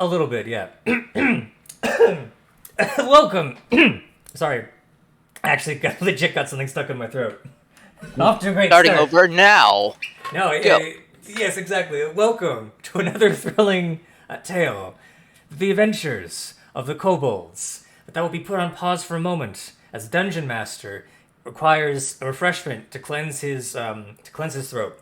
A little bit, yeah. Welcome. Sorry. I actually legit got something stuck in my throat. Off to a great Starting start. over now. No, yes, exactly. Welcome to another thrilling tale. The adventures of the Kobolds. But that will be put on pause for a moment, as Dungeon Master requires a refreshment to cleanse his throat.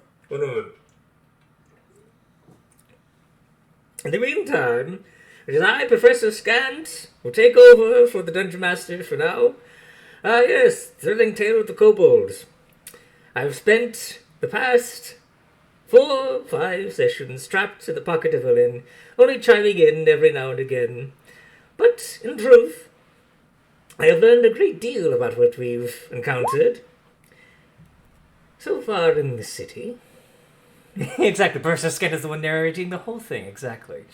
In the meantime, it is I, Professor Scant, will take over for the Dungeon Master for now. Yes, thrilling tale of the Kobolds. I've spent the past 4-5 sessions trapped in the pocket of a villain, only chiming in every now and again. But, in truth, I have learned a great deal about what we've encountered so far in the city. Exactly, Professor Scant is the one narrating the whole thing, exactly.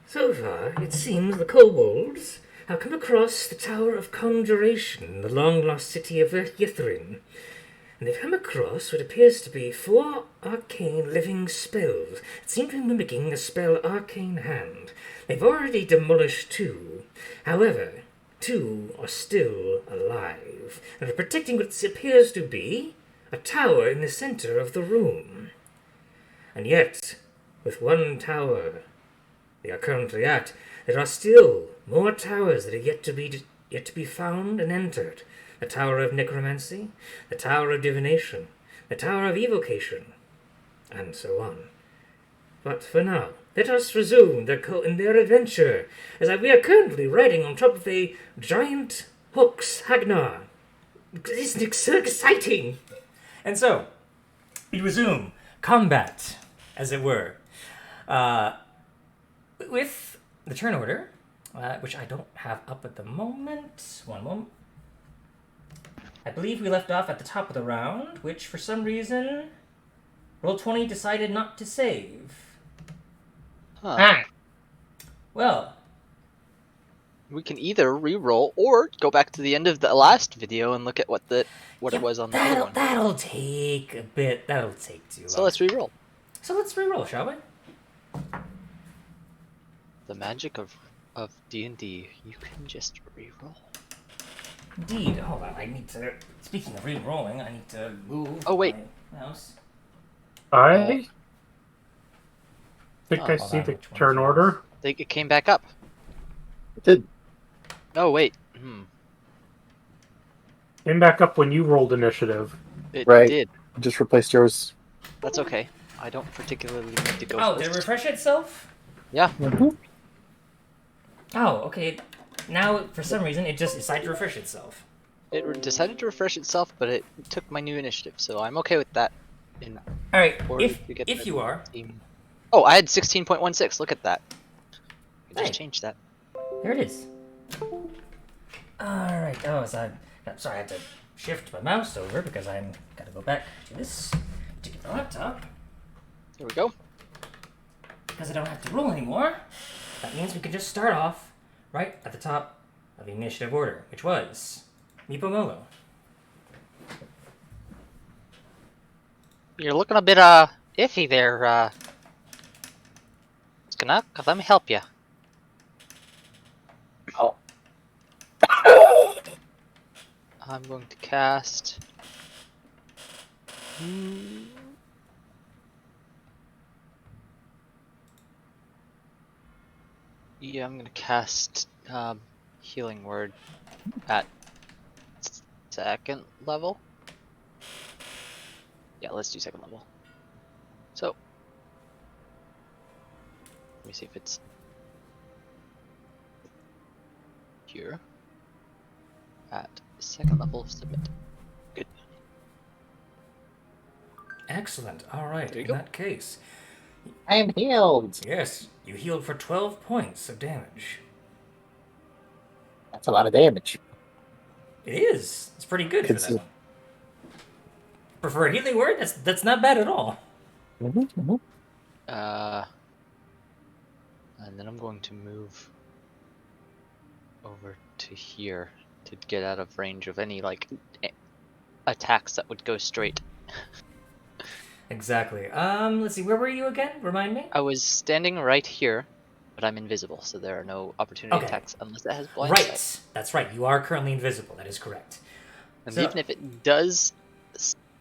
So far, it seems the Kobolds have come across the Tower of Conjuration in the long-lost city of Yithrin, and they've come across what appears to be 4 arcane living spells that seem to be mimicking the spell Arcane Hand. They've already demolished 2. However, 2 are still alive, and are protecting what appears to be a tower in the center of the room. And yet, with 1 tower they are currently at, there are still more towers that are yet to be found and entered. The Tower of Necromancy, the Tower of Divination, the Tower of Evocation, and so on. But for now, let us resume in their adventure, as we are currently riding on top of a giant Hox Hagnar. Isn't it so exciting? And so, we resume combat, as it were. With the turn order, which I don't have up at the moment. One moment. I believe we left off at the top of the round, which for some reason Roll20 decided not to save. Huh. Well, We can either re-roll or go back to the end of the last video and look at what it was on the other one. That'll take a bit. That'll take too long. So let's re-roll. So let's re-roll, shall we? The magic of D&D. You can just re-roll. Indeed. Hold on. I need to. Speaking of re-rolling, I need to move. Oh wait. My mouse. I think I hold see on, the which one's turn yours? order. It came back up. It did. Oh wait. Came back up when you rolled initiative. It Right. did. Just replaced yours. That's okay. I don't particularly need to go Oh, first. did it refresh itself? Yeah. Oh, okay. Now, for some reason, it just decided to refresh itself. It decided to refresh itself, but it took my new initiative, so I'm okay with that. All right. Or If we get if the you are, team. Oh, I had 16.16. Look at that. I just Hey. changed that. there it is. All right. Oh, sorry, I had to shift my mouse over because I'm gotta go back to this particular laptop There we go. because I don't have to roll anymore. That means we can just start off right at the top of the initiative order, which was Mipomolo. You're looking a bit iffy there, Skanak. Let me help you. Oh. I'm going to cast. Yeah, I'm gonna cast Healing Word at 2nd level. Yeah, let's do 2nd level. So, let me see if it's here. At 2nd level, submit. Good. Excellent. All right. There you In go. that case, I am healed. yes, you healed for 12 points of damage. That's a lot of damage. It is. It's pretty good for It's that one. Prefer a healing word? That's not bad at all. And then I'm going to move over to here to get out of range of any attacks that would go straight. Exactly. Let's see. Where were you again? Remind me. I was standing right here, but I'm invisible, so there are no opportunity Okay. attacks unless it has blind sight. Right. That's right. You are currently invisible. That is correct. And So even if it does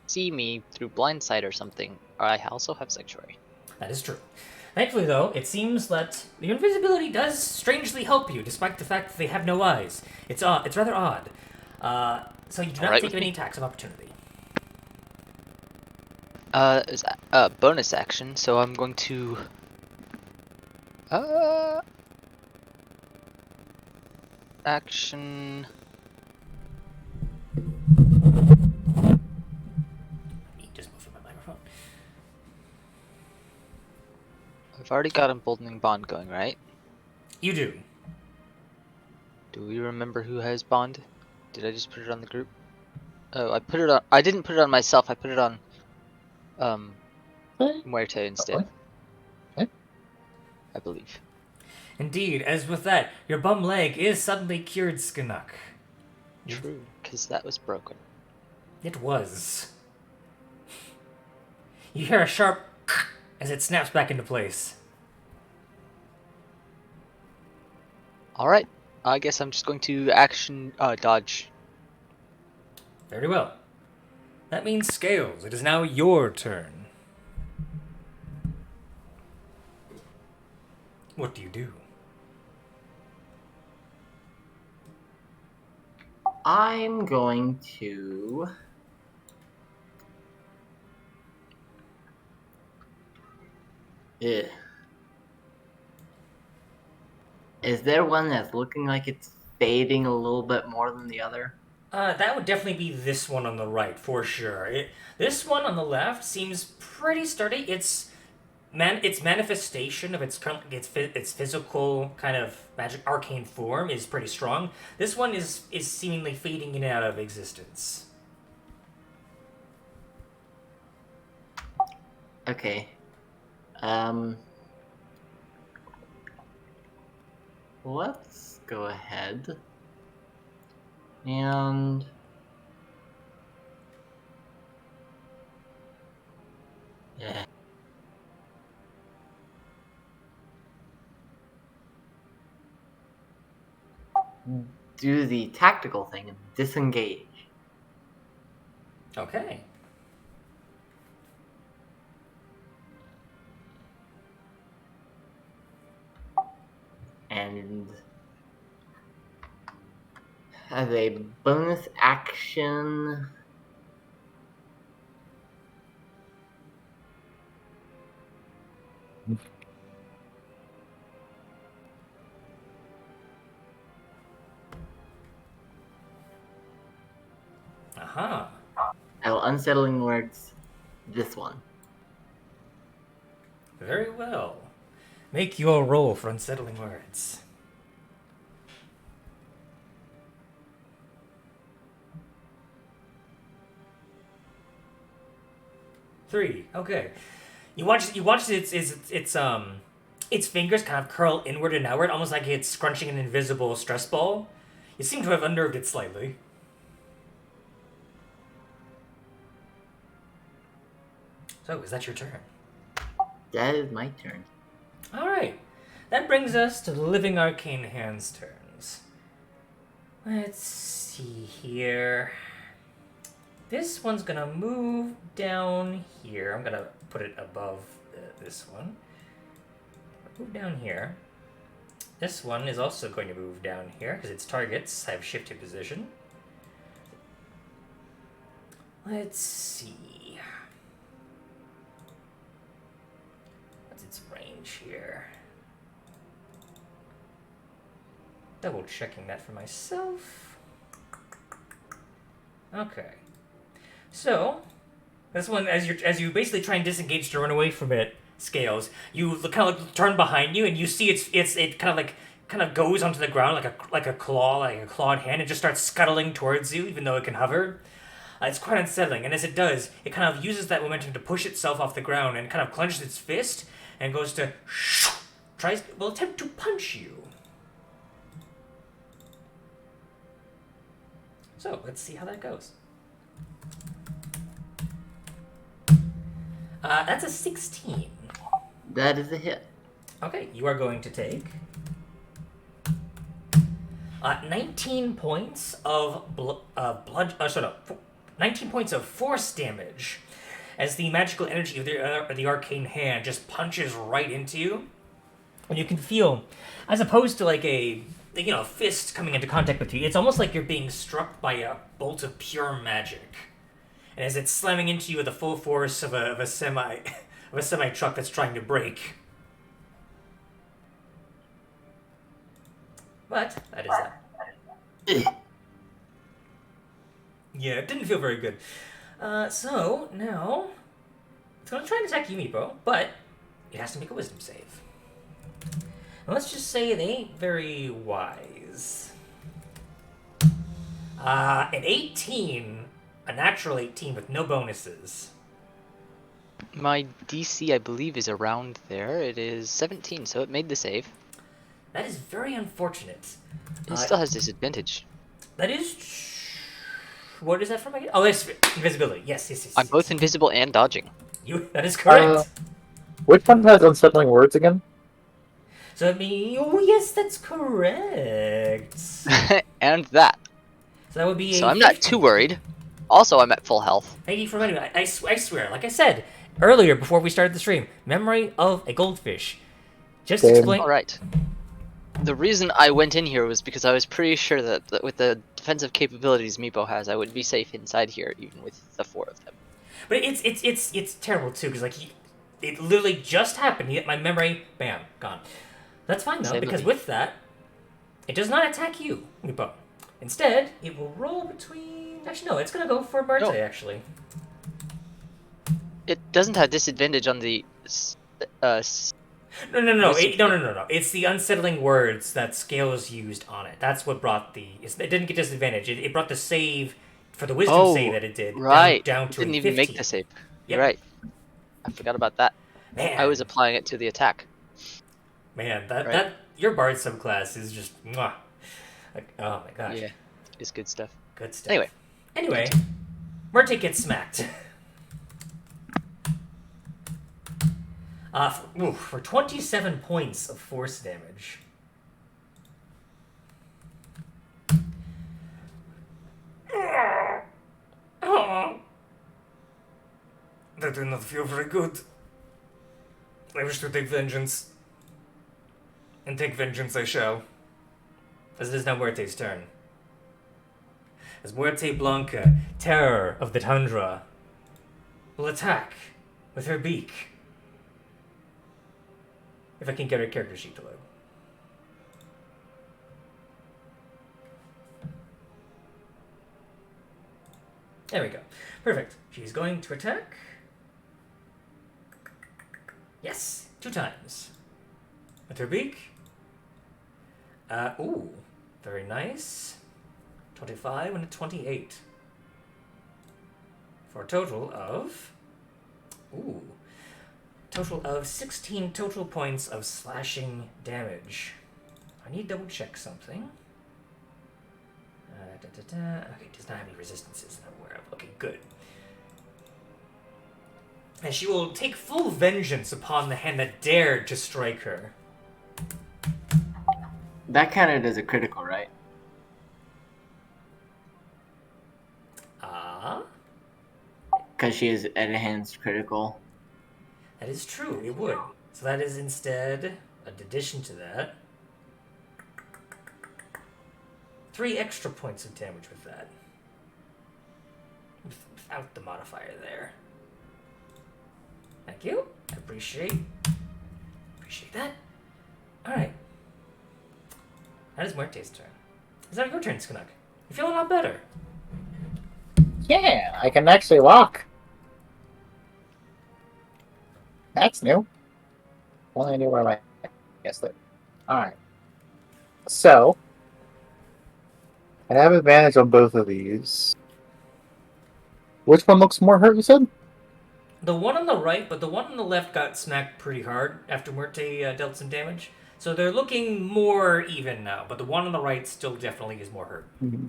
see me through blind sight or something, I also have sanctuary. that is true. Thankfully, though, it seems that the invisibility does strangely help you, despite the fact that they have no eyes. It's odd. It's rather odd. So you do not Alright take with any me. attacks of opportunity. Is a bonus action, so I'm going to action. Let me just move my microphone. I've already got Emboldening Bond going, right? You do. Do we remember who has Bond? Did I just put it on the group? Oh, I put it on. I didn't put it on myself. I put it on Muerte instead. Okay. I believe. Indeed, as with that, your bum leg is suddenly cured, Skinnock. True, because that was broken. It was. You hear a sharp as it snaps back into place. Alright, I guess I'm just going to action dodge. Very well. That means Scales. It is now your turn. What do you do? I'm going to Ugh. Is there one that's looking like it's fading a little bit more than the other? That would definitely be this one on the right, for sure. This one on the left seems pretty sturdy. Its manifestation of its physical kind of magic arcane form is pretty strong. This one is seemingly fading in and out of existence. Okay. Let's go ahead and yeah. Do the tactical thing and disengage. Okay. And as a bonus action, Aha. I will unsettling words this one. Very well. Make your roll for unsettling words. 3. Okay. You watch its fingers kind of curl inward and outward, almost like it's scrunching an invisible stress ball. You seem to have unnerved it slightly. So, is that your turn? That is my turn. Alright. That brings us to the Living Arcane Hand's turns. Let's see here. This one's gonna move down here. I'm gonna put it above this one. Move down here. This one is also going to move down here because its targets have shifted position. Let's see. What's its range here? Double checking that for myself. Okay. So, this one, as you basically try and disengage to run away from it, Scales, you kind of turn behind you and you see it kind of goes onto the ground like a clawed hand, and just starts scuttling towards you, even though it can hover. It's quite unsettling, and as it does, it kind of uses that momentum to push itself off the ground and kind of clenches its fist and goes to will attempt to punch you. So let's see how that goes. That's a 16. That is a hit. Okay, you are going to take 19 points of blood. 19 points of force damage as the magical energy of the arcane hand just punches right into you, and you can feel, as opposed to like a fist coming into contact with you, it's almost like you're being struck by a bolt of pure magic, and as it's slamming into you with the full force of a semi truck that's trying to brake. But that is that. Yeah, it didn't feel very good. So now it's going to try and attack you, Meepo, but it has to make a wisdom save. And let's just say it ain't very wise. An 18, a natural 18 with no bonuses. My DC, I believe, is around there. It is 17, so it made the save. That is very unfortunate. It still has disadvantage. That is. What is that from again? Oh, that's invisibility. Yes. I'm both invisible and dodging. That is correct. Which one has unsettling words again? So I mean, oh yes, that's correct. And that. So that would be. So I'm not too worried. Also, I'm at full health. Thank you for reminding me. I swear, like I said earlier before we started the stream, memory of a goldfish. Just Same. explain. All right. The reason I went in here was because I was pretty sure that with the defensive capabilities Meepo has, I would be safe inside here, even with the 4 of them. But it's terrible too, because like it literally just happened. Yet my memory, bam, gone. That's fine though, Same because with me. with that, it does not attack you, Meepo. Instead, it will roll between. Actually, no, it's gonna go for Marte. No. Actually, It doesn't have disadvantage on the. no. Wisdom No. It's the unsettling words that Scales used on it. That's what brought the. It didn't get disadvantage. It brought the save for the wisdom save that it did right. down to Didn't a even 15. make the save. Yep. You're right. I forgot about that. Man, I was applying it to the attack. Man, that Right. that your bard subclass is just mwah. Like, oh my gosh. Yeah, it's good stuff. Good stuff. Anyway, Murte gets smacked. For 27 points of force damage. Oh. That did not feel very good. I wish to take vengeance. And take vengeance I shall. As it is now Muerte's turn. As Muerte Blanca, terror of the tundra, will attack with her beak. If I can get her character sheet to load. There we go. Perfect. She's going to attack. Yes, 2 times. With her beak. Ooh, very nice. 25 and a 28. For a total of... Total of 16 total points of slashing damage. I need to double check something. Okay, does not have any resistances that I'm aware of. Okay, good. And she will take full vengeance upon the hand that dared to strike her. That counted as a critical, right? Because she is enhanced critical. That is true, it would. So that is instead, in addition to that, 3 extra points of damage with that. Without the modifier there. Thank you. I appreciate that. Alright. That is Muerte's turn. Is that your turn, Skanuk? You feeling a lot better. Yeah, I can actually walk. That's new. Only I knew where my guess that. Alright. So I have advantage on both of these. Which one looks more hurt, you said? The one on the right, but the one on the left got smacked pretty hard after Muerte dealt some damage. So they're looking more even now, but the one on the right still definitely is more hurt. Mm-hmm.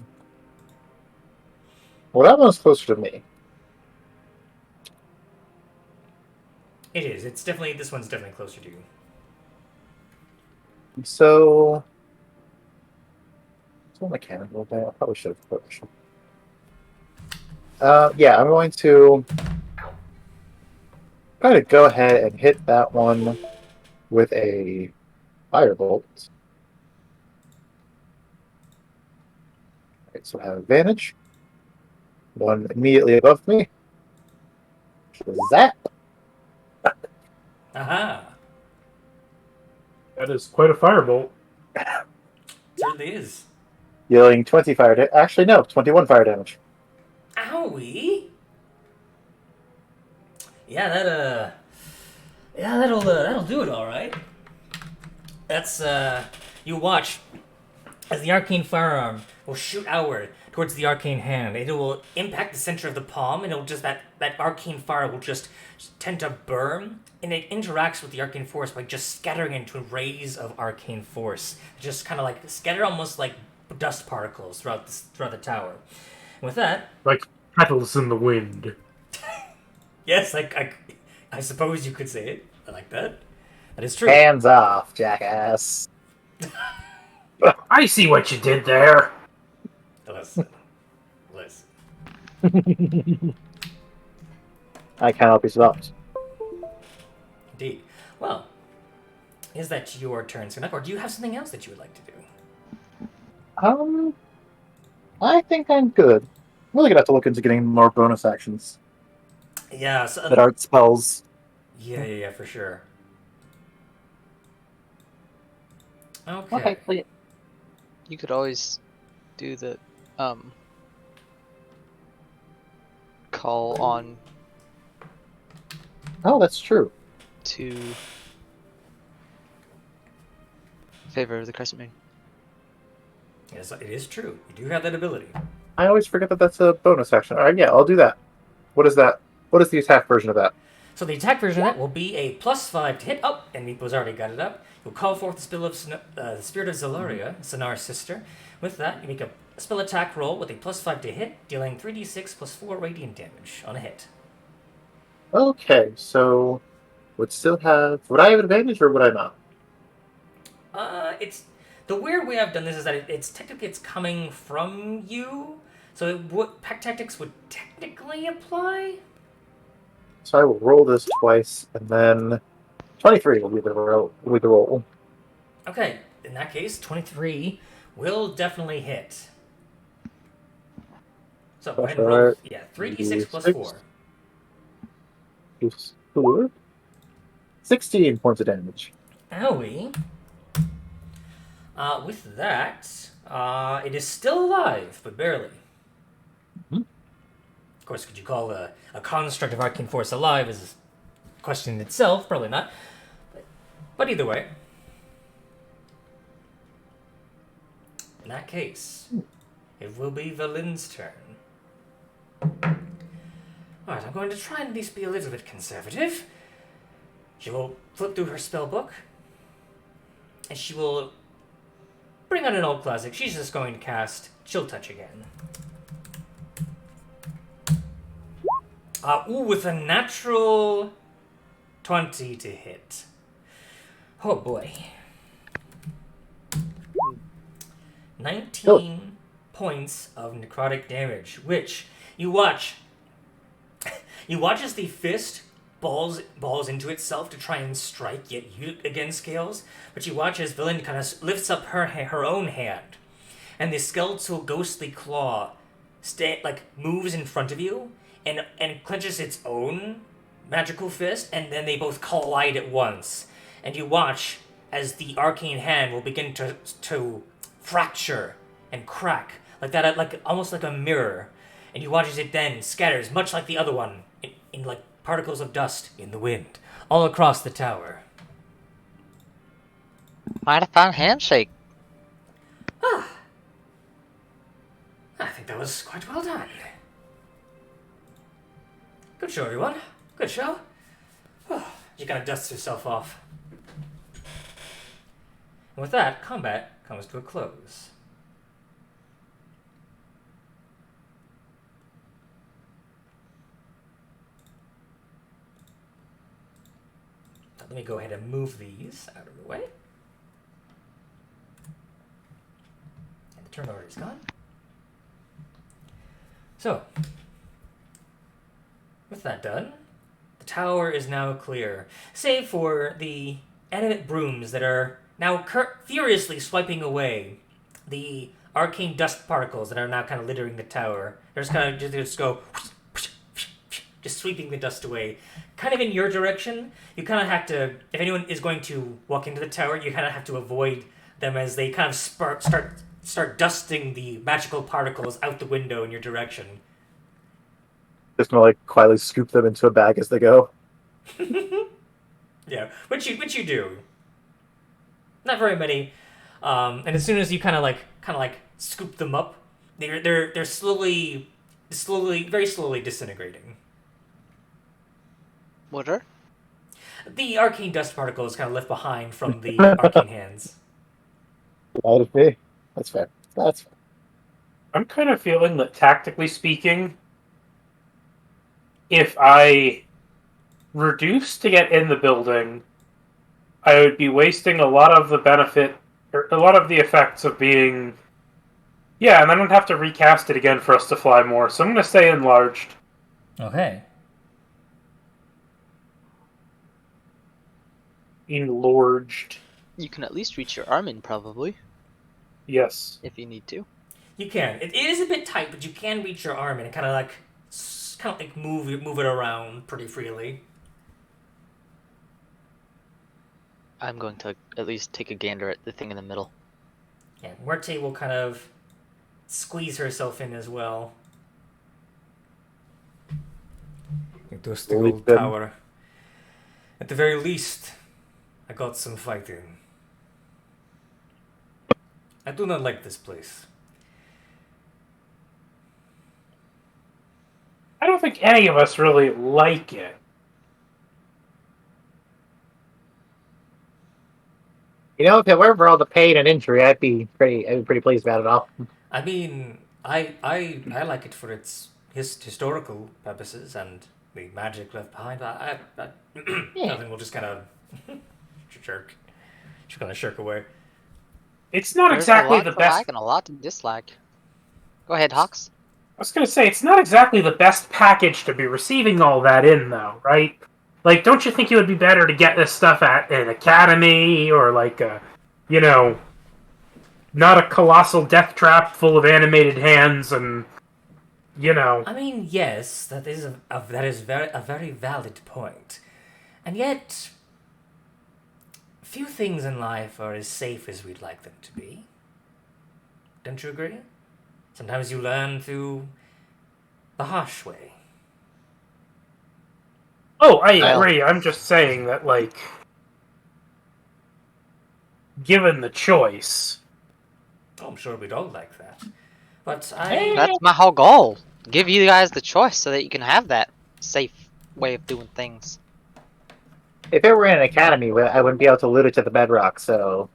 Well, that one's closer to me. It is. It's definitely, this one's definitely closer to you. So, it's on the cannonball day. I probably should have pushed. Yeah, I'm going to try to go ahead and hit that one with a firebolt. Alright, so I have advantage. One immediately above me. Zap! Aha! That is quite a firebolt. Certainly is. Dealing 20 fire damage. Actually, no, 21 fire damage. Owie! Yeah, that'll do it, alright. That's, you watch as the arcane firearm will shoot outward towards the arcane hand. It will impact the center of the palm, and it'll just, that arcane fire will just tend to burn, and it interacts with the arcane force by just scattering into rays of arcane force. Just kind of like scatter almost like dust particles throughout the tower. And with that, Like petals in the wind. yes, I suppose you could say it. I like that. That is true. Hands off, jackass. I see what you did there. Listen. I cannot be stopped. Indeed. Well, is that your turn, Sunak, or do you have something else that you would like to do? I think I'm good. I'm really gonna have to look into getting more bonus actions Yeah, so, that aren't spells. yeah, for sure. Okay. Okay, wait. You could always do the call on Oh, that's true. to favor of the Crescent Moon. Yes, it is true. You do have that ability. I always forget that that's a bonus action. All right, yeah, I'll do that. What is that? What is the attack version of that? So the attack version of that will be a +5 to hit. Oh, and Meepo's already got it up. You'll call forth the Spirit of Zalaria, Sanar's sister. With that, you make a spell attack roll with a +5 to hit, dealing 3d6 plus 4 radiant damage on a hit. Okay, so would I have advantage or would I not? It's the weird way I've done this is that it's technically it's coming from you, so pack tactics would technically apply. So I will roll this twice, and then 23 will be the roll. Okay, in that case, 23 will definitely hit. So go ahead and roll. Yeah, 3d6 plus 4. 4. 16 points of damage. Owie. With that, it is still alive, but barely. Mhm. Of course, could you call a construct of arcane force alive is a question in itself? Probably not. But either way. In that case, it will be Valin's turn. Alright, I'm going to try and at least be a little bit conservative. She will flip through her spell book, and she will bring out an old classic. She's just going to cast Chill Touch again. With a natural 20 to hit. Oh boy. 19 points of necrotic damage, which you watch. You watch as the fist balls into itself to try and strike, yet you again scales. But you watch as Villain kind of lifts up her own hand, and the skeletal ghostly claw moves in front of you and clenches its own magical fist, and then they both collide at once. And you watch as the arcane hand will begin to fracture and crack like that, like almost like a mirror. And you watch as it then scatters, much like the other one, in like particles of dust in the wind, all across the tower. Might have found handshake. I think that was quite well done. Good show, everyone. Good show. You gotta dust yourself off. And with that, combat comes to a close. me go ahead and move these out of the way. And the turn order is gone. So, with that done, the tower is now clear, save for the animate brooms that are now furiously swiping away the arcane dust particles that are now kind of littering the tower. They're just kind of just go, just sweeping the dust away. Kind of in your direction. You kind of have to, if anyone is going to walk into the tower, you kind of have to avoid them as they kind of start dusting the magical particles out the window in your direction. Just gonna like quietly scoop them into a bag as they go. Yeah, which you do. Not very many. And as soon as you kind of like scoop them up, they're slowly, very slowly disintegrating. What are? The arcane dust particles kind of left behind from the arcane hands. That is me. That's fair. That's fair. I'm kind of feeling that, tactically speaking, if I reduce to get in the building, I would be wasting a lot of the benefit, or a lot of the effects of being... Yeah, and I don't have to recast it again for us to fly more, so I'm going to stay enlarged. Okay. Enlarged. You can at least reach your arm in, probably, Yes. if you need to. You can. It is a bit tight, but you can reach your arm and kind of like move it around pretty freely. I'm going to at least take a gander at the thing in the middle. Yeah, Muerte will kind of squeeze herself in as well. Into a old tower. At the very least, I got some fighting. I do not like this place. I don't think any of us really like it. You know, if it weren't for all the pain and injury, I'd be pretty pleased about it all. I mean, I like it for its historical purposes and the magic left behind. But nothing will just kind of shirk away. It's not There's exactly a lot the to best... like and a lot to dislike. Go ahead, Hox. I was going to say, it's not exactly the best package to be receiving all that in, though, right? Like, don't you think it would be better to get this stuff at an academy, or like a, you know, not a colossal death trap full of animated hands and, you know... I mean, yes, that is a very valid point. And yet, few things in life are as safe as we'd like them to be. Don't you agree? Sometimes you learn through the harsh way. Oh, I agree. I'm just saying that, like, given the choice... Oh, I'm sure we'd all like that. But That's my whole goal. Give you guys the choice so that you can have that safe way of doing things. If it were in an academy, I wouldn't be able to loot it to the bedrock, so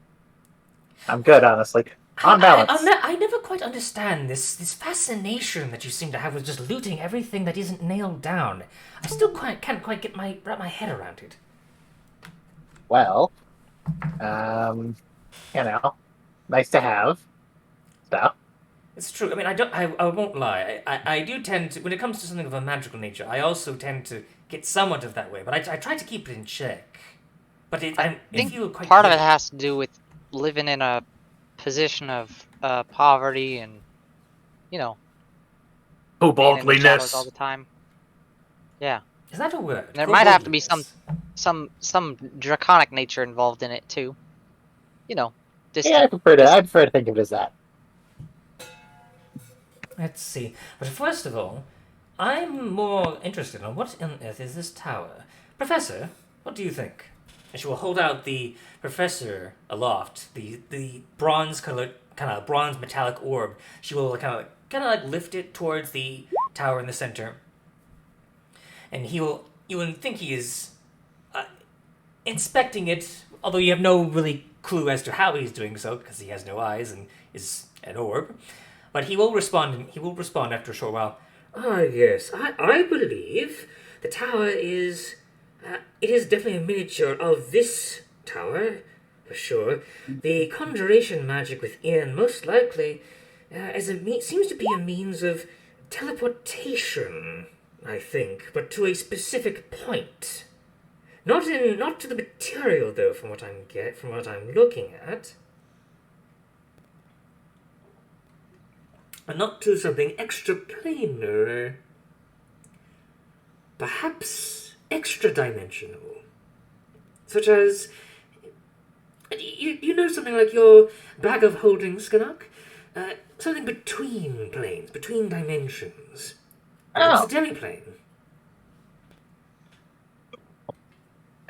I'm good, honestly. On balance. I never quite understand this fascination that you seem to have with just looting everything that isn't nailed down. I still can't quite wrap my head around it. Well, you know, nice to have stuff. It's true. I mean, I won't lie. I do tend to, when it comes to something of a magical nature, I also tend to get somewhat of that way. But I try to keep it in check. But I think feel quite part of it has to do with living in a position of poverty and, you know, being in the shadows all the time. Yeah. Is that a word? There might have to be some draconic nature involved in it too. You know, Yeah, I prefer to think of it as that. Let's see. But first of all, I'm more interested in what on earth is this tower. Professor, what do you think? And she will hold out the professor aloft, the bronze colored, kind of bronze metallic orb. She will kind of like lift it towards the tower in the center. And you will think he is inspecting it, although you have no really clue as to how he's doing so, because he has no eyes and is an orb. But he will respond after a short while. Ah, yes, I believe the tower is It is definitely a miniature of this tower, for sure. The conjuration magic within, most likely, seems to be a means of teleportation, I think, but to a specific point. Not to the material though, from what I'm looking at. And not to something extra planar. Perhaps extra dimensional. Such as, you know, something like your bag of holding, Skanuk? Something between planes, between dimensions. Perhaps Oh. a demiplane.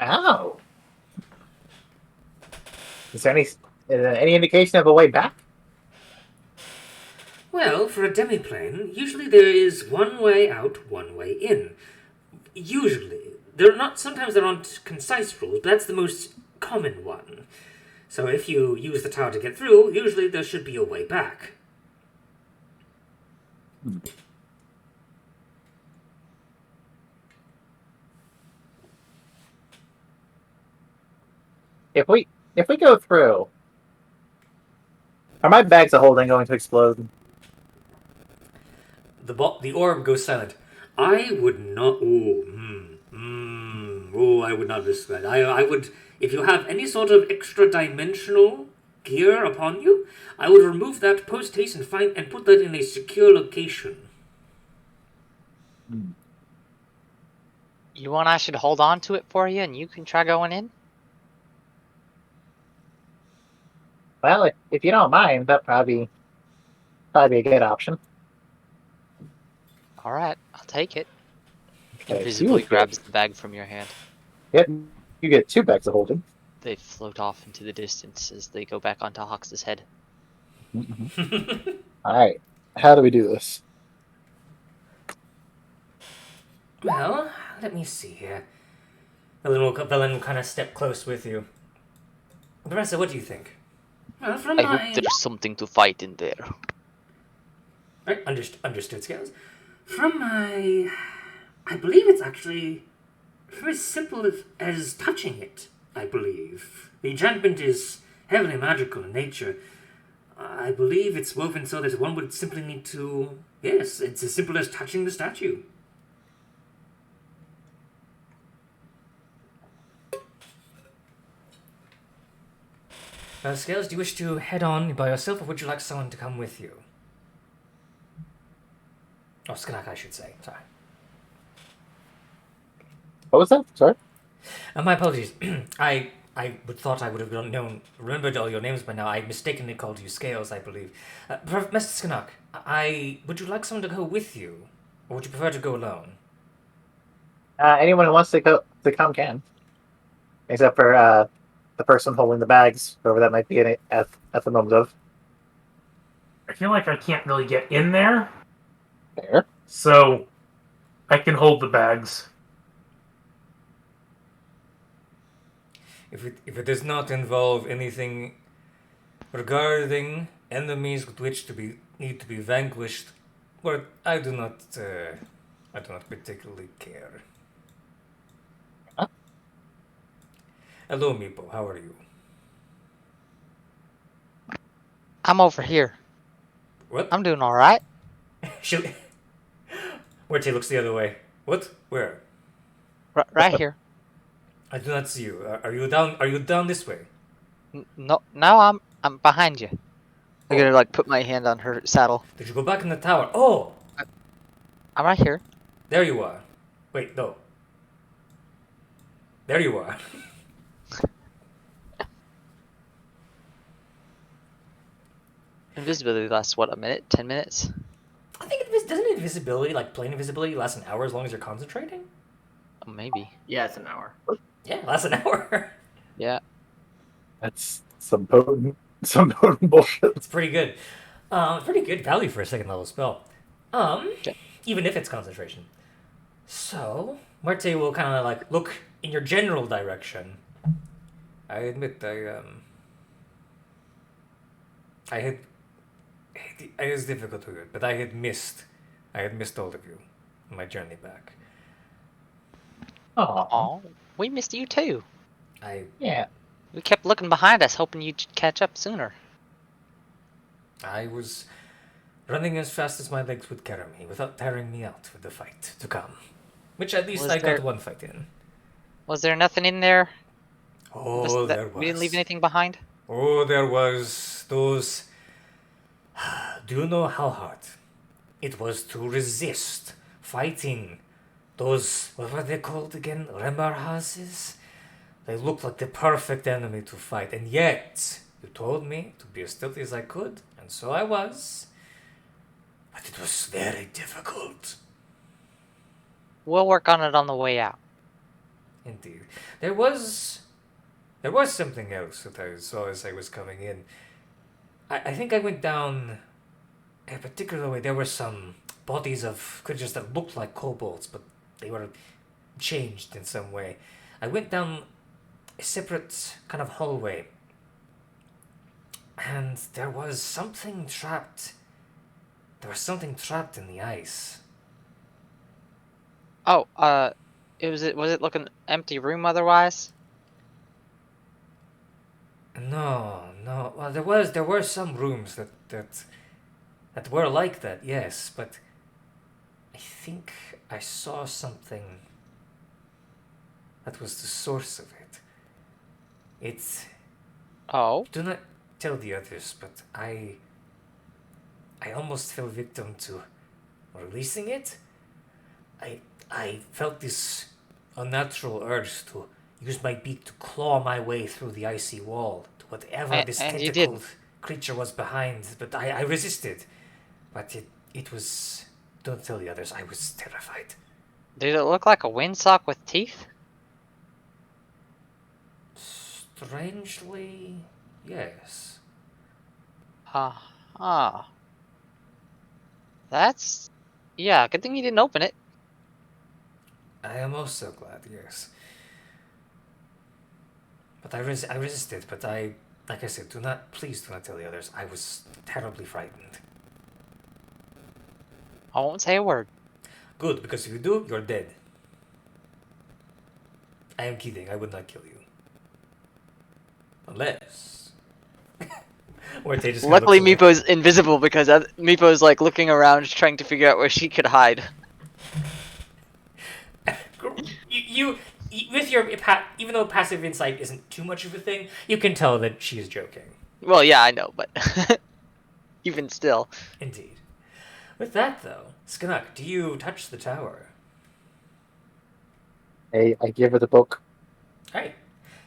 Oh. Is there any indication of a way back? Well, for a demiplane, usually there is one way out, one way in. Usually. Sometimes there aren't concise rules, but that's the most common one. So if you use the tower to get through, usually there should be a way back. If we go through, are my bags of holding going to explode? The orb goes silent. I would not. I would not risk that. I would. If you have any sort of extra dimensional gear upon you, I would remove that post haste and put that in a secure location. You want I should hold on to it for you and you can try going in? Well, if you don't mind, that'd probably be a good option. Alright, I'll take it. Okay, Invisibly grabs the bag from your hand. Yep, you get 2 bags of holding. They float off into the distance as they go back onto Hox's head. Alright, how do we do this? Well, let me see here. Villain will kind of step close with you. Vanessa, what do you think? Well, I hope there's something to fight in there. Right, understood, Scales. I believe it's actually very simple as touching it, I believe. The enchantment is heavily magical in nature. I believe it's woven so that one would simply need to... Yes, it's as simple as touching the statue. Scales, do you wish to head on by yourself, or would you like someone to come with you? Oh, Skanak, I should say. Sorry. What was that? Sorry? My apologies. I thought I would have remembered all your names by now. I mistakenly called you Scales, I believe. Mr. Skanak, would you like someone to go with you, or would you prefer to go alone? Anyone who wants to come can. Except for the person holding the bags, whoever that might be at the moment of. I feel like I can't really get in there. There. So I can hold the bags. If it does not involve anything regarding enemies with which need to be vanquished, well, I do not particularly care. Huh? Hello, Meepo. How are you? I'm over here. What? I'm doing alright. Shoot. Where looks the other way. What? Where? Right here. I do not see you. Are you down? Are you down this way? No, now I'm behind you. I'm gonna like put my hand on her saddle. Did you go back in the tower? Oh, I'm right here. there you are. Wait, no. There you are. Invisibility lasts what, a minute? 10 minutes? I think doesn't invisibility, like plain invisibility, last an hour as long as you're concentrating? Oh, maybe. Yeah, it's an hour. Yeah, it lasts an hour. Yeah. That's some potent bullshit. It's pretty good. Pretty good value for a second level spell. Okay. Even if it's concentration. So, Marte will kind of like look in your general direction. I admit it was difficult to do it, but I had missed all of you on my journey back. Oh, Oh. We missed you too. Yeah. We kept looking behind us, hoping you'd catch up sooner. I was running as fast as my legs would carry me without tiring me out with the fight to come. Which at least I got one fight in. Was there nothing in there? Oh, there was. We didn't leave anything behind? Oh, there was those... Do you know how hard it was to resist fighting those... What were they called again? Remarhases? They looked like the perfect enemy to fight, and yet you told me to be as stealthy as I could, and so I was. But it was very difficult. We'll work on it on the way out. Indeed. There was something else that I saw as I was coming in. I think I went down a particular way. There were some bodies of creatures that looked like kobolds, but they were changed in some way. I went down a separate kind of hallway, and there was something trapped. There was something trapped in the ice. Oh, was it looking empty room otherwise? No. Well, there were some rooms that were like that, yes, but I think I saw something that was the source of it. Oh? Do not tell the others, but I almost fell victim to releasing it. I felt this unnatural urge to use my beak to claw my way through the icy wall to whatever this tentacled creature was behind, but I resisted. But it was... Don't tell the others, I was terrified. Did it look like a windsock with teeth? Strangely, yes. That's... Yeah, good thing you didn't open it. I am also glad, yes. But I resisted, but like I said, please do not tell the others. I was terribly frightened. I won't say a word. Good, because if you do, you're dead. I am kidding, I would not kill you. Unless... Luckily Meepo's invisible because Meepo's like looking around trying to figure out where she could hide. You with your even though passive insight isn't too much of a thing, you can tell that she is joking. Well, yeah, I know, but even still. Indeed. With that though, Skanuk, do you touch the tower? I give her the book. Alright.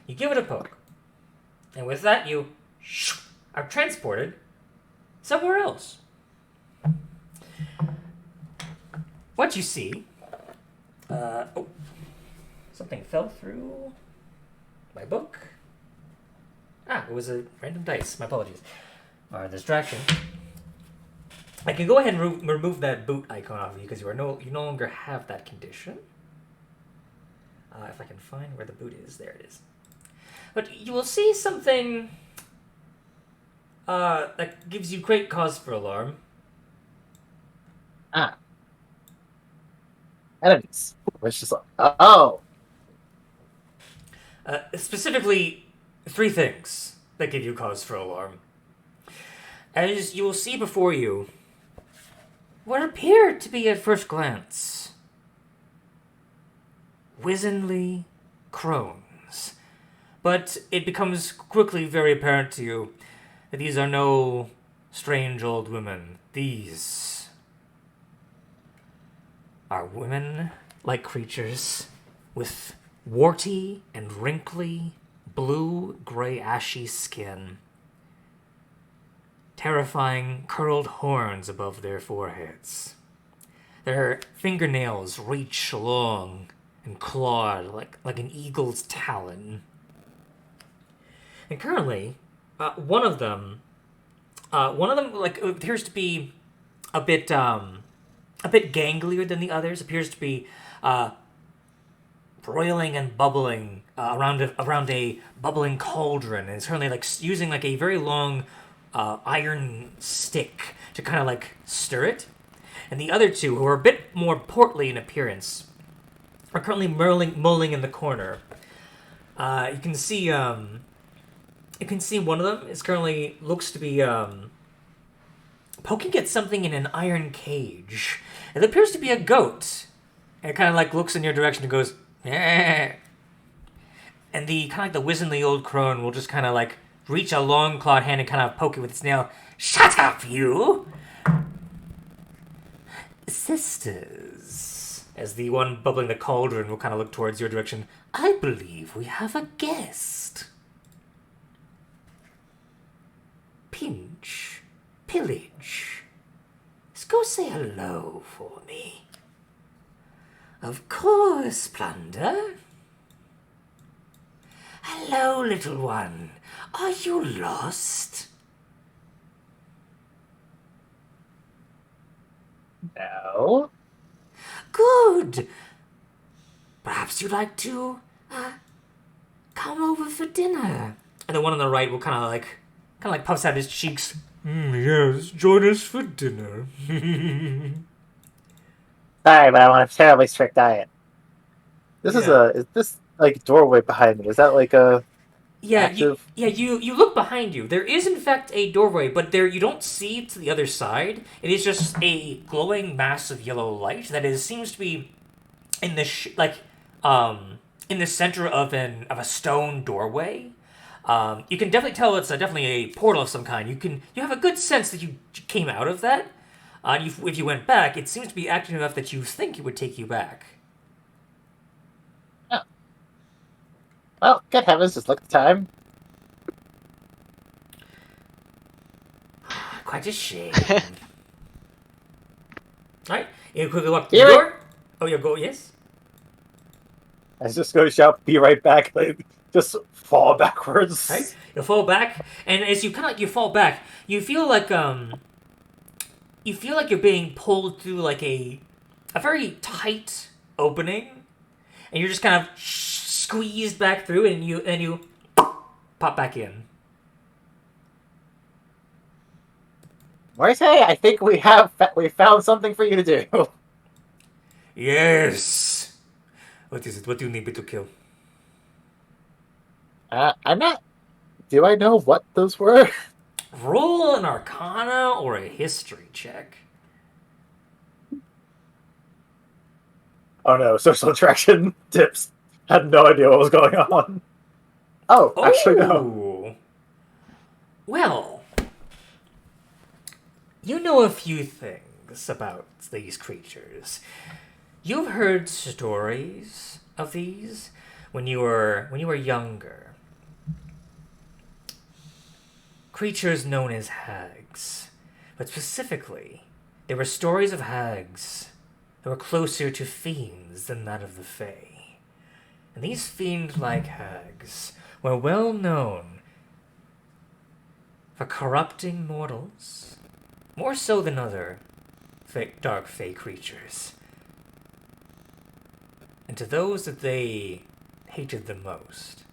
You give it a poke. And with that you are transported somewhere else. What you see something fell through my book. It was a random dice. My apologies. Or a distraction. I can go ahead and remove that boot icon off of you because you no longer have that condition. If I can find where the boot is, there it is. But you will see something that gives you great cause for alarm. Enemies. It's just like, oh. Specifically, 3 things that give you cause for alarm. As you will see before you, what appear to be at first glance wizenly crones. But it becomes quickly very apparent to you that these are no strange old women. These are women-like creatures with warty and wrinkly, blue-gray ashy skin, terrifying curled horns above their foreheads. Their fingernails reach long and clawed like an eagle's talon. And currently, one of them like appears to be a bit ganglier than the others. Appears to be broiling and bubbling around a bubbling cauldron, and it's currently like using like a very long iron stick to kind of like stir it. And the other two, who are a bit more portly in appearance, are currently mulling in the corner, You can see one of them is currently looks to be poking at something in an iron cage. It appears to be a goat. And it kind of like looks in your direction and goes, yeah. And the kind of like the wizenly old crone will just kind of like reach a long clawed hand and kind of poke it with its nail. Shut up, you! Sisters. As the one bubbling the cauldron will kind of look towards your direction. I believe we have a guest. Pinch. Pillage. Let's go say hello for me. Of course, Plunder. Hello, little one. Are you lost? No. Good. Perhaps you'd like to come over for dinner. And the one on the right will kind of like puffs out his cheeks. Yes, join us for dinner. Sorry, but I'm on a terribly strict diet. Is this like doorway behind me? Is that like a active? You look behind you. There is in fact a doorway, but there you don't see to the other side. It is just a glowing mass of yellow light that seems to be in the in the center of a stone doorway. You can definitely tell it's definitely a portal of some kind. You have a good sense that you came out of that. If you went back, it seems to be active enough that you think it would take you back. Oh. Well, good heavens, just look at the time. Quite a shame. Alright, you quickly walk to the door. Oh, you go, yes? I was just going to shout, be right back, like, just fall backwards. Right? You fall back, and as you kind of you fall back, you feel like you're being pulled through like a very tight opening, and you're just kind of squeezed back through, and you pop back in. Morte, I think we found something for you to do. Yes. What is it? What do you need me to kill? I'm not. Do I know what those were? Roll an Arcana or a History check. Oh no, social attraction tips. Had no idea what was going on. Oh, actually no. Well, you know a few things about these creatures. You've heard stories of these when you were younger. Creatures known as hags, but specifically, they were stories of hags that were closer to fiends than that of the Fae. And these fiend-like hags were well known for corrupting mortals, more so than other dark Fae creatures. And to those that they hated the most,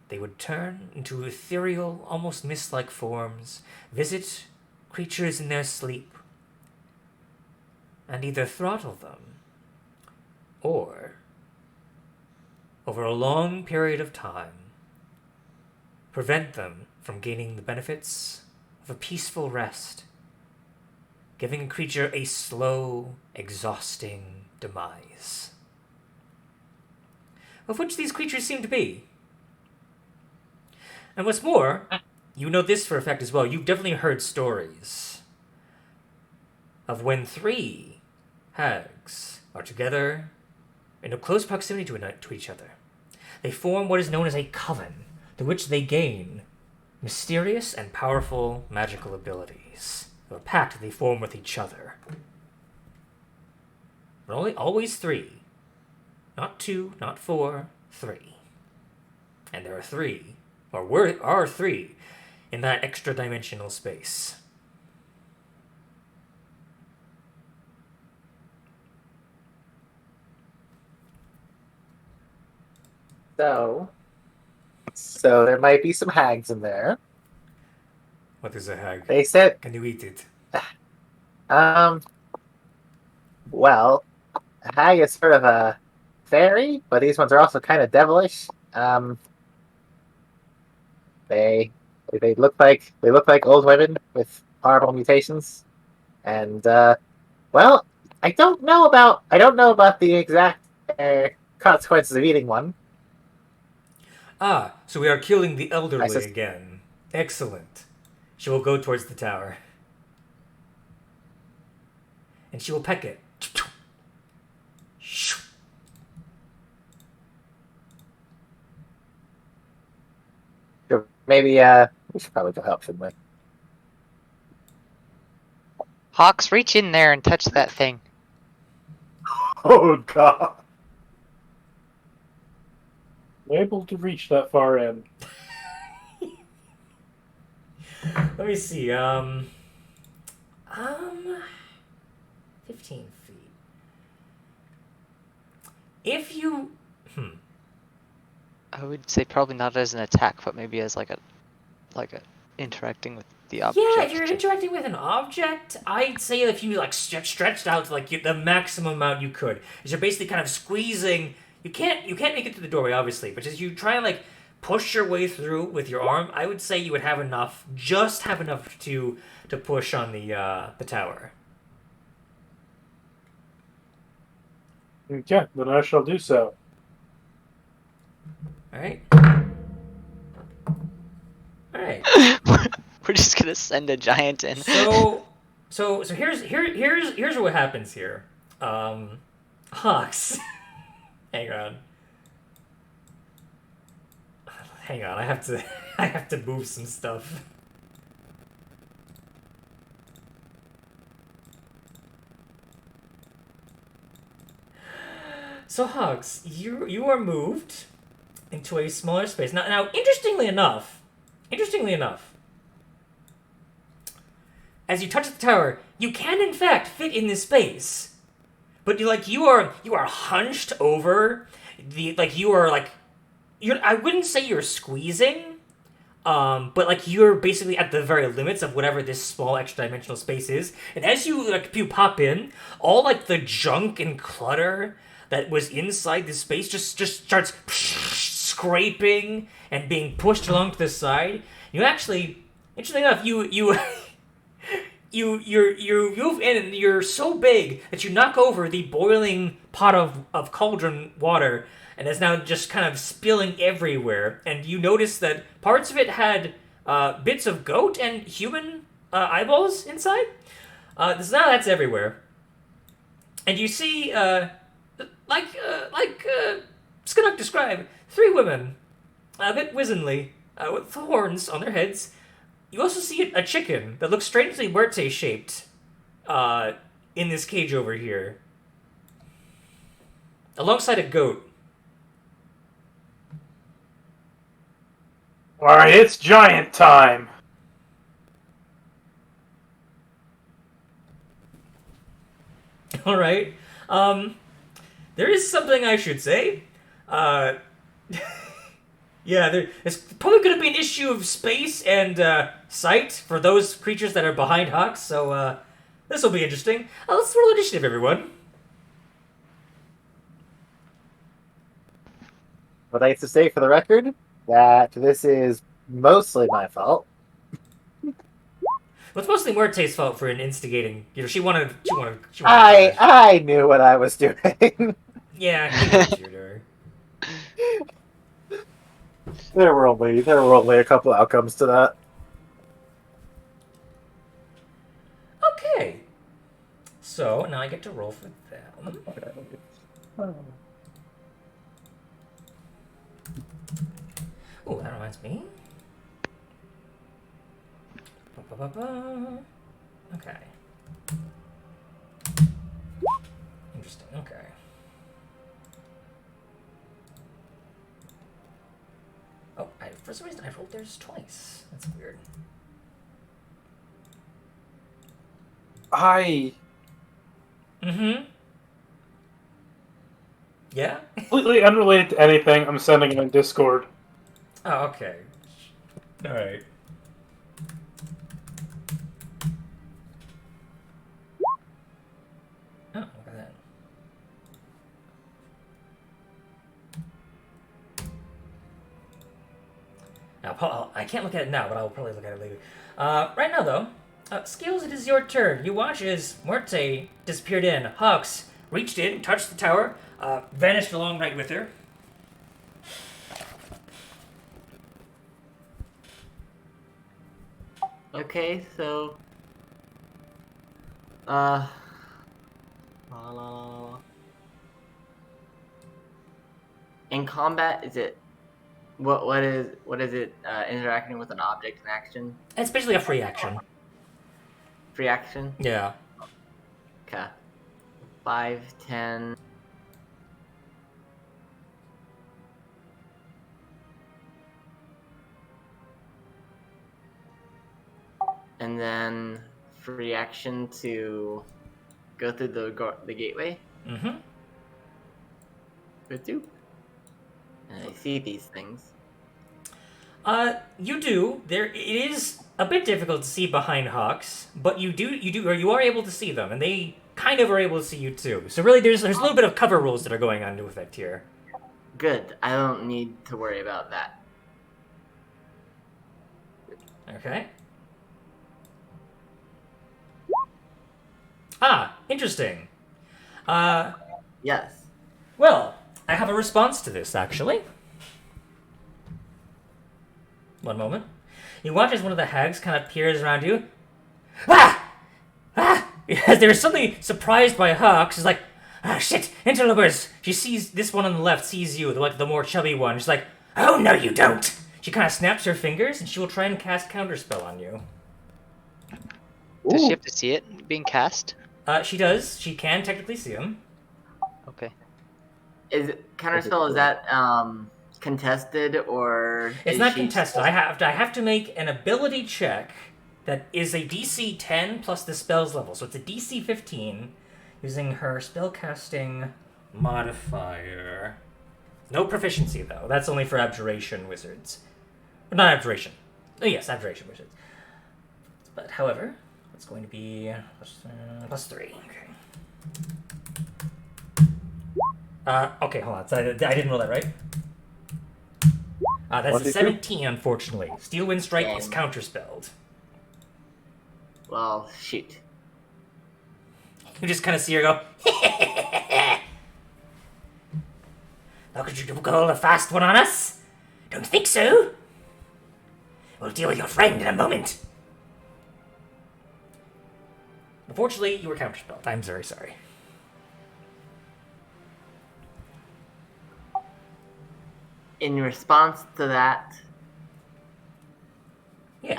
they would turn into ethereal, almost mist-like forms, visit creatures in their sleep, and either throttle them, or, over a long period of time, prevent them from gaining the benefits of a peaceful rest, giving a creature a slow, exhausting demise. Of which these creatures seem to be. And what's more, you know this for a fact as well, you've definitely heard stories of when 3 hags are together in a close proximity to each other. They form what is known as a coven, through which they gain mysterious and powerful magical abilities. A pact they form with each other. But always 3. Not 2, not 4, 3. And there are 3. Or are 3 in that extra dimensional space. So there might be some hags in there. What is a hag? They said, can you eat it? Well, a hag is sort of a fairy, but these ones are also kind of devilish. They look like old women with horrible mutations, and well, I don't know about the exact consequences of eating one. Ah, so we are killing the elderly sus- again. Excellent. She will go towards the tower. And she will peck it. Maybe we should probably go help, shouldn't we? Hox, reach in there and touch that thing. Oh god. Able to reach that far in. Let me see. 15 feet. If you, I would say probably not as an attack, but maybe as like a interacting with the object. Yeah, if you're interacting with an object, I'd say if you like stretched out to like the maximum amount you could, is you're basically kind of squeezing. You can't make it to the doorway, obviously, but as you try and like push your way through with your arm, I would say you would have enough, just have enough to push on the tower. Okay, then I shall do so. All right. All right. We're just gonna send a giant in. So here's what happens here. Hox. Hang on. I have to move some stuff. So Hox, you are moved into a smaller space. Now interestingly enough, as you touch the tower, you can in fact fit in this space. But you are hunched over I wouldn't say you're squeezing, but like you're basically at the very limits of whatever this small extra dimensional space is. And as you pop in, all like the junk and clutter that was inside this space just starts scraping and being pushed along to the side. You actually, interestingly enough, you move in and you're so big that you knock over the boiling pot of cauldron water, and it's now just kind of spilling everywhere. And you notice that parts of it had bits of goat and human eyeballs inside. So now that's everywhere. And you see, like Skinnock described, 3 women, a bit wizenly, with horns on their heads. You also see a chicken that looks strangely Muerte shaped in this cage over here, alongside a goat. Alright, it's giant time. All right. There is something I should say. Yeah, there's probably going to be an issue of space and sight for those creatures that are behind Hox, so this will be interesting. Let's roll initiative, everyone. Would like to say for the record that this is mostly my fault. Well, it's mostly Muerte's fault for instigating. She wanted. I knew what I was doing. Yeah, he was her. There were only a couple outcomes to that. Okay. So now I get to roll for them. Oh, that reminds me. Okay. Interesting. Okay. Oh, for some reason I rolled theirs twice. That's weird. Mm-hmm. Yeah? Completely unrelated to anything, I'm sending it on Discord. Oh, okay. Alright. Oh, look at that. can't look at it now, but I'll probably look at it later. Right now, though, Scales, it is your turn. You watch as Muerte disappeared in. Hox reached in, touched the tower, vanished along right with her. Okay, so... La, la, la, la. In combat, is it... What is it, interacting with an object in action? It's basically a free action. Free action? Yeah. Okay. 5, 10... And then free action to go through the gateway. Mm-hmm. Good too. And I see these things. You do. It is a bit difficult to see behind Hox, but you are able to see them, and they kind of are able to see you too. So really, there's a little bit of cover rules that are going on into effect here. Good. I don't need to worry about that. Okay. Ah, interesting. Yes. Well, I have a response to this, actually. One moment. You watch as one of the hags kind of peers around you. Ah! Ah! There's suddenly surprised by Hox. She's like, ah, shit, interlopers! She sees this one on the left, sees you, the more chubby one. She's like, oh, no, you don't! She kind of snaps her fingers, and she will try and cast Counterspell on you. Does she have to see it being cast? She does. She can technically see him. Okay. Is Counterspell, is that contested, or It's is not she contested. I have to make an ability check that is a DC 10 plus the spell's level. So it's a DC 15 using her spellcasting modifier. No proficiency, though. That's only for Abjuration wizards. Or not Abjuration. Oh, yes, Abjuration wizards. But, however, it's going to be plus 3. Okay, hold on. So I didn't roll that right. That's a 17, unfortunately. Steel Wind Strike is counterspelled. Well, shoot. You just kind of see her go, how could you go a fast one on us? Don't think so. We'll deal with your friend in a moment. Unfortunately, you were counterspelled. I'm very sorry. In response to that, Yes.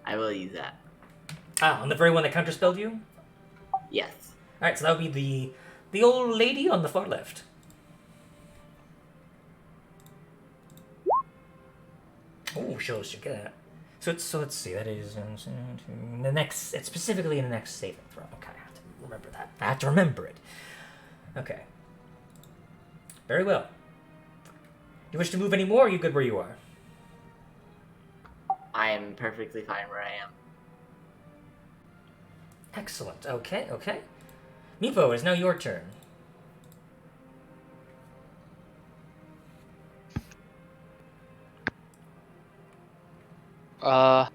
I will use that. On the very one that counterspelled you? Yes. Alright, so that would be the old lady on the far left. Oh, shows you get it. So let's see, that is in the next, it's specifically in the next saving throw. Okay, I have to remember that. I have to remember it. Okay. Very well. You wish to move any more, or are you good where you are? I am perfectly fine where I am. Excellent. Okay. Meepo, it is now your turn. I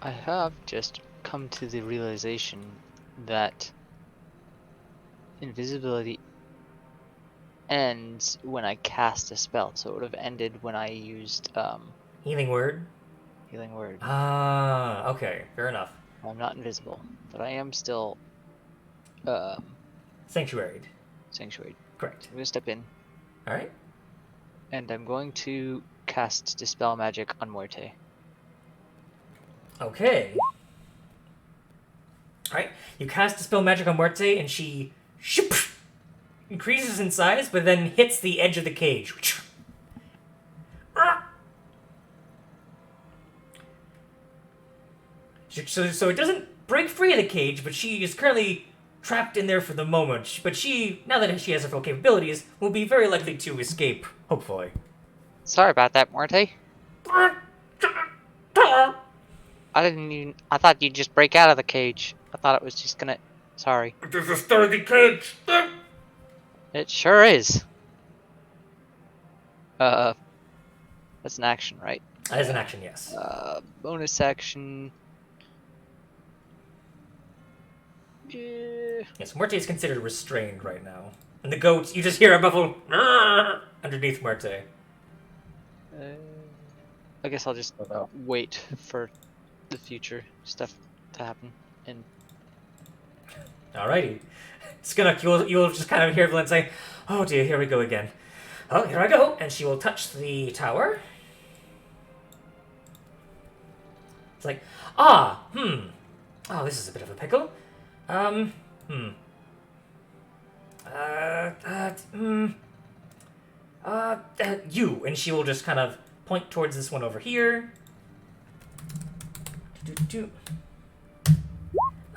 have just come to the realization that invisibility ends when I cast a spell, so it would have ended when I used Healing word? Healing Word. Ah, okay. Fair enough. I'm not invisible, but I am still Sanctuaried. sanctuary. Correct. I'm gonna step in, Alright. and I'm going to cast Dispel Magic on Muerte. Okay. Alright. You cast Dispel Magic on Muerte, and she increases in size, but then hits the edge of the cage. So it doesn't break free of the cage, but she is currently trapped in there for the moment. But she, now that she has her full capabilities, will be very likely to escape, hopefully. Sorry about that, Muerte. I thought you'd just break out of the cage. I thought it was just gonna... Sorry. This is a sturdy cage. It sure is. That's an action, right? That is an action, yes. Bonus action. Yeah. Yes, Muerte is considered restrained right now. And the goat, you just hear a muffled underneath Muerte. I guess I'll just Oh, wait for the future stuff to happen. And Alrighty. Skinnock, you'll just kind of hear Evelyn say, "Oh dear, here we go again. Oh, here I go." And she will touch the tower. It's like, oh, this is a bit of a pickle. You. And she will just kind of point towards this one over here.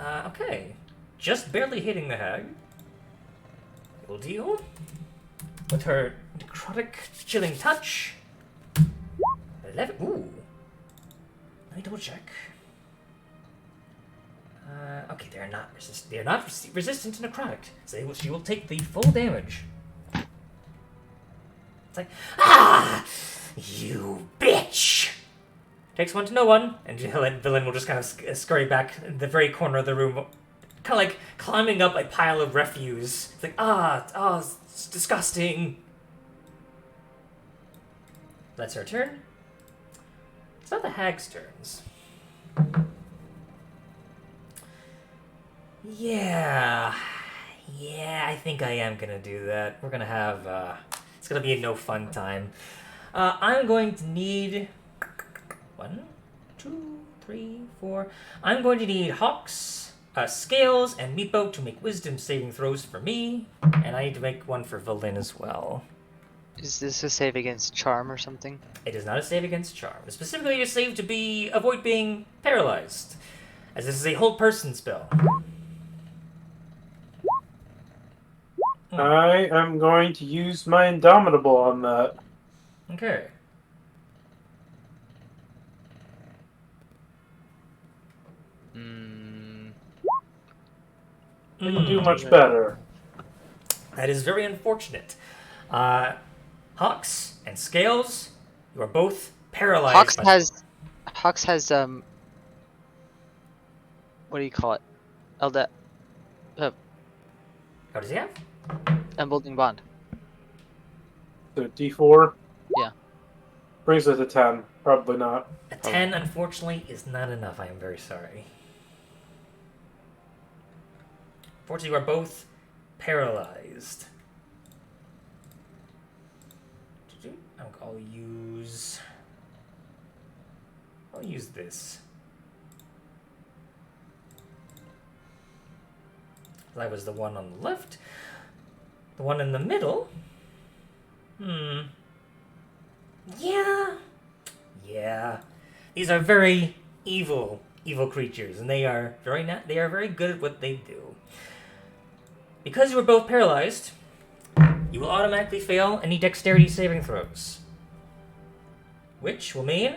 Okay. Just barely hitting the hag. Will deal. With her necrotic chilling touch. 11. Ooh. Let me double check. Okay, they're not resistant. They're not resistant to necrotic, so she will take the full damage. It's like, you bitch! Takes one to no one, and Villain will just kind of scurry back in the very corner of the room, kind of like climbing up a pile of refuse. It's like, it's disgusting. That's her turn. It's not the hag's turns. Yeah, I think I am gonna do that. We're gonna have, it's gonna be a no fun time. I'm going to need 1, 2, 3, 4. I'm going to need Hox, Scales, and Meepo to make wisdom saving throws for me, and I need to make one for Valin as well. is this a save against charm or something? It is not a save against charm. It's specifically a save to avoid being paralyzed, as this is a whole person spell. I am going to use my Indomitable on that. Okay. Didn't do much better. That is very unfortunate. Hox and Scales, you are both paralyzed. Hox has what do you call it? How does he have? Emboldening Bond. So D4? Yeah. Brings it to 10. Probably not. A 10, unfortunately, is not enough. I am very sorry. Fortunately, you are both paralyzed. I'll use this. That was the one on the left. The one in the middle. Yeah. These are very evil creatures, and they are very good at what they do. Because you were both paralyzed, you will automatically fail any dexterity saving throws. Which will mean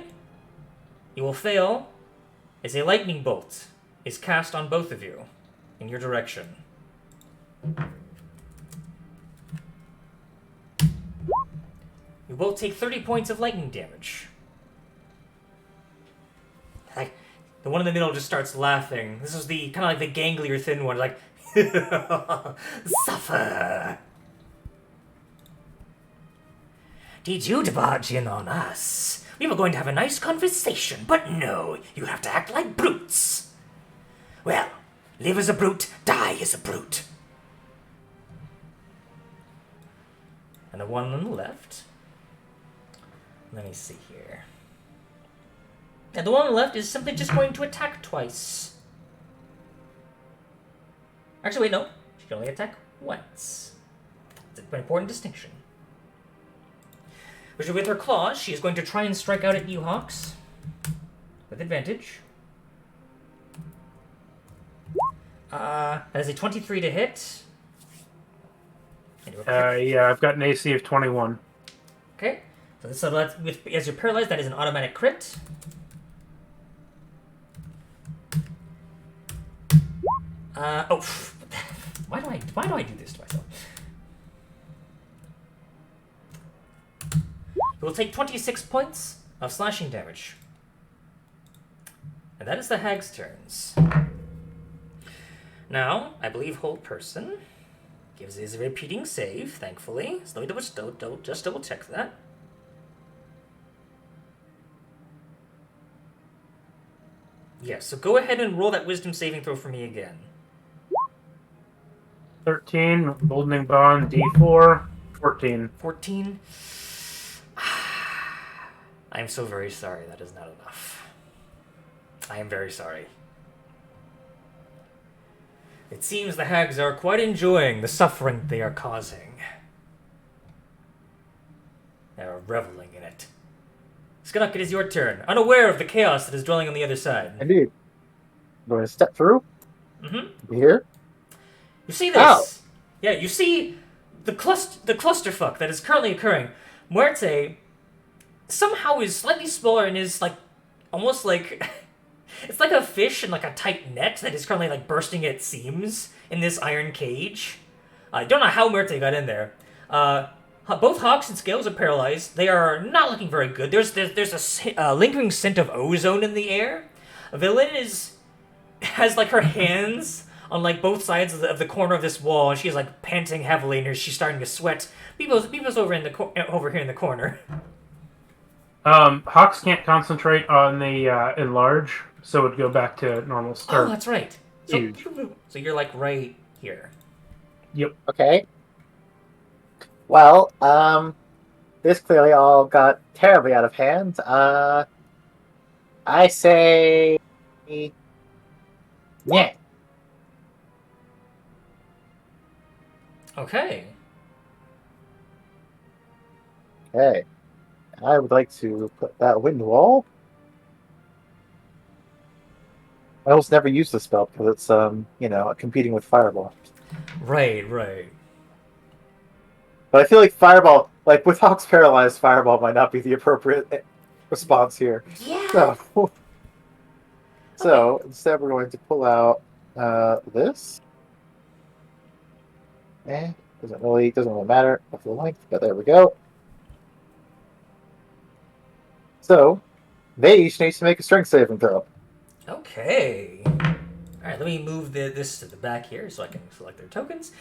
you will fail as a lightning bolt is cast on both of you in your direction. You both take 30 points of lightning damage. Like, the one in the middle just starts laughing. This is the kind of like the ganglier thin one, like, suffer. Did you barge in on us? We were going to have a nice conversation, but no, you have to act like brutes. Well, live as a brute, die as a brute. And the one on the left. Let me see here. And the one on the left is simply just going to attack twice. Actually, wait, no. She can only attack once. It's an important distinction. Which with her claws, she is going to try and strike out at you, Hox. With advantage. That is a 23 to hit. Yeah, I've got an AC of 21. Okay. So that's as you're paralyzed, that is an automatic crit. Why do I do this to myself? who will take 26 points of slashing damage. And that is the hag's turns. Now, I believe Hold Person gives his repeating save, thankfully. So let me just double check that. Yes, so go ahead and roll that wisdom saving throw for me again. 13, Goldening Bond, D4, 14. 14. I am so very sorry. That is not enough. I am very sorry. It seems the hags are quite enjoying the suffering they are causing. They are reveling in it. Skunnock, it is your turn. Unaware of the chaos that is dwelling on the other side. Indeed. I'm going to step through. Mm-hmm. Be here. You see this? Ow. Yeah, you see the clusterfuck that is currently occurring. Muerte somehow is slightly smaller and is like almost like it's like a fish in like a tight net that is currently like bursting at seams in this iron cage. I don't know how Muerte got in there. Both Hox and Scales are paralyzed. They are not looking very good. There's a lingering scent of ozone in the air. Villain has like her hands on like both sides of the corner of this wall, and she's like panting heavily, and she's starting to sweat. Beebo's over here in the corner. Hox can't concentrate on the enlarge, so it would go back to normal start. Oh, that's right. Huge. So you're like right here. Yep. Okay. Well, this clearly all got terribly out of hand. I say... Yeah. Okay. Okay. I would like to put that wind wall. I almost never use the spell because it's, competing with Fireball. Right. But I feel like Fireball, like with Hox Paralyzed, Fireball might not be the appropriate response here. Yeah. So instead we're going to pull out this. Doesn't really matter of the length, but there we go. So they each need to make a strength saving throw. Okay. All right, let me move this to the back here so I can select their tokens.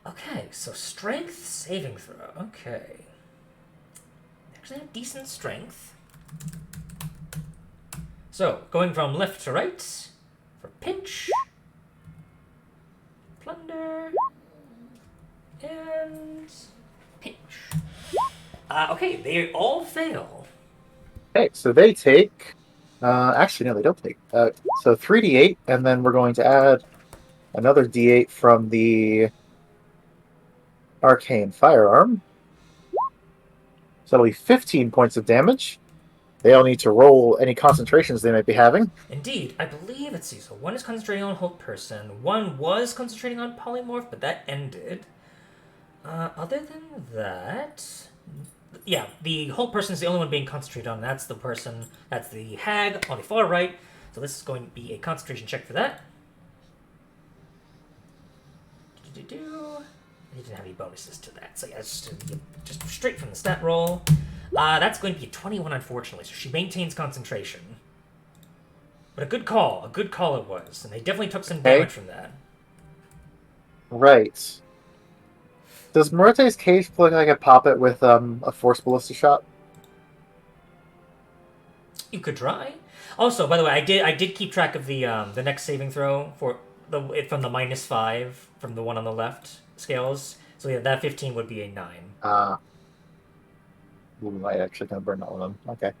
Okay, so strength saving throw. Okay. Actually have decent strength. So, going from left to right for pinch, plunder, and pinch. Okay, they all fail. Okay, so they take... actually, no, they don't take. So 3d8, and then we're going to add another d8 from the Arcane Firearm. So that'll be 15 points of damage. They all need to roll any concentrations they might be having. Indeed. I believe, let's see, so one is concentrating on Hold Person, one was concentrating on Polymorph, but that ended. Other than that... Yeah, the Hold Person is the only one being concentrated on. That's the person, that's the hag on the far right. So this is going to be a concentration check for that. I didn't have any bonuses to that, so yeah, just straight from the stat roll. That's going to be a 21, unfortunately, so she maintains concentration. But a good call it was, and they definitely took some damage from that. Right. Does Muerte's cage look like a poppet with a force ballista shot? You could try. Also, by the way, I did keep track of the next saving throw from the -5 from the one on the left scales. So yeah, that 15 would be a 9. I actually kind of burned all of them. Okay.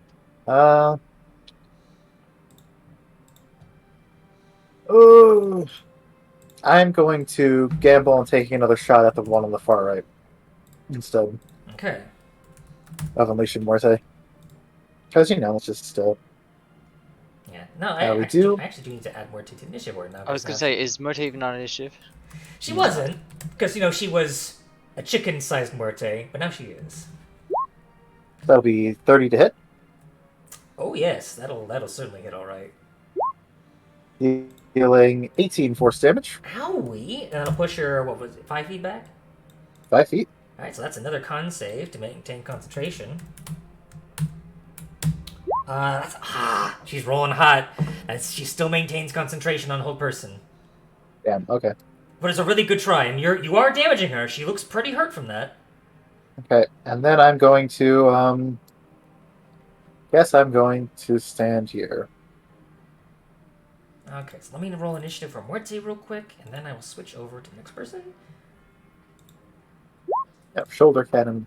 I'm going to gamble on taking another shot at the one on the far right instead. Okay. Of unleashing Muerte. Because, it's just... Yeah. No, I actually do need to add more to the initiative order now. I was going to say, is Muerte even on initiative? She wasn't, because, she was a chicken-sized Muerte, but now she is. That'll be 30 to hit. Oh, yes. That'll certainly hit all right. Dealing 18 force damage. Owie! And that'll push her, 5 feet back? 5 feet. Alright, so that's another con save to maintain concentration. She's rolling hot. She still maintains concentration on the whole person. Damn, okay. But it's a really good try, and you are damaging her. She looks pretty hurt from that. Okay, and then I'm going to, guess I'm going to stand here. Okay, so let me roll initiative for Muerte real quick, and then I will switch over to the next person. Yep, shoulder cannon.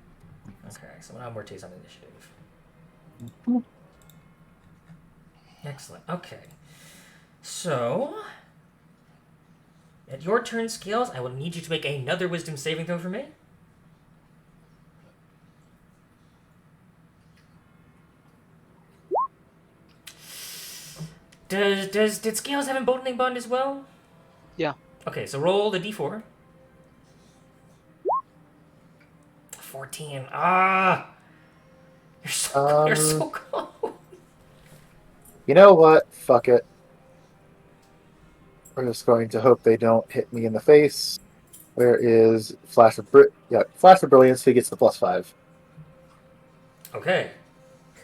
Okay, so now Muerte's on initiative. Mm-hmm. Excellent. Okay. So, at your turn, Scales, I will need you to make another wisdom saving throw for me. Did Scales have emboldening bond as well? Yeah. Okay, so roll the d4. 14. You're so close. You know what? Fuck it. We're just going to hope they don't hit me in the face. Where is Flash of Brilliance? Who gets the +5? Okay.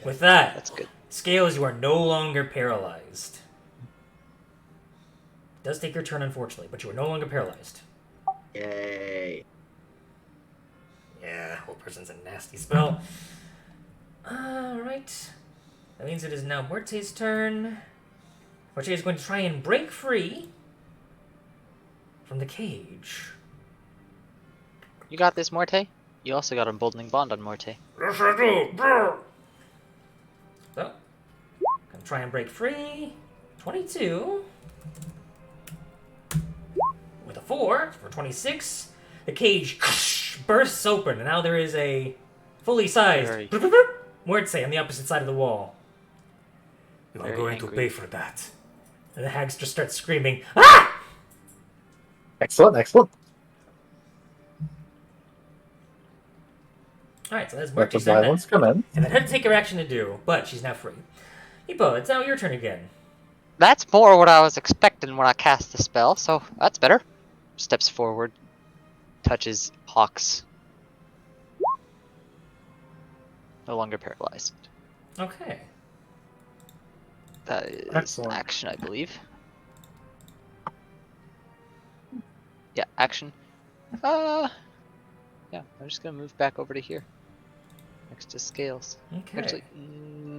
With that, That's good. Scales, you are no longer paralyzed. It does take your turn, unfortunately, but you are no longer paralyzed. Yay. Yeah, whole person's a nasty spell. Alright. That means it is now Muerte's turn. Muerte is going to try and break free from the cage. You got this, Morte? You also got emboldening bond on Morte. Yes, I do. Brr. So, gonna try and break free. 22. With a 4 for 26. The cage bursts open, and now there is a fully sized Muerte on the opposite side of the wall. You are Very going to angry. pay for that. And the hags just start screaming, "Ah!" Excellent, excellent. Alright, so that's Let the Muerte's turn. violence come in. And that had to take her action to do, but she's now free. Hippo, it's now your turn again. That's more what I was expecting when I cast the spell, so that's better. Steps forward, touches Hox. No longer paralyzed. Okay. That is Excellent. action, I believe. Yeah, action. Yeah, I'm just gonna move back over to here. Next to Scales. Okay. Actually,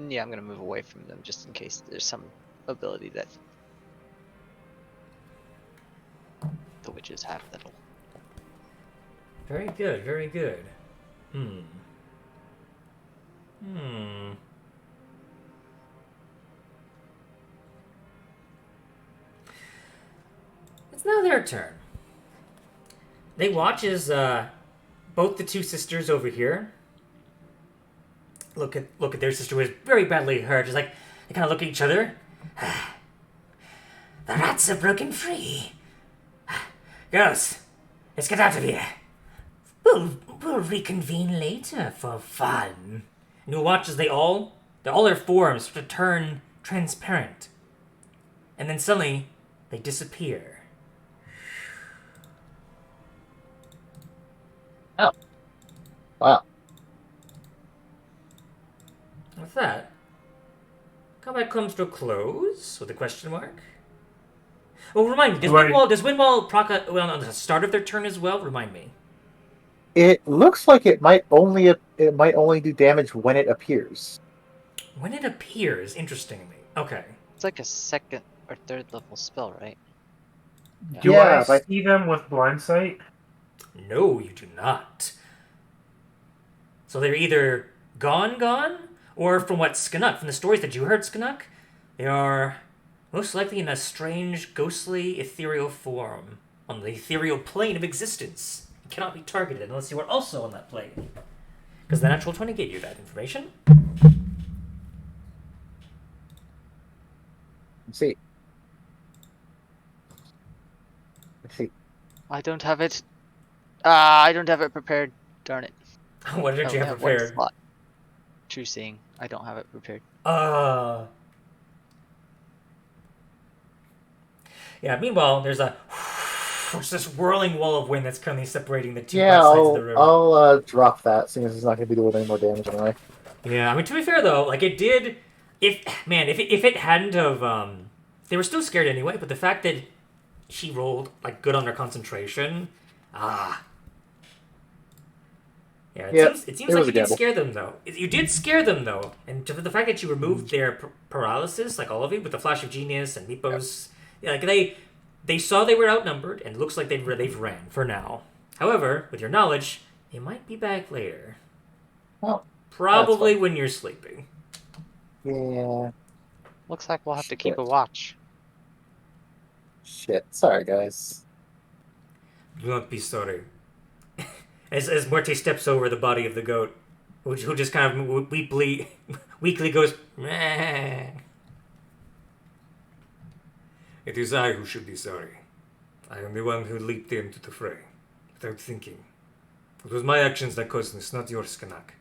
yeah, I'm gonna move away from them just in case there's some ability that the witches have that'll. Very good, very good. It's now their turn. They watch as both the two sisters over here look at their sister who is very badly hurt. Just like they kind of look at each other. The rats have broken free. Girls, let's get out of here. We'll reconvene later for fun. And you'll watch as all their forms sort of turn transparent. And then suddenly, they disappear. Oh. Wow. With that, combat comes to a close with a question mark. Oh, remind me, does Windwall proc on the start of their turn as well? Remind me. It looks like it might only do damage when it appears. When it appears, interestingly. Okay. It's like a second or third level spell, right? Do Yeah, I but- see them with blind sight? No, you do not. So they're either gone, or from the stories that you heard, Skanuk, they are most likely in a strange, ghostly, ethereal form on the ethereal plane of existence. You cannot be targeted unless you are also on that plane. Because the natural 20 gave you that information. Let's see. Let's see. I don't have it. I don't have it prepared. Darn it. What did I you only have one prepared? slot. True seeing. I don't have it prepared. Yeah, meanwhile, there's a There's this whirling wall of wind that's currently separating the two Yeah, sides of the river. I'll drop that, seeing as it's not going to be doing any more damage anyway. Yeah, I mean, to be fair though, like it did. If it hadn't have, they were still scared anyway. But the fact that she rolled like good on her concentration, yeah, it seems like you did scare them though. You did scare them though, and to the fact that you removed their paralysis, like all of you, with the flash of genius and Meepos, yeah, like they saw they were outnumbered, and it looks like they've ran for now. However, with your knowledge, they might be back later. Well, probably when you're sleeping. Yeah. Looks like we'll have to keep a watch. Shit. Sorry, guys. Do not be sorry. As Muerte steps over the body of the goat, who just kind of weakly goes, meh. It is I who should be sorry. I am the one who leaped into the fray, without thinking. It was my actions that caused this, not yours, Kanak.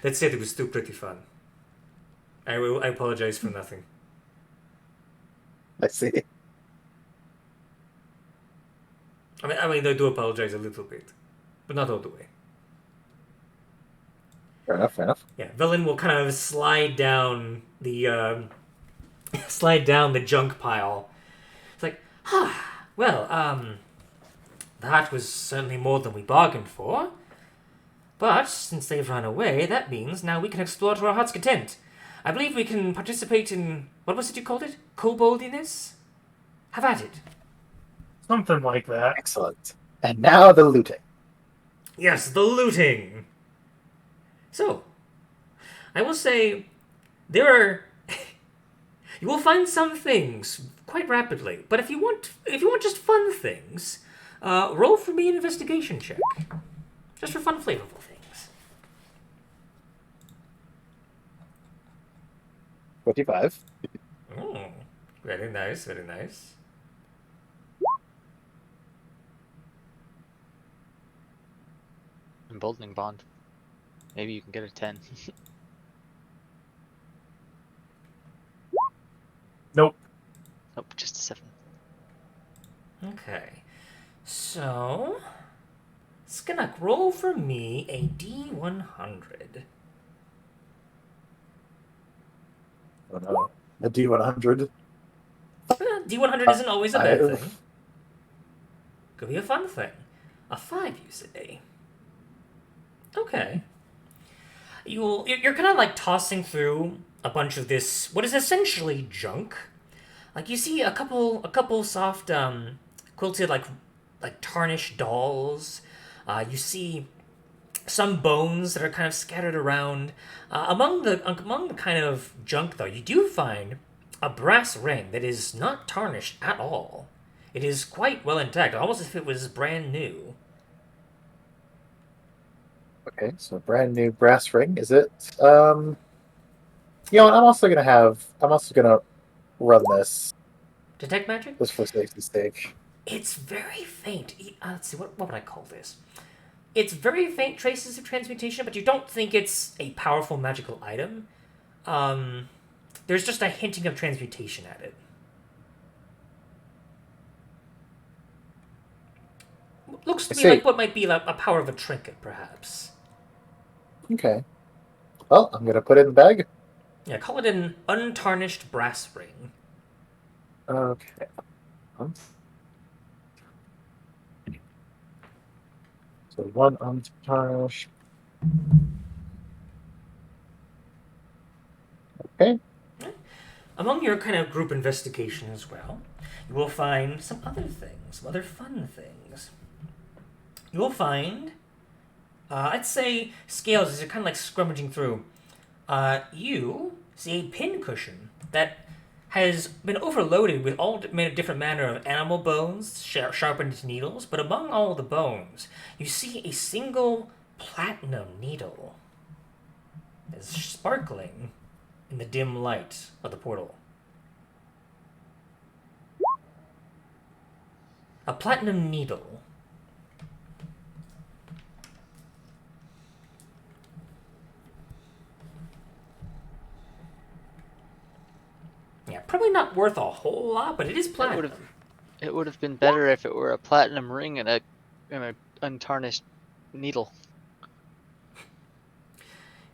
That said, it was still pretty fun. I apologize for nothing. I see. I mean, I do apologize a little bit, but not all the way. Fair enough. Fair enough. Yeah, Velen will kind of slide down the junk pile. It's like, well, that was certainly more than we bargained for. But since they've run away, that means now we can explore to our heart's content. I believe we can participate in, what was it you called it? Koboldiness? Have at it. Something like that. Excellent. And now the looting. Yes, the looting. So, I will say, there are... you will find some things quite rapidly, but if you want just fun things, roll for me an investigation check. Just for fun, flavorful things. 25. Oh, very nice, very nice. Emboldening bond. Maybe you can get a 10. Nope. Nope, just a 7. Okay. So... Skinak, roll for me a D100. Oh no. A D100. D100 isn't always a bad thing. Could be a fun thing. A 5, you say? Okay. You're kind of like tossing through a bunch of this, what is essentially junk. Like you see a couple soft quilted like tarnished dolls. You see some bones that are kind of scattered around. Among the kind of junk, though, you do find a brass ring that is not tarnished at all. It is quite well intact, almost as if it was brand new. Okay, so brand new brass ring. Is it? You know what? I'm also gonna run this. Detect magic? Just for safety's sake. It's very faint. Let's see, what would I call this? It's very faint traces of transmutation, but you don't think it's a powerful magical item. There's just a hinting of transmutation at it. Looks to me like what might be a power of a trinket, perhaps. Okay. Well, I'm gonna put it in the bag. Yeah, call it an untarnished brass ring. Okay. So one untarnished. Okay. Among your kind of group investigation as well, you will find some other things, some other fun things. You will find, I'd say, scales as you're kind of like scrummaging through. You see a pincushion that has been overloaded with all different manner of animal bones, sharpened needles, but among all the bones, you see a single platinum needle that's sparkling in the dim light of the portal. A platinum needle. not worth a whole lot, but it is platinum. It would have been better if it were a platinum ring and a untarnished needle.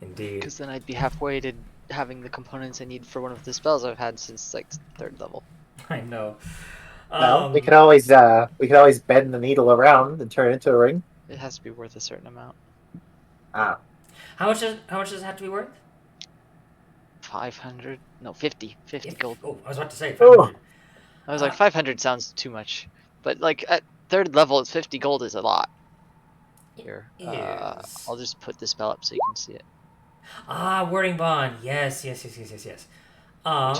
Indeed. Because then I'd be halfway to having the components I need for one of the spells I've had since like 3rd level. I know. Well, we could always bend the needle around and turn it into a ring. It has to be worth a certain amount. Ah. How much does it have to be worth? 500? No, 50. 50 gold. Oh, I was about to say 500. I was like, 500 sounds too much. But like at 3rd level, it's 50 gold is a lot. Here, I'll just put the spell up so you can see it. Ah, wording bond. Yes. Which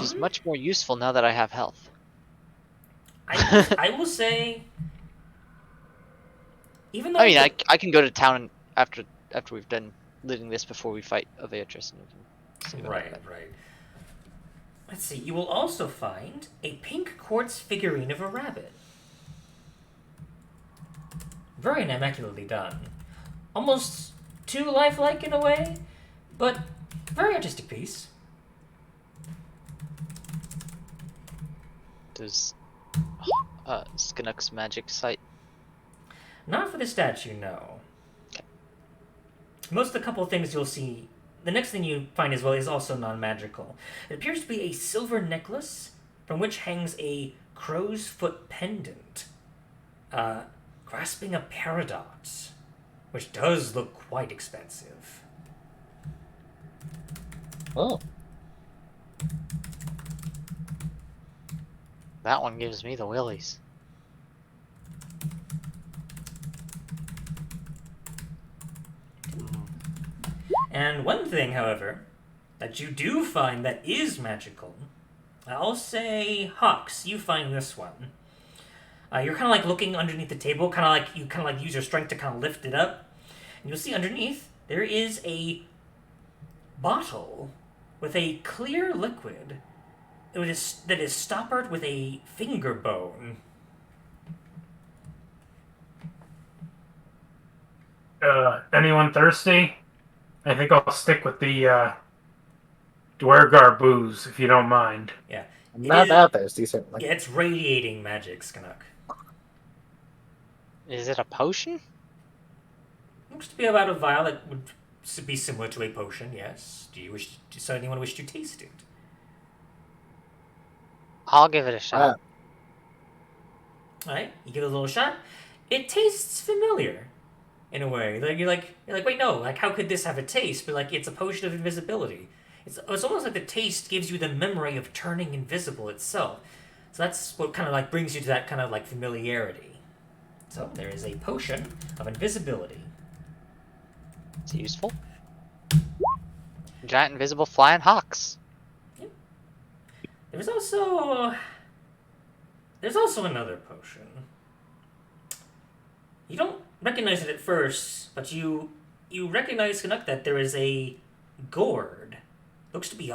is much more useful now that I have health. I will say, even though I mean, I can go to town after we've done looting this before we fight Beatrice, and we can see what right. Let's see. You will also find a pink quartz figurine of a rabbit. Very immaculately done. Almost too lifelike in a way, but very artistic piece. Does Skinnock's magic site? Not for the statue, no. Okay. Most of the couple of things you'll see, the next thing you find as well is also non-magical. It appears to be a silver necklace from which hangs a crow's foot pendant, grasping a paradox, which does look quite expensive. Oh. That one gives me the willies. And one thing, however, that you do find that is magical, I'll say, Hox, you find this one. You're kind of like looking underneath the table, kind of like use your strength to kind of lift it up, and you'll see underneath there is a bottle with a clear liquid that is stoppered with a finger bone. Anyone thirsty? I think I'll stick with the Dwergar booze, if you don't mind. Yeah. I'm not that thirsty, certainly. Yeah, it's radiating magic, Skinnock. Is it a potion? Looks to be about a vial that would be similar to a potion, yes. Does anyone wish to taste it? I'll give it a shot. Alright, you give it a little shot. It tastes familiar, in a way. You're like, wait, no, like, how could this have a taste? But, like, it's a potion of invisibility. It's almost like the taste gives you the memory of turning invisible itself. So that's what kind of, like, brings you to that kind of, like, familiarity. So there is a potion of invisibility. Is it useful? Giant invisible flying hawks. Yep. There's also another potion. You don't recognize it at first, but you recognize, Canuck, that there is a gourd. Looks to be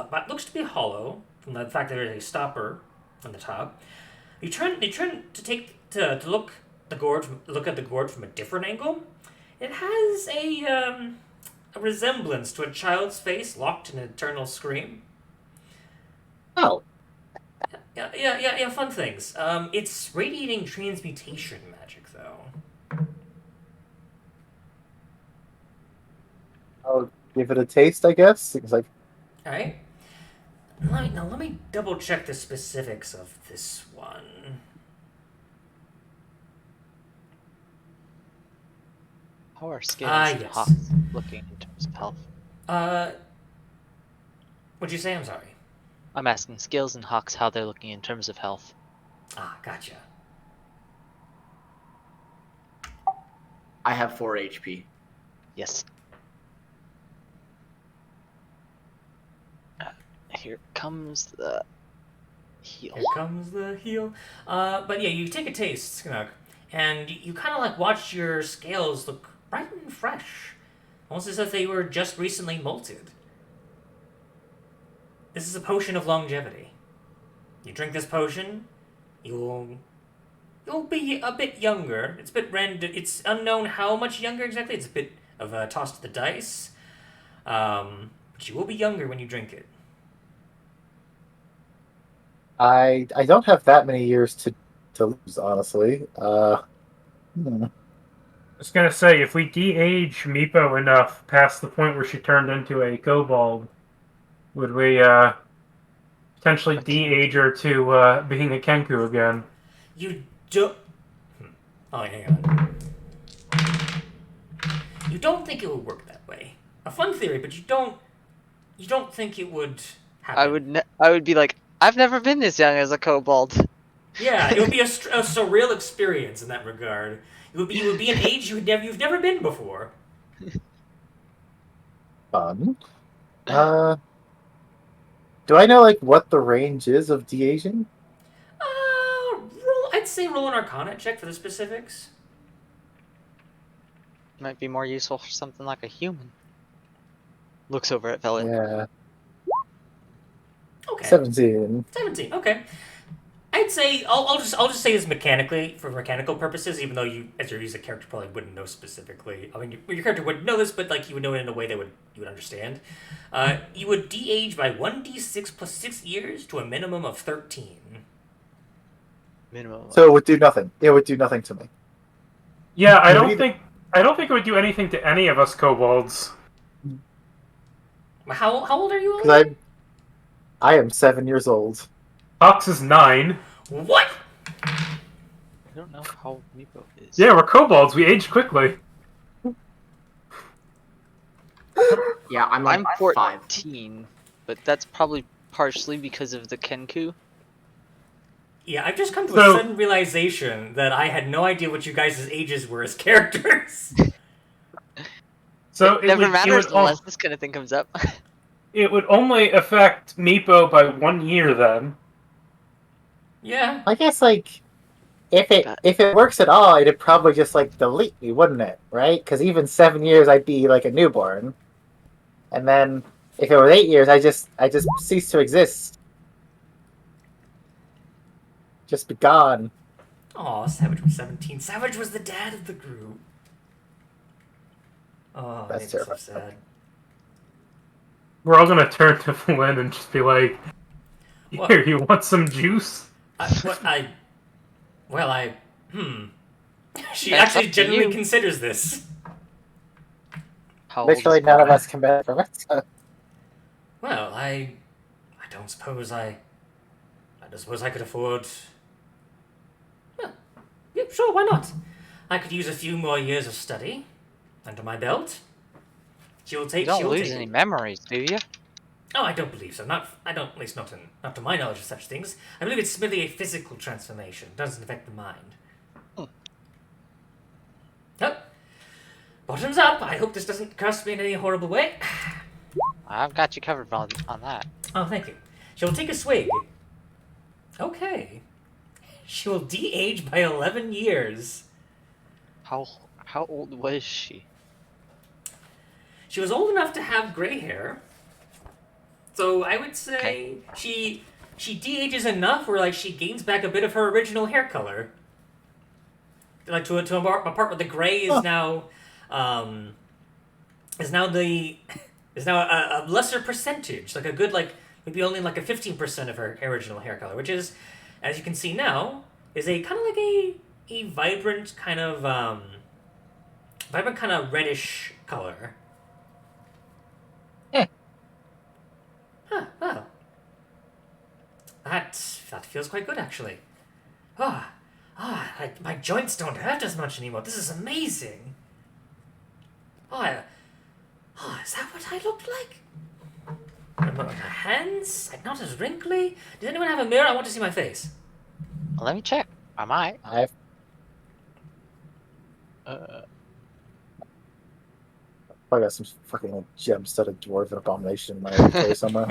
hollow from the fact that there is a stopper on the top. You turn to look at the gourd from a different angle. It has a resemblance to a child's face locked in an eternal scream. Oh. Yeah, fun things. It's radiating transmutation magic, though. I'll give it a taste, I guess. Seems like. Alright. Let me double check the specifics of this one. How are skills yes. hawks looking in terms of health? What'd you say? I'm sorry. I'm asking skills and hawks how they're looking in terms of health. Ah, gotcha. I have 4 HP. Yes. Here comes the heal. Here comes the heal. But yeah, you take a taste, Skunk, and you kind of like watch your scales look bright and fresh, almost as if they were just recently malted. This is a potion of longevity. You drink this potion, you'll be a bit younger. It's a bit random. It's unknown how much younger exactly. It's a bit of a toss to the dice. But you will be younger when you drink it. I don't have that many years to lose, honestly. I was gonna say, if we de-age Meepo enough past the point where she turned into a kobold, would we potentially de-age her to being a Kenku again? You don't. Oh, hang on. You don't think it would work that way. A fun theory, but you don't. You don't think it would happen. I would be like, I've never been this young as a kobold. Yeah, it would be a surreal experience in that regard. You would be an age you've never been before. Fun. Do I know like what the range is of de-aging? I'd say roll an Arcana check for the specifics. Might be more useful for something like a human. Looks over at Velen. Yeah. Okay. 17. 17. Okay. I'd say I'll just say this mechanically for mechanical purposes, even though you, as your user character, probably wouldn't know specifically. I mean, your character would know this, but like you would know it in a way that you would understand. You would de-age by 1d6 plus 6 years to a minimum of 13. Minimum. So it would do nothing. It would do nothing to me. Yeah, I don't think it would do anything to any of us kobolds. How old are you? Because I am 7 years old. Hox is 9. What? I don't know how Meepo is. Yeah, we're kobolds. We age quickly. Yeah, I'm like I'm 5. 14, but that's probably partially because of the Kenku. Yeah, I've just come to a sudden realization that I had no idea what you guys' ages were as characters. So it never matters unless this kind of thing comes up. It would only affect Meepo by 1 year then. Yeah. I guess like if it works at all, it'd probably just like delete me, wouldn't it? Right? Because even 7 years, I'd be like a newborn, and then if it was 8 years, I just cease to exist. Just be gone. Aw, Savage was 17. Savage was the dad of the group. Oh, That's that's so terrible. sad. We're all gonna turn to Flynn and just be like, "Here, you want some juice?" She actually genuinely considers this. Literally none of us can benefit from it. So. Well, I don't suppose I suppose I could afford. Well, yeah, sure, why not? I could use a few more years of study under my belt. You don't lose any memories, do you? Oh, I don't believe so. At least not to my knowledge of such things. I believe it's merely a physical transformation. It doesn't affect the mind. Oh, bottoms up. I hope this doesn't cost me in any horrible way. I've got you covered on that. Oh, thank you. She will take a swig. Okay. She will de-age by 11 years. How old was she? She was old enough to have gray hair. So I would say she de-ages enough where like she gains back a bit of her original hair color. Like to a part where the gray is now a lesser percentage, like a good like maybe only like a 15% of her original hair color, which is, as you can see now, is a kind of like a vibrant kind of reddish color. Huh, well. That feels quite good, actually. My joints don't hurt as much anymore. This is amazing. Is that what I looked like? My hands? I'm not as wrinkly? Does anyone have a mirror? I want to see my face. Well, let me check. I might. I got some fucking gem-studded dwarven abomination in my face somewhere.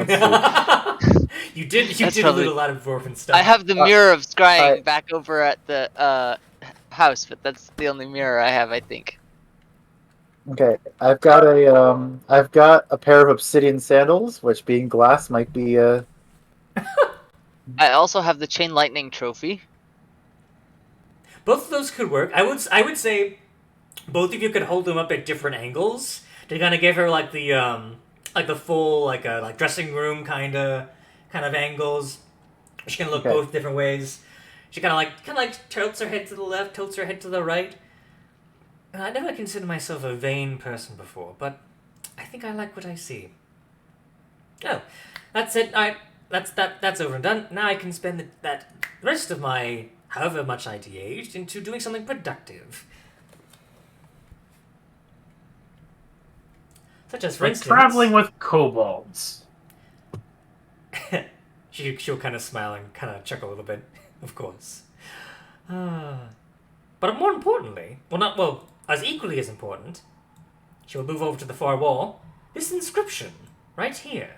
You did a lot of dwarven stuff. I have the mirror of scrying back over at the house, but that's the only mirror I have, I think. Okay, I've got a pair of obsidian sandals, which being glass might be I also have the chain lightning trophy. Both of those could work. I would say both of you could hold them up at different angles to kind of give her like the full like dressing room kind of angles, She can look both different ways. She kind of like tilts her head to the left, tilts her head to the right. I never considered myself a vain person before, but I think I like what I see. Oh, that's it. That's over and done. Now I can spend the rest of my however much I de-aged into doing something productive. Such as, for instance, traveling with kobolds. She'll kind of smile and kind of chuckle a little bit, of course. But more importantly, as equally as important, she'll move over to the far wall. This inscription, right here.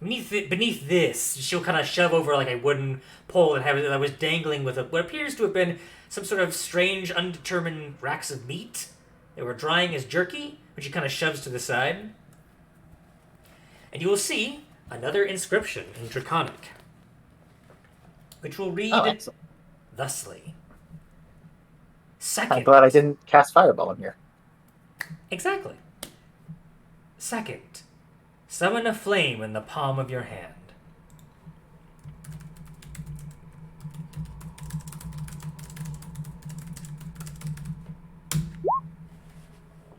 Beneath this, she'll kind of shove over like a wooden pole that was dangling with what appears to have been some sort of strange, undetermined racks of meat. They were drying as jerky, which she kind of shoves to the side. And you will see another inscription in Draconic, which will read thusly. Second. I'm glad I didn't cast Fireball in here. Exactly. Second, summon a flame in the palm of your hand.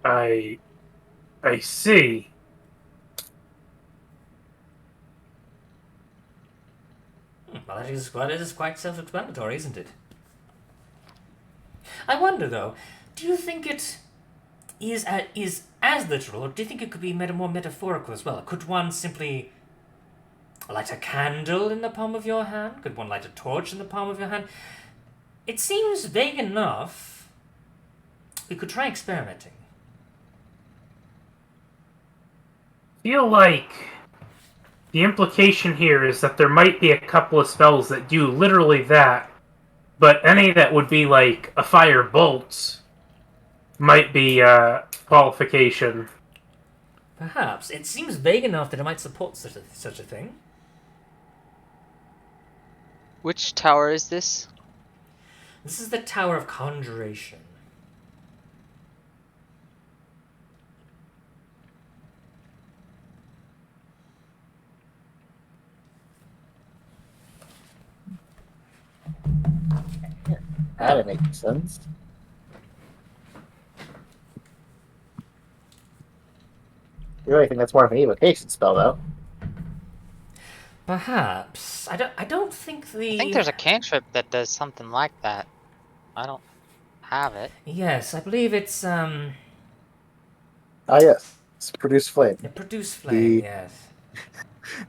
I see. Well, that is quite self-explanatory, isn't it? I wonder, though, do you think it is as literal, or do you think it could be more metaphorical as well? Could one simply light a candle in the palm of your hand? Could one light a torch in the palm of your hand? It seems vague enough. We could try experimenting. I feel like the implication here is that there might be a couple of spells that do literally that, but any that would be like a fire bolt might be a qualification. Perhaps. It seems vague enough that it might support such a thing. Which tower is this? This is the Tower of Conjuration. That makes sense. You really think that's more of an evocation spell, though? Perhaps. I don't think the... I think there's a cantrip that does something like that. I don't have it. Yes, I believe it's, Ah, yes. It's Produce Flame. It produce flame, yes.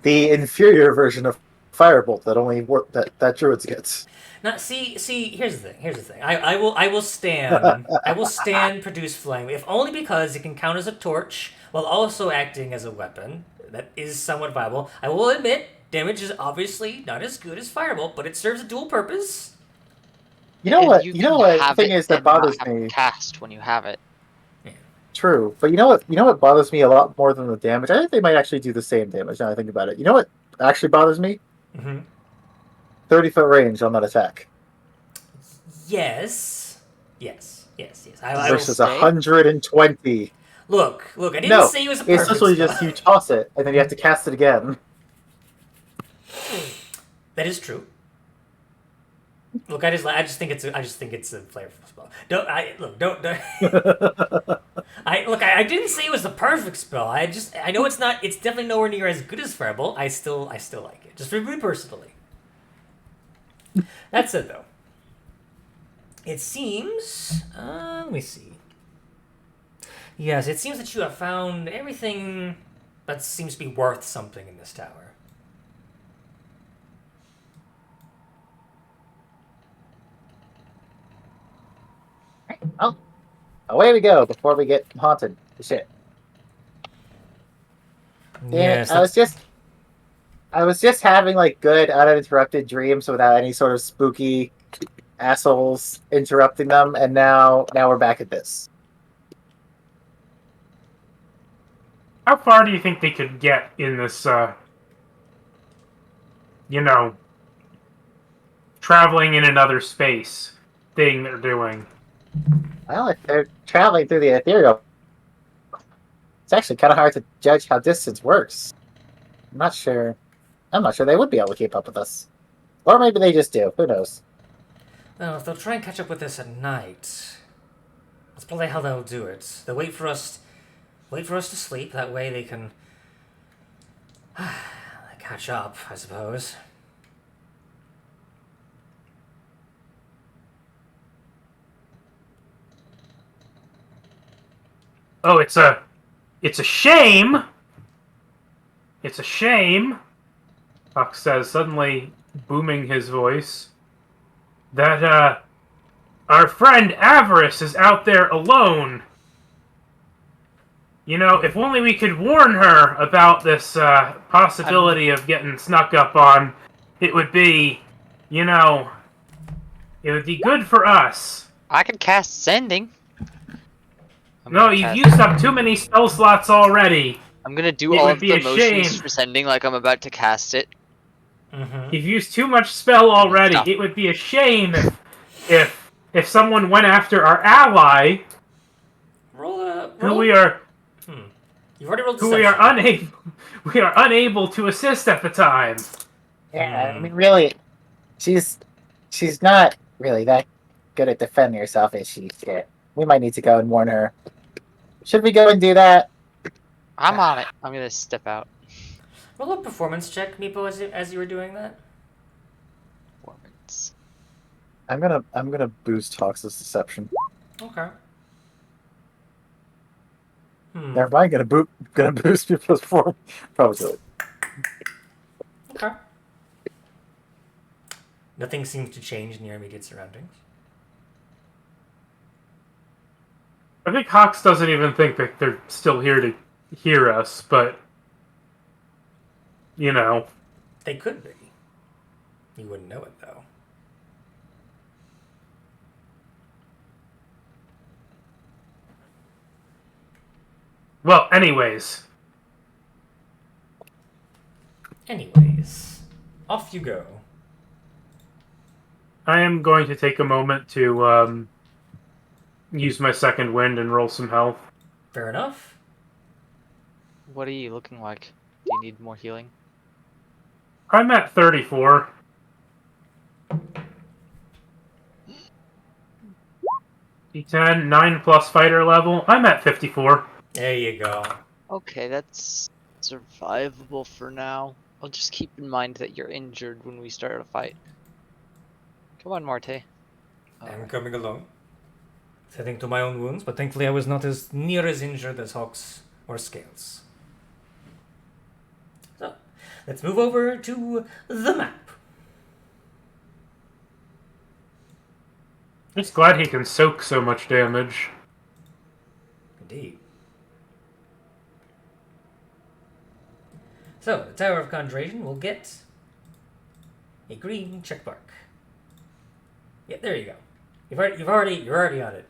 The inferior version of Firebolt that only that druids gets. Now, see. Here's the thing. I will stand produce flame, if only because it can count as a torch while also acting as a weapon. That is somewhat viable. I will admit, damage is obviously not as good as Firebolt, but it serves a dual purpose. You know what? You You know what have thing it is that and not bothers have me. Cast when you have it. True, but you know what? You know what bothers me a lot more than the damage. I think they might actually do the same damage. Now I think about it. You know what actually bothers me? 30-foot range on that attack. Yes. Versus 120. Look. I didn't say it was a perfect it's literally spell. just you toss it and then you have to cast it again. That is true. Look, I just think it's a flavorful spell. I didn't say it was the perfect spell. I know it's not. It's definitely nowhere near as good as Firebolt. I still like it, just for me personally. That said, though, it seems. Let me see. Yes, it seems that you have found everything that seems to be worth something in this tower. Well, away we go before we get haunted. Shit. Yes, I was just having like good uninterrupted dreams without any sort of spooky assholes interrupting them, and now we're back at this. How far do you think they could get in this, traveling in another space thing they're doing? Well, if they're traveling through the ethereal, it's actually kind of hard to judge how distance works. I'm not sure. I'm not sure they would be able to keep up with us. Or maybe they just do. Who knows? Well, if they'll try and catch up with us at night, that's probably how they'll do it. They'll wait for us to sleep. That way they can catch up, I suppose. Oh, it's a shame. It's a shame, Hox says, suddenly booming his voice, that our friend Avarice is out there alone. You know, if only we could warn her about this possibility of getting snuck up on, it would be, you know, it would be good for us. I can cast Sending. No, you've used up too many spell slots already. I'm gonna do all of the motions for Sending like I'm about to cast it. Mm-hmm. You've used too much spell already. It would be a shame if someone went after our ally, who we are You've already rolled who we are unable to assist at the time. Yeah, I mean, really, she's not really that good at defending herself, is she? Shit. We might need to go and warn her. Should we go and do that? I'm on it. I'm gonna step out. Roll a performance check, Meepo, as you were doing that. Performance. I'm gonna boost Hox's deception. Okay. Never mind. Gonna boost people's form. Probably do it. Okay. Nothing seems to change in your immediate surroundings. I think Hox doesn't even think that they're still here to hear us, but you know. They could be. You wouldn't know it, though. Well, anyways, off you go. I am going to take a moment to use my second wind and roll some health. Fair enough. What are you looking like? Do you need more healing? I'm at 34. D10, 9 plus fighter level. I'm at 54. There you go. Okay, that's survivable for now. I'll just keep in mind that you're injured when we start a fight. Come on, Marte. I'm coming along. Tending to my own wounds, but thankfully I was not as near as injured as Hox or Scales. So, let's move over to the map. Just glad he can soak so much damage. Indeed. So, the Tower of Conjuration will get a green check mark. Yeah, there you go. You're already on it.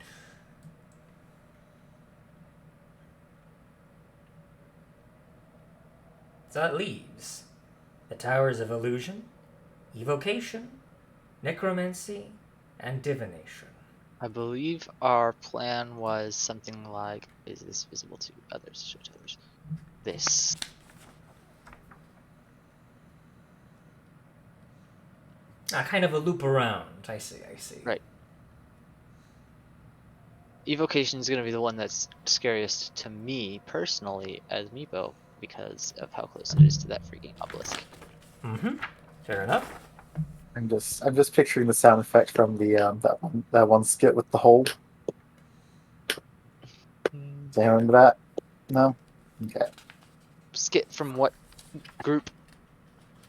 So that leaves the Towers of Illusion, Evocation, Necromancy, and Divination. I believe our plan was something like, is this visible to others? Show to others. This. Kind of a loop around. I see. Right. Evocation is going to be the one that's scariest to me, personally, as Meepo, because of how close it is to that freaking obelisk. Mm-hmm. Fair enough. I'm just picturing the sound effect from the that one skit with the hole. Do you remember that? No? Okay. Skit from what group?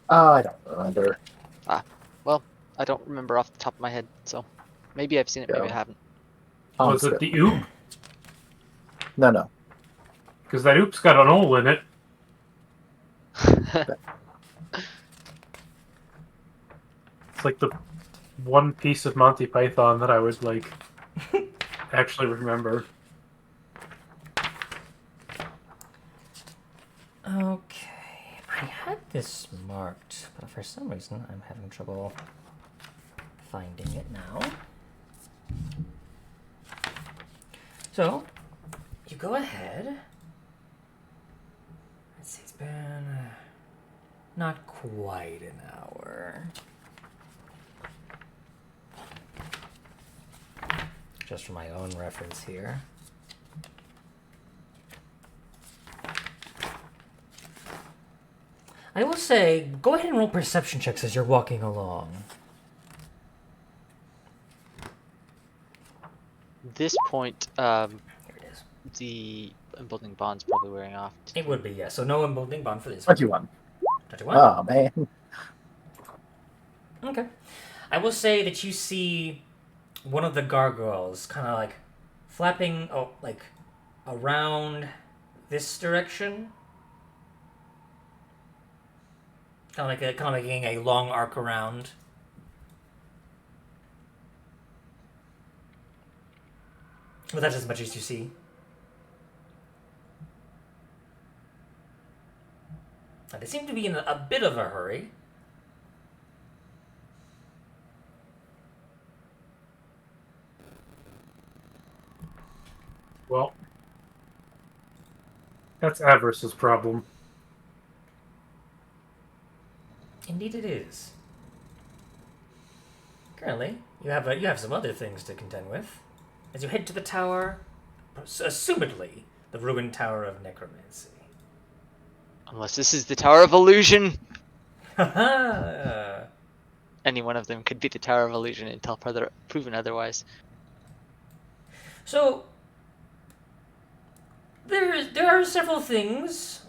Oh, I don't remember. Well, I don't remember off the top of my head, so maybe I've seen it, maybe I haven't. Was it the oop? No. Because that oop's got an hole in it. It's like the one piece of Monty Python that I would, like, actually remember. Okay. I had this marked, but for some reason I'm having trouble finding it now. So, you go ahead. Let's see, it's been Not quite an hour. Just for my own reference here. I will say, go ahead and roll perception checks as you're walking along. This point, Here it is. the emboldening bond's probably wearing off. It would be, yeah. So no emboldening bond for this 21. 21? Oh, man. Okay. I will say that you see one of the gargoyles kind of like flapping, like around this direction. Kind of making a long arc around. But that's as much as you see. They seem to be in a bit of a hurry. Well, that's Avarice's problem. Indeed it is. Currently, you have some other things to contend with. As you head to the tower, assumedly the ruined tower of necromancy. Unless this is the Tower of Illusion. Haha! Any one of them could be the Tower of Illusion until further proven otherwise. So, there are several things,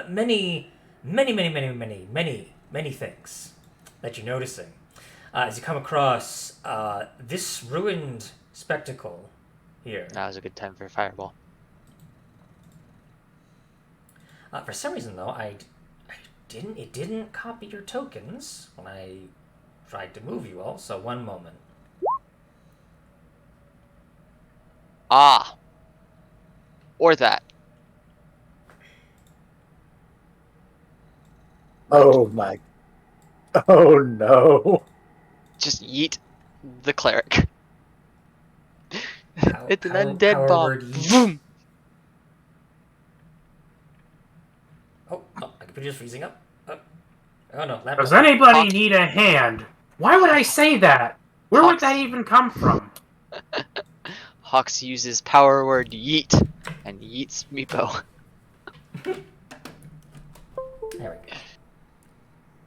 many things that you're noticing as you come across this ruined spectacle here. That was a good time for a fireball. For some reason, though, it didn't copy your tokens when I tried to move you all. So one moment. Ah. Or that. Oh, my. Oh, no. Just yeet the cleric. It's an undead power bomb. word yeet. Boom. Oh, my computer's freezing up. Oh no, laptop. Does anybody Hox- need a hand? Why would I say that? Where would Hox- that even come from? Hox uses power word yeet and yeets Meepo. There we go.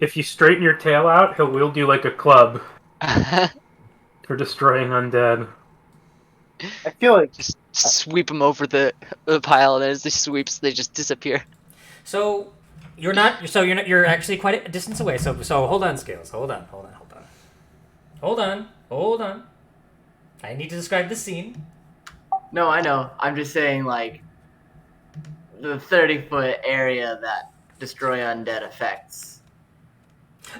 If you straighten your tail out, he'll wield you like a club for destroying undead. I feel like Just sweep them over the pile, and as they sweeps, they just disappear. So you're not. So you're not. You're actually quite a distance away. So hold on, Scales. Hold on. I need to describe the scene. No, I know. I'm just saying, like, the 30-foot area that destroy undead affects.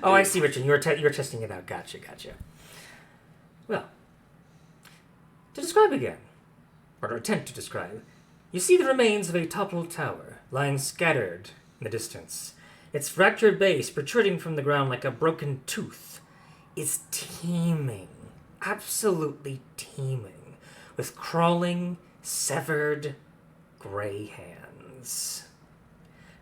Oh, I see, Richard. You're testing it out. Gotcha. Well, to describe again, or to attempt to describe, you see the remains of a toppled tower lying scattered in the distance. Its fractured base protruding from the ground like a broken tooth is teeming, absolutely teeming, with crawling, severed, gray hands.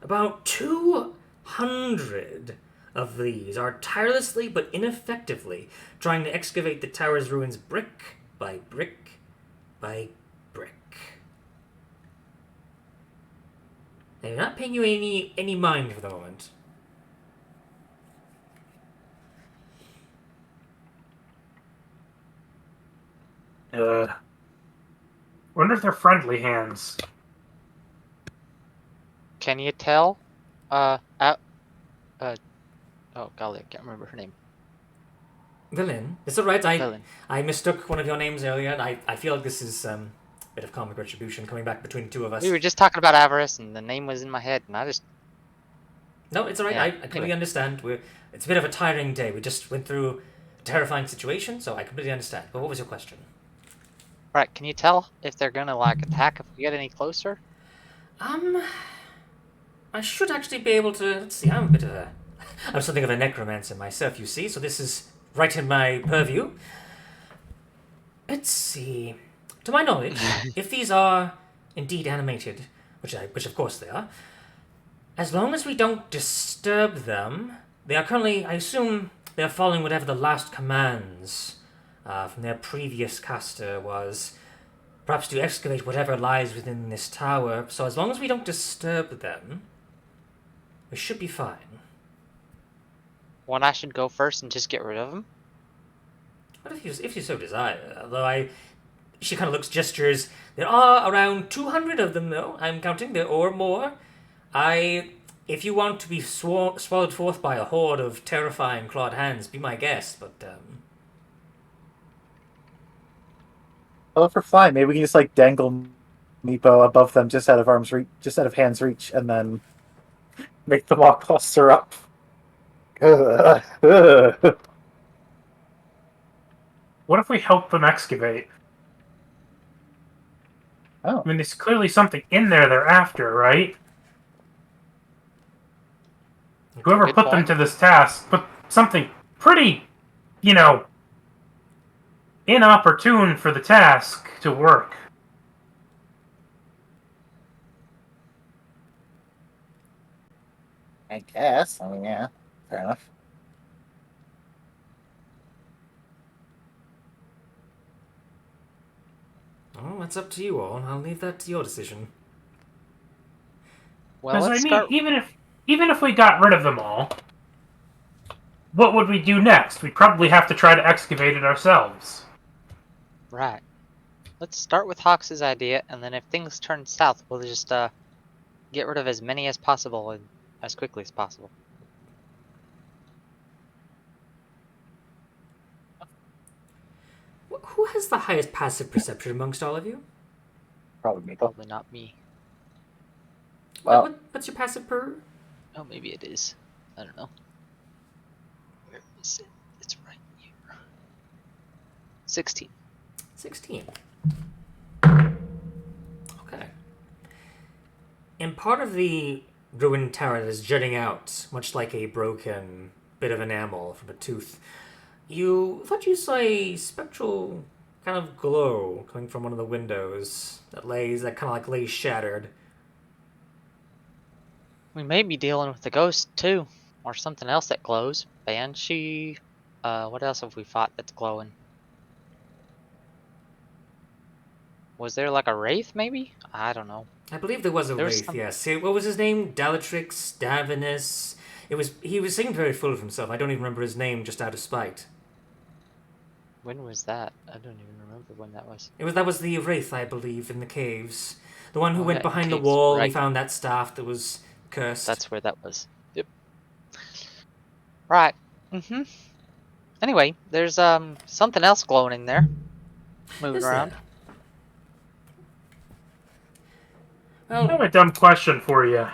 About 200 of these are tirelessly but ineffectively trying to excavate the tower's ruins brick by brick by brick. They're not paying you any mind for the moment. Wonder if they're friendly hands. Can you tell? Oh golly, I can't remember her name. Villain. It's alright, Villain. I mistook one of your names earlier, and I feel like this is a bit of comic retribution coming back between the two of us. We were just talking about avarice, and the name was in my head, and I just... No, it's alright, Yeah, I completely anyway. understand. It's a bit of a tiring day. We just went through a terrifying situation, so I completely understand. But what was your question? Right, can you tell if they're gonna, like, attack if we get any closer? I should actually be able to. Let's see. I'm something of a necromancer myself, you see. So this is right in my purview. Let's see. To my knowledge, if these are indeed animated, which of course they are, As long as we don't disturb them, they are currently, I assume, they are following whatever the last commands from their previous caster was. Perhaps to excavate whatever lies within this tower. So as long as we don't disturb them, we should be fine. When I should go first and just get rid of them? But if you so desire, although she kind of looks, gestures. There are around 200 of them, though. I'm counting there, or more. If you want to be swallowed forth by a horde of terrifying clawed hands, be my guest. But Well, if we're flying, maybe we can just like dangle Meepo above them, just out of hands reach, and then make them all cluster up. What if we help them excavate? Oh. I mean, there's clearly something in there they're after, right? Whoever Good put point. them to this task put something pretty, inopportune for the task to work. I guess. I mean, yeah. Fair enough. oh, that's up to you all. I'll leave that to your decision. Well, Because let's start. even if we got rid of them all, what would we do next? We'd probably have to try to excavate it ourselves. Right. Let's start with Hox's idea, and then if things turn south, we'll just get rid of as many as possible and as quickly as possible. Who has the highest passive perception amongst all of you? Probably Meepo. Probably not me. Well, What's your passive per? Oh, maybe it is. I don't know. Where is it? It's right here. 16. 16. Okay. In part of the ruined tower that is jutting out, much like a broken bit of enamel from a tooth, you thought you saw a spectral kind of glow coming from one of the windows that lays shattered. We may be dealing with a ghost too, or something else that glows. Banshee. What else have we fought that's glowing? Was there like a wraith, maybe? I don't know. I believe there was a wraith, yes. What was his name? Dalatrix, Davinus. He was singing very full of himself. I don't even remember his name, just out of spite. When was that? I don't even remember when that was. That was the wraith, I believe, in the caves. The one who Oh, went yeah, behind the caves, wall and right. he found that staff that was cursed. That's where that was. Yep. Right. Anyway, there's something else glowing in there. Moving Is around. there? I have Well, a dumb question for you.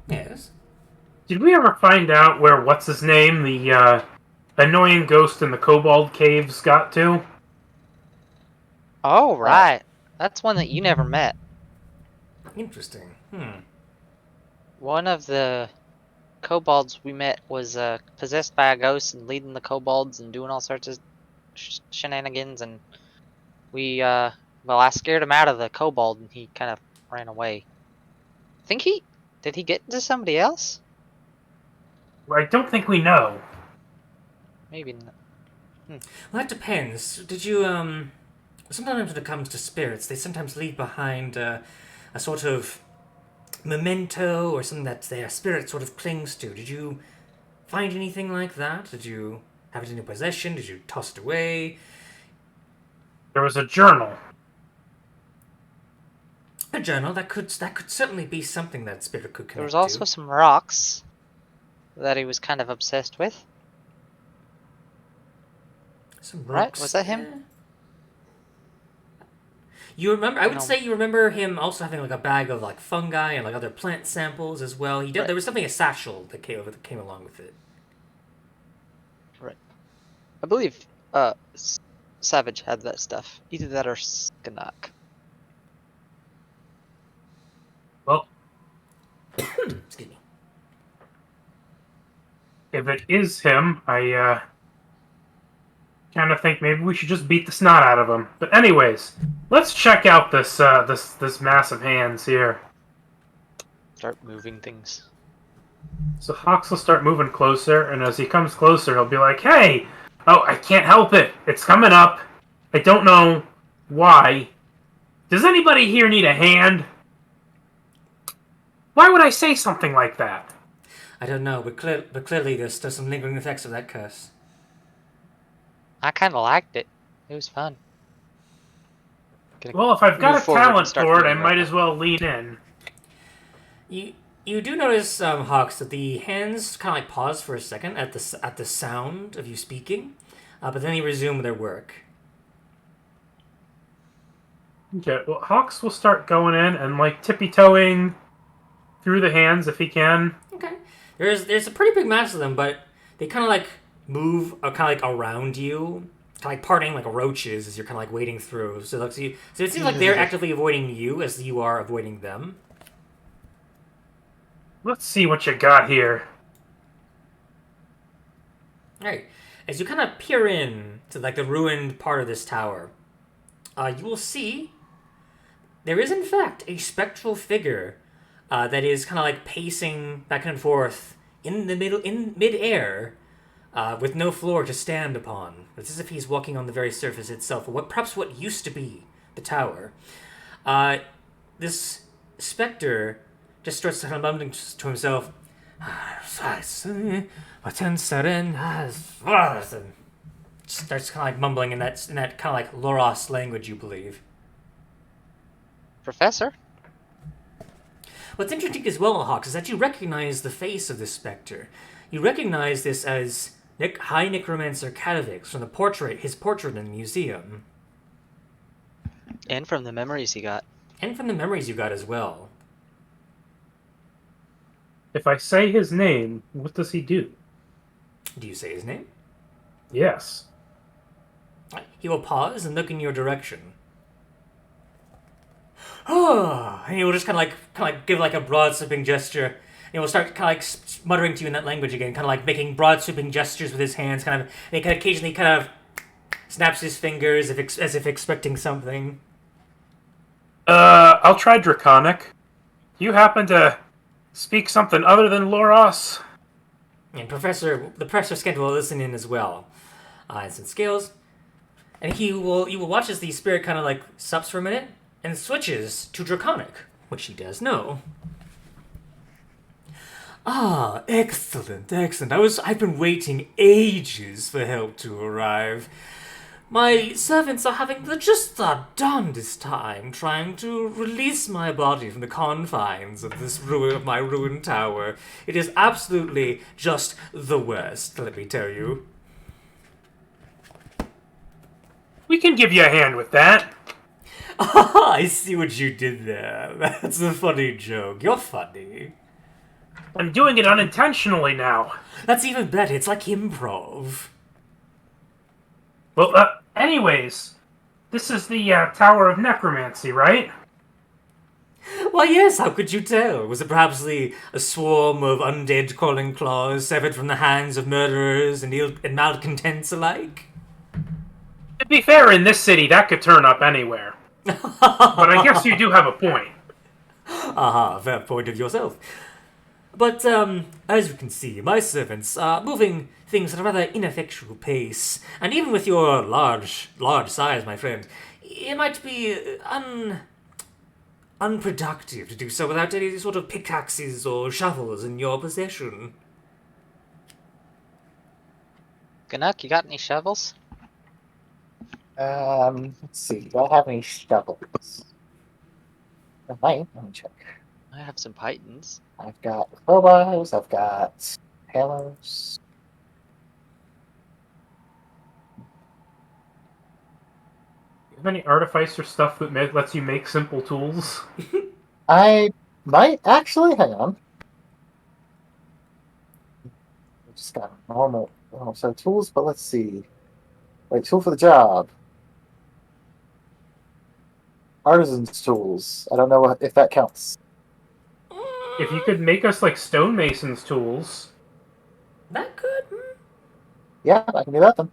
yes. Did we ever find out where what's-his-name, the annoying ghost in the Kobold caves, got to? Oh, right. That's one that you never met. Interesting. One of the kobolds we met was possessed by a ghost and leading the kobolds and doing all sorts of shenanigans, and we I scared him out of the kobold and he kind of ran away. Did he get into somebody else? I don't think we know. Maybe not. Well, that depends. Did you, sometimes when it comes to spirits, they sometimes leave behind a sort of memento or something that their spirit sort of clings to. Did you find anything like that? Did you have it in your possession? Did you toss it away? There was a journal. A journal that could certainly be something that spirit could connect There was also to. some rocks that he was kind of obsessed with. Some Right? rocks. Was that him? You remember? I would No. say you remember him also having like a bag of like fungi and like other plant samples as well. He did. Right. There was something a satchel that came along with it. Right. I believe Savage had that stuff. Either that or Skanak. Well, Excuse me. if it is him, I kind of think maybe we should just beat the snot out of him. But anyways, let's check out this mass of hands here. start moving things. So Hox will start moving closer, and as he comes closer, he'll be like, "Hey! Oh, I can't help it. It's coming up. I don't know why. Does anybody here need a hand?" Why would I say something like that? I don't know, but clearly there's still some lingering effects of that curse. I kind of liked it. It was fun. Gonna Well, if I've move got a forward and talent start for it, I moving might right as well lean in. You do notice, Hawks, that the hands kind of like pause for a second at the sound of you speaking, but then they resume their work. Okay, well, Hox will start going in and like tippy-toeing through the hands if he can. Okay. There's a pretty big mass of them, but they kind of like move kind of like around you, kind of like parting like roaches as you're kind of like wading through. So it seems like they're actively avoiding you as you are avoiding them. Let's see what you got here. All right. As you kind of peer in to like the ruined part of this tower, you will see there is in fact a spectral figure that is kind of like pacing back and forth in midair, with no floor to stand upon. It's as if he's walking on the very surface itself, or perhaps what used to be the tower. This specter just starts kind of mumbling to himself. Starts kind of like mumbling in that kind of like Loros language, you believe. Professor? What's interesting as well, Hawks, is that you recognize the face of this specter. You recognize this as High Necromancer Kadovix from his portrait in the museum. And from the memories he got. And from the memories you got as well. If I say his name, what does he do? Do you say his name? Yes. He will pause and look in your direction. Oh, and he will just kind of like give like a broad sweeping gesture. And he will start kind of like muttering to you in that language again, kind of like making broad sweeping gestures with his hands, kind of. And he kind of occasionally kind of snaps his fingers as if expecting something. I'll try Draconic. You happen to speak something other than Loros? And the Professor Skent will listen in as well. And some skills. And you will watch as the spirit kind of like sups for a minute and switches to Draconic, which he does know. Ah, excellent. I've been waiting ages for help to arrive. My servants are having just the darndest time trying to release my body from the confines of my ruined tower. It is absolutely just the worst, let me tell you. We can give you a hand with that. Ah, I see what you did there. That's a funny joke. You're funny. I'm doing it unintentionally now. That's even better. It's like improv. Well, anyways, this is the Tower of Necromancy, right? Why, yes, how could you tell? Was it perhaps a swarm of undead crawling claws severed from the hands of murderers and malcontents alike? To be fair, in this city, that could turn up anywhere. But I guess you do have a point. Aha, fair point of yourself. But, as you can see, my servants are moving things at a rather ineffectual pace, and even with your large size, my friend, it might be unproductive to do so without any sort of pickaxes or shovels in your possession. Ganuk, you got any shovels? Let's see. Do I have any shovels? I might. Let me check. I have some pythons. I've got crowbars. I've got halos. You have any artificer stuff that lets you make simple tools? I might actually. Hang on. I've just got normal set of tools, but let's see. Wait, tool for the job. Artisan's tools. I don't know if that counts. If you could make us like stonemason's tools. That could. Yeah, I can do that then.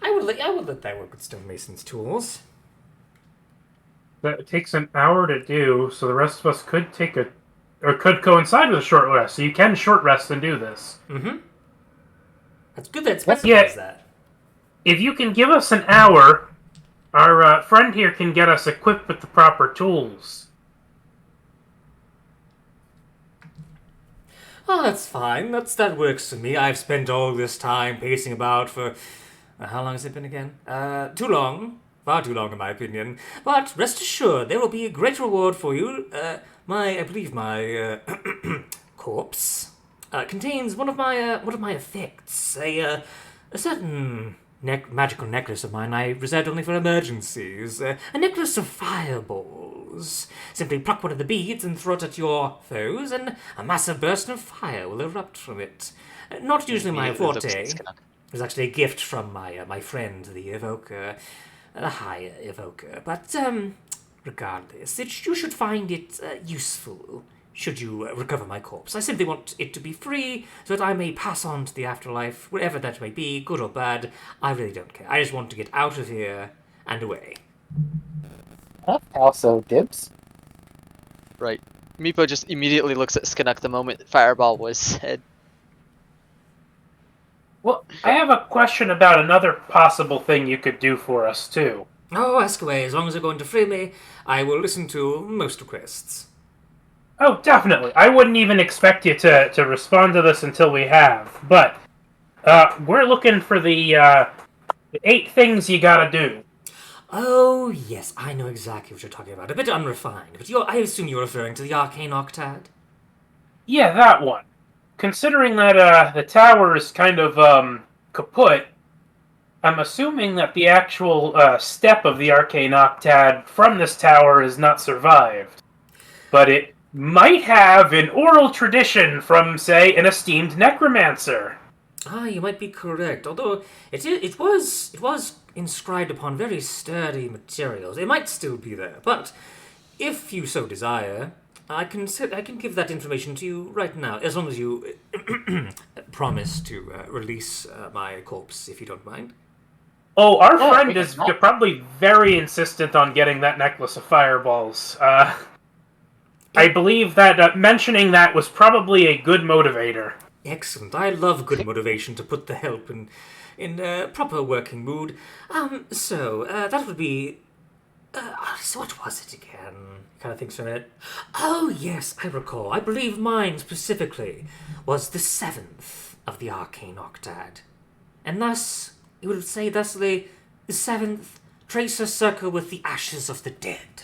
I would let that work with stonemason's tools. That takes an hour to do, so the rest of us could could coincide with a short rest. So you can short rest and do this. Mm-hmm. That's good that it specifies that. If you can give us an hour, our friend here can get us equipped with the proper tools. Oh, that's fine. That works for me. I've spent all this time pacing about for... how long has it been again? Too long. Far too long, in my opinion. But rest assured, there will be a great reward for you. I believe my corpse contains one of my effects. A certain magical necklace of mine I reserved only for emergencies. A necklace of fireballs. Simply pluck one of the beads and throw it at your foes, and a massive burst of fire will erupt from it. Not usually my forte. It was actually a gift from my friend, the evoker. The higher evoker. But, regardless, you should find it useful, should you recover my corpse. I simply want it to be free, so that I may pass on to the afterlife, wherever that may be, good or bad. I really don't care. I just want to get out of here and away. Also, dibs. Right. Meepo just immediately looks at Skinnock the moment Fireball was said. Well, I have a question about another possible thing you could do for us, too. Oh, ask away. As long as you're going to free me, I will listen to most requests. Oh, definitely. I wouldn't even expect you to respond to this until we have. But we're looking for the 8 things you gotta do. Oh, yes, I know exactly what you're talking about. A bit unrefined, but I assume you're referring to the Arcane Octad? Yeah, that one. Considering that the tower is kind of kaput, I'm assuming that the actual step of the Arcane Octad from this tower has not survived. But it might have an oral tradition from, say, an esteemed necromancer. Ah, you might be correct. Although it was inscribed upon very sturdy materials. It might still be there, but if you so desire, I can give that information to you right now, as long as you promise to release my corpse, if you don't mind. Oh, our friend is probably very insistent on getting that necklace of fireballs. I believe that mentioning that was probably a good motivator. Excellent. I love good motivation to put the help in proper working mood. So that would be... so what was it again? Kind of thinks for a minute. Oh, yes, I recall. I believe mine specifically was the 7th of the Arcane Octad. And thus, you would say thusly, the 7th, trace a circle with the ashes of the dead.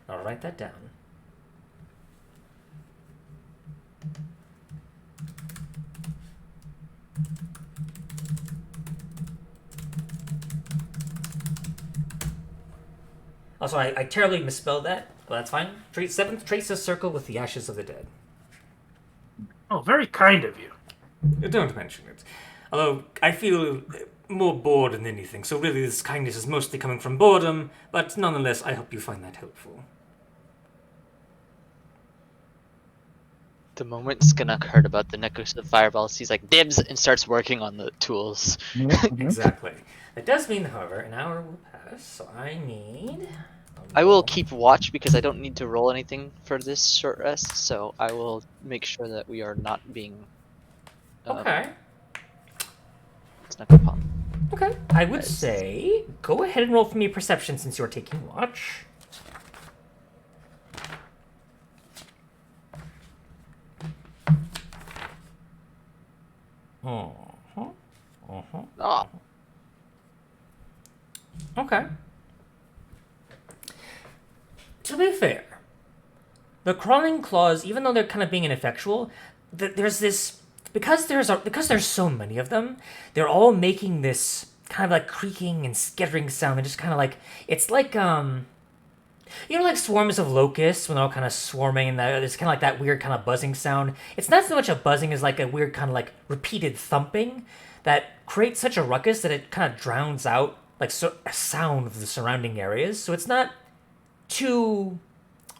I'll write that down. Also, I terribly misspelled that, but that's fine. 7th, trace a circle with the ashes of the dead. Oh, very kind of you. Don't mention it. Although, I feel more bored than anything, so really this kindness is mostly coming from boredom, but nonetheless, I hope you find that helpful. The moment Skinnock heard about the necklace of fireballs, he's like, dibs, and starts working on the tools. Exactly. That does mean, however, an hour will pass, so I need... I will keep watch because I don't need to roll anything for this short rest, so I will make sure that we are not being... Okay. snuck upon. Okay. I would say, go ahead and roll for me perception since you're taking watch. Ah, Okay. To be fair, the crawling claws, even though they're kind of being ineffectual, there's this because there's so many of them, they're all making this kind of like creaking and skittering sound, and just kind of like it's like like swarms of locusts when they're all kind of swarming, and there's kind of like that weird kind of buzzing sound. It's not so much a buzzing as like a weird kind of like repeated thumping that creates such a ruckus that it kind of drowns out like a sound of the surrounding areas. So it's not too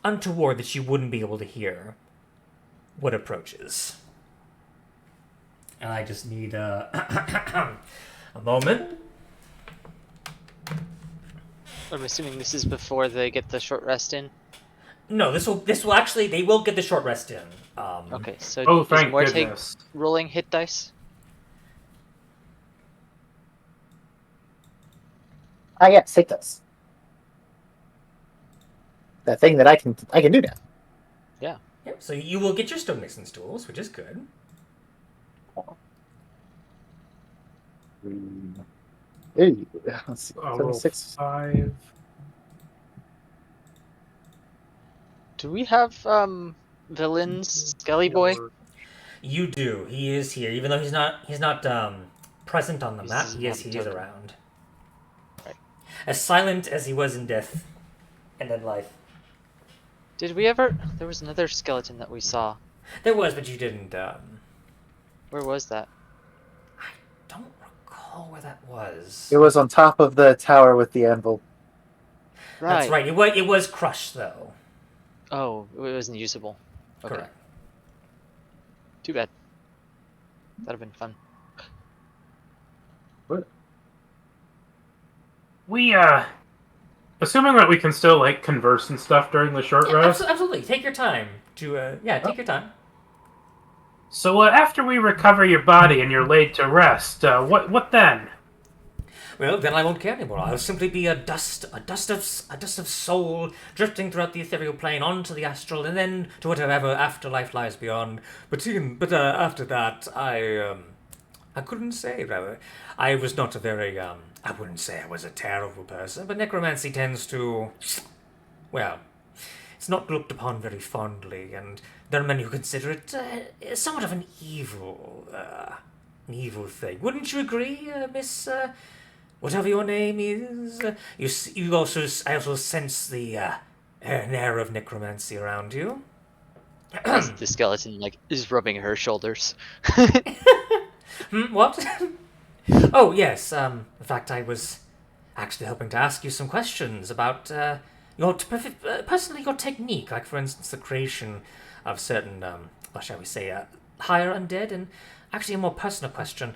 untoward that you wouldn't be able to hear what approaches. And I just need a moment. I'm assuming this is before they get the short rest in. No, this will actually, they will get the short rest in. Okay, so Oh, is thank Morte goodness. rolling hit dice? Ah, yes, it does. That thing that I can do now. Yeah. Yep, so you will get your stonemason's tools, which is good. Hey, let's see. I'll roll 76. 5. Do we have villains Skelly Boy? You do. He is here, even though he's not present on the map. He's Yes, not he is token. around. Right. As silent as he was in death and in life. Did we ever? There was another skeleton that we saw. There was, but you didn't. Where was that? Don't recall where that was. It was on top of the tower with the anvil. That's right. It was crushed though. Oh, it wasn't usable. Okay. Correct. Too bad. That'd have been fun. We, assuming that we can still, like, converse and stuff during the short Yeah, rest. absolutely. Take your time to. Take your time. So, after we recover your body and you're laid to rest, what then? Well, then I won't care anymore. I'll simply be a dust of soul drifting throughout the ethereal plane onto the astral, and then to whatever afterlife lies beyond. But after that, I couldn't say. Rather, I was not a very I wouldn't say I was a terrible person, but necromancy tends to, well, it's not looked upon very fondly, and there are many who consider it somewhat of an evil thing. Wouldn't you agree, Miss? Whatever your name is, I also sense the an air of necromancy around you. As the skeleton is rubbing her shoulders. What? Oh yes. In fact, I was actually hoping to ask you some questions about personally your technique, like for instance the creation of certain, what shall we say, higher undead, and actually a more personal question,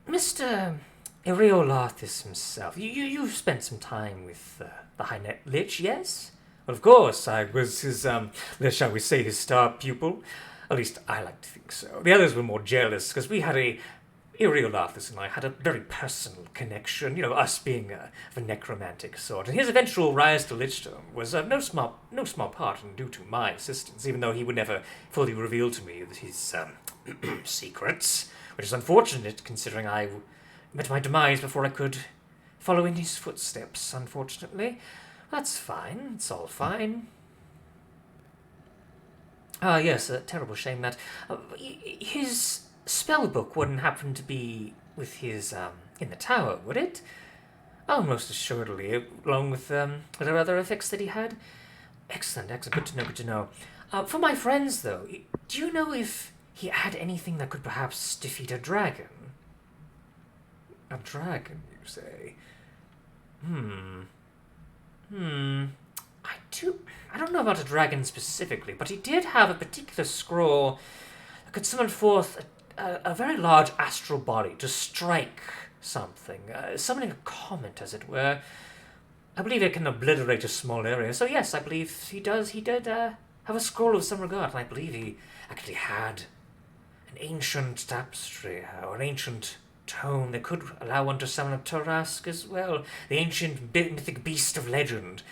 Mister Eriolathis himself. You've spent some time with the High Net Lich, yes? Well, of course, I was his, shall we say, his star pupil. At least I like to think so. The others were more jealous, because Eriolathis and I had a very personal connection, us being of a necromantic sort. And his eventual rise to lichdom was of no small part and due to my assistance, even though he would never fully reveal to me his secrets, which is unfortunate, considering I met my demise before I could follow in his footsteps, unfortunately. That's fine. It's all fine. Yes, a terrible shame that his spellbook wouldn't happen to be with his, in the tower, would it? Oh, most assuredly, along with, the other effects that he had. Excellent. Good to know. For my friends, though, do you know if he had anything that could perhaps defeat a dragon? A dragon, you say? I don't know about a dragon specifically, but he did have a particular scroll that could summon forth a very large astral body to strike something, summoning a comet, as it were. I believe it can obliterate a small area. So yes, I believe he does. He did have a scroll of some regard, and I believe he actually had an ancient tapestry or an ancient tome that could allow one to summon a Tarask as well, the ancient mythic beast of legend.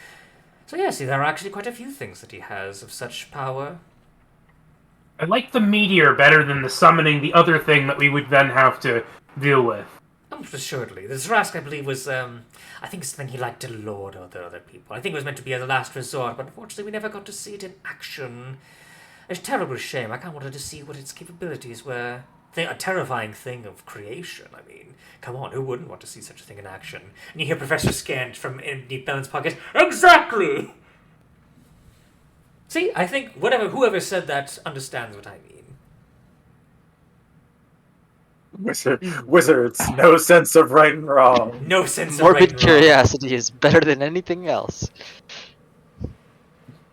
So yes, there are actually quite a few things that he has of such power. I like the meteor better than the summoning the other thing that we would then have to deal with. Most assuredly. The Tarask, I believe, was, I think it's something he liked to lord over other people. I think it was meant to be as a last resort, but unfortunately we never got to see it in action. It's a terrible shame. I kind of wanted to see what its capabilities were. A terrifying thing of creation. I mean, come on, who wouldn't want to see such a thing in action? And you hear Professor Scant from Deep Balance pocket. Exactly! See, I think whoever said that understands what I mean. Wizards, no sense of right and wrong. No sense of Morbid right and wrong. curiosity is better than anything else.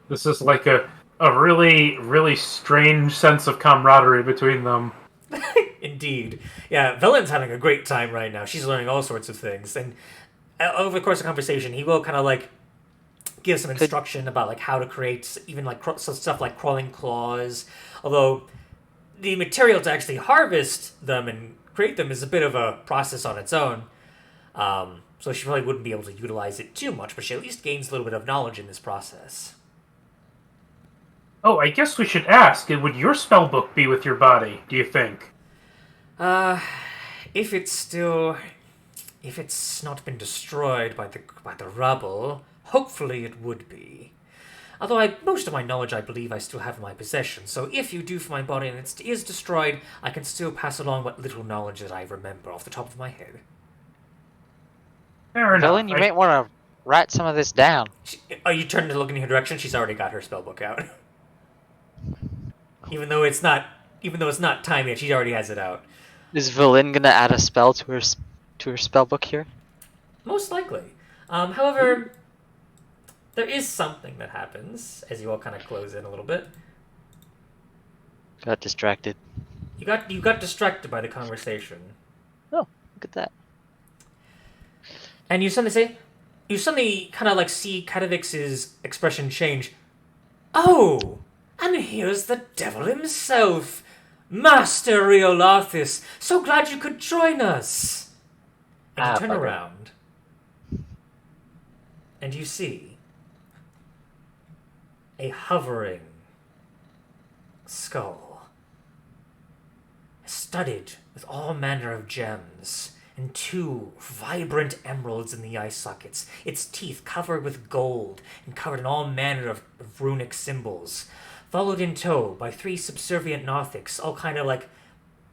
This is like a really, really strange sense of camaraderie between them. Indeed. Yeah, Velen's having a great time right now. She's learning all sorts of things. And over the course of the conversation, he will kind of like give some instruction about like how to create even like stuff like crawling claws. Although the material to actually harvest them and create them is a bit of a process on its own. So she probably wouldn't be able to utilize it too much, but she at least gains a little bit of knowledge in this process. Oh, I guess we should ask, would your spell book be with your body, do you think? If it's not been destroyed by the rubble, hopefully it would be. Although most of my knowledge I believe I still have in my possession, so if you do for my body and it is destroyed, I can still pass along what little knowledge that I remember off the top of my head. Fair enough. Villain, you might want to write some of this down. Are you turning to look in her direction? She's already got her spellbook out. Even though it's not time yet, she already has it out. Is Villain gonna add a spell to her spellbook here? Most likely. However, there is something that happens as you all kind of close in a little bit. Got distracted. You got distracted by the conversation. Oh, look at that. And you suddenly kind of like see Kadovix's expression change. Oh, and here's the devil himself, Master Riolarthus. So glad you could join us. And you turn bugger. around, and you see a hovering skull, studded with all manner of gems, and 2 vibrant emeralds in the eye sockets, its teeth covered with gold and covered in all manner of runic symbols, followed in tow by 3 subservient Nothics, all kind of like,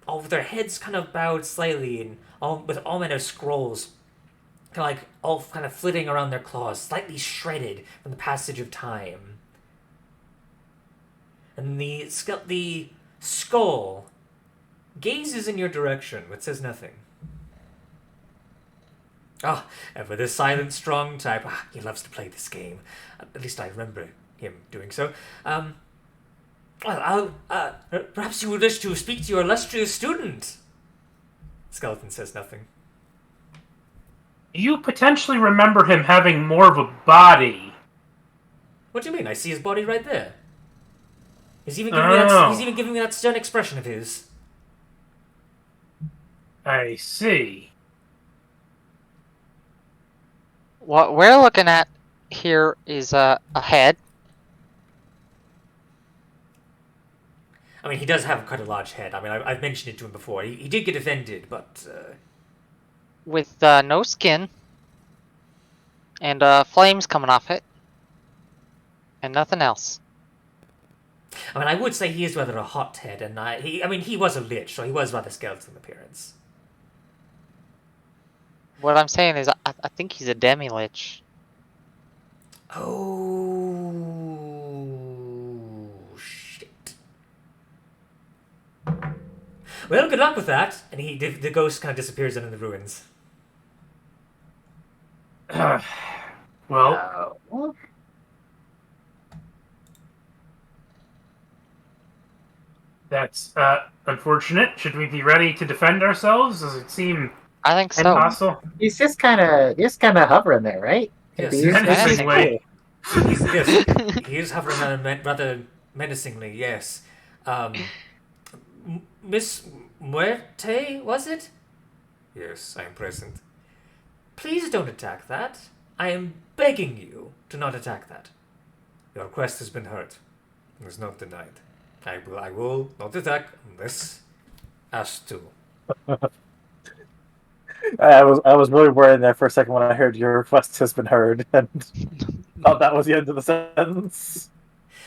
all with their heads kind of bowed slightly, and all with all manner of scrolls, kind of like all kind of flitting around their claws, slightly shredded from the passage of time. And the skull gazes in your direction, but says nothing. Ah, ever the silent, strong type. He loves to play this game. At least I remember him doing so. Perhaps you would wish to speak to your illustrious student. Skeleton says nothing. You potentially remember him having more of a body. What do you mean? I see his body right there. He's even giving me that stern expression of his. I see. What we're looking at here is a head. I mean, he does have quite a large head. I mean, I've mentioned it to him before. He did get offended, but... With no skin. And flames coming off it. And nothing else. I mean, I would say he is rather a hot head, and he was a lich, so he was rather skeletal in appearance. What I'm saying is, I think he's a demi-lich. Oh, shit. Well, good luck with that. And the ghost kind of disappears into the ruins. Well, that's unfortunate. Should we be ready to defend ourselves? Does it seem I think so. impossible? He's just kind of hovering there, right? Yes, He's- Menacingly. Yes, he is hovering rather menacingly, yes. Miss Muerte, was it? Yes, I am present. Please don't attack that. I am begging you to not attack that. Your request has been heard. It is not denied. I will not attack unless asked to. I was really worried there for a second when I heard your request has been heard, and thought that was the end of the sentence.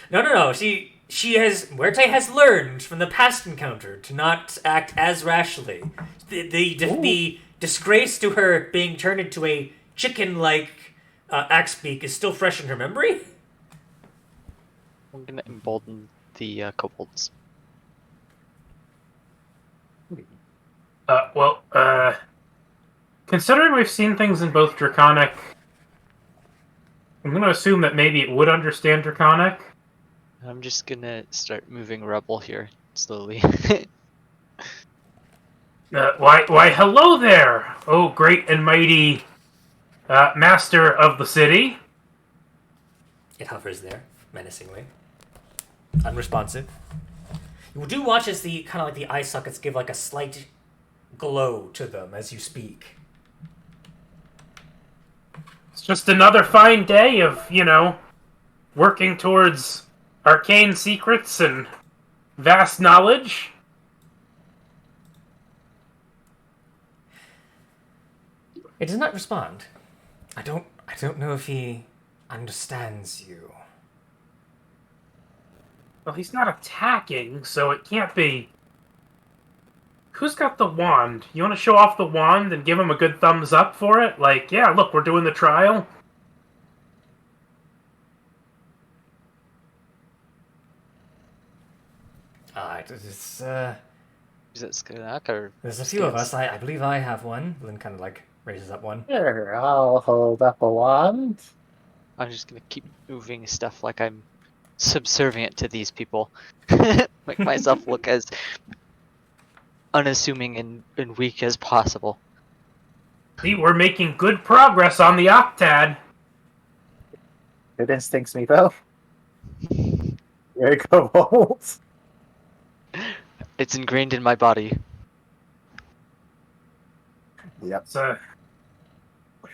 No. Muerte has learned from the past encounter to not act as rashly. The disgrace to her being turned into a chicken-like axebeak is still fresh in her memory. I'm gonna embolden the kobolds. Considering we've seen things in both Draconic, I'm going to assume that maybe it would understand Draconic. I'm just gonna start moving rubble here slowly. Why, hello there! Oh, great and mighty Master of the city. It hovers there, menacingly. Unresponsive. You do watch as the kind of like the eye sockets give like a slight glow to them as you speak. It's just another fine day of, working towards arcane secrets and vast knowledge. It does not respond. I don't know if he understands you. Well, he's not attacking, so it can't be. Who's got the wand? You want to show off the wand and give him a good thumbs up for it? Like, yeah, look, we're doing the trial. It's, Is it Skinak or? there's a few of us. I believe I have one. Lynn kind of like raises up one. Here, I'll hold up a wand. I'm just gonna keep moving stuff like I'm subservient to these people. Make myself look as unassuming and weak as possible. See, we're making good progress on the Octad. Good instincts, Meepo. There you go, Kobolds. It's ingrained in my body. Yep. So,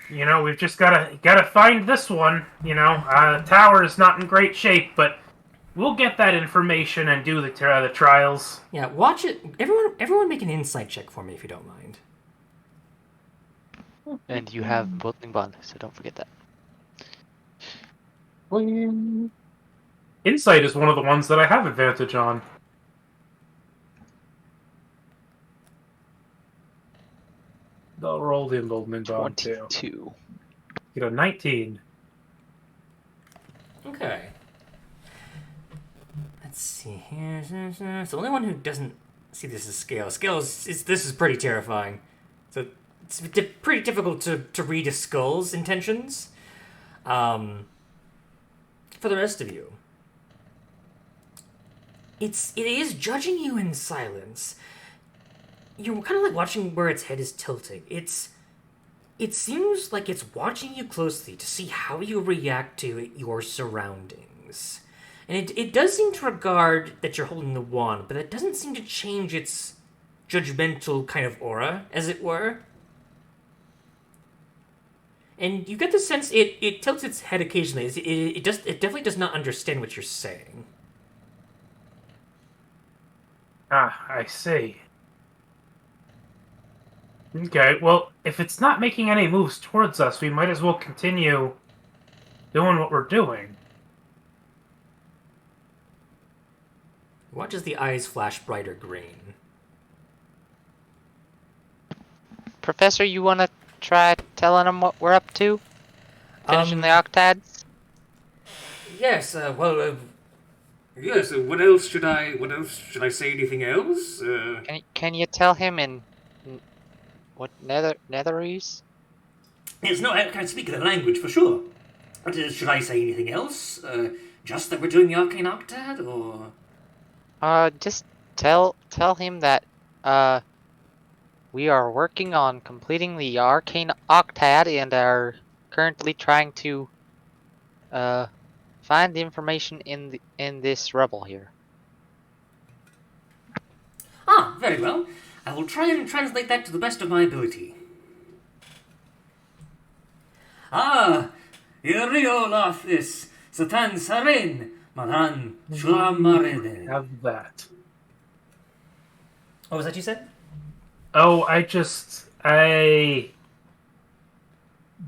we've just gotta find this one. The tower is not in great shape, but we'll get that information and do the trials. Yeah, watch it. Everyone make an insight check for me if you don't mind. And you have Boiling Bond, so don't forget that. Wing. Insight is one of the ones that I have advantage on. They'll roll the emboldenment bond too. 22. Get a 19. Okay. Let's see here. So the only one who doesn't see this as scale. This is pretty terrifying. So it's pretty difficult to read a skull's intentions. For the rest of you, it is judging you in silence. You're kind of like watching where its head is tilting. It seems like it's watching you closely to see how you react to your surroundings. And it does seem to regard that you're holding the wand, but that doesn't seem to change its judgmental kind of aura, as it were. And you get the sense it tilts its head occasionally. It definitely does not understand what you're saying. Ah, I see. Okay, well, if it's not making any moves towards us, we might as well continue doing what we're doing. Watch as the eyes flash brighter green. Professor, you wanna try telling them what we're up to? Finishing the Octads? Yes, yes, what else should I say anything else? Can you tell him in what Netherese? Yes, no, I can't speak the language for sure. But should I say anything else? Just that we're doing the Arcane Octad, or...? Just tell him that we are working on completing the Arcane Octad and are currently trying to find the information in this rebel here. Ah, very well. I will try and translate that to the best of my ability. Ah, Iriolathis, Satan Saren, Maran Shulamareden. Have that. What was that you said? Oh,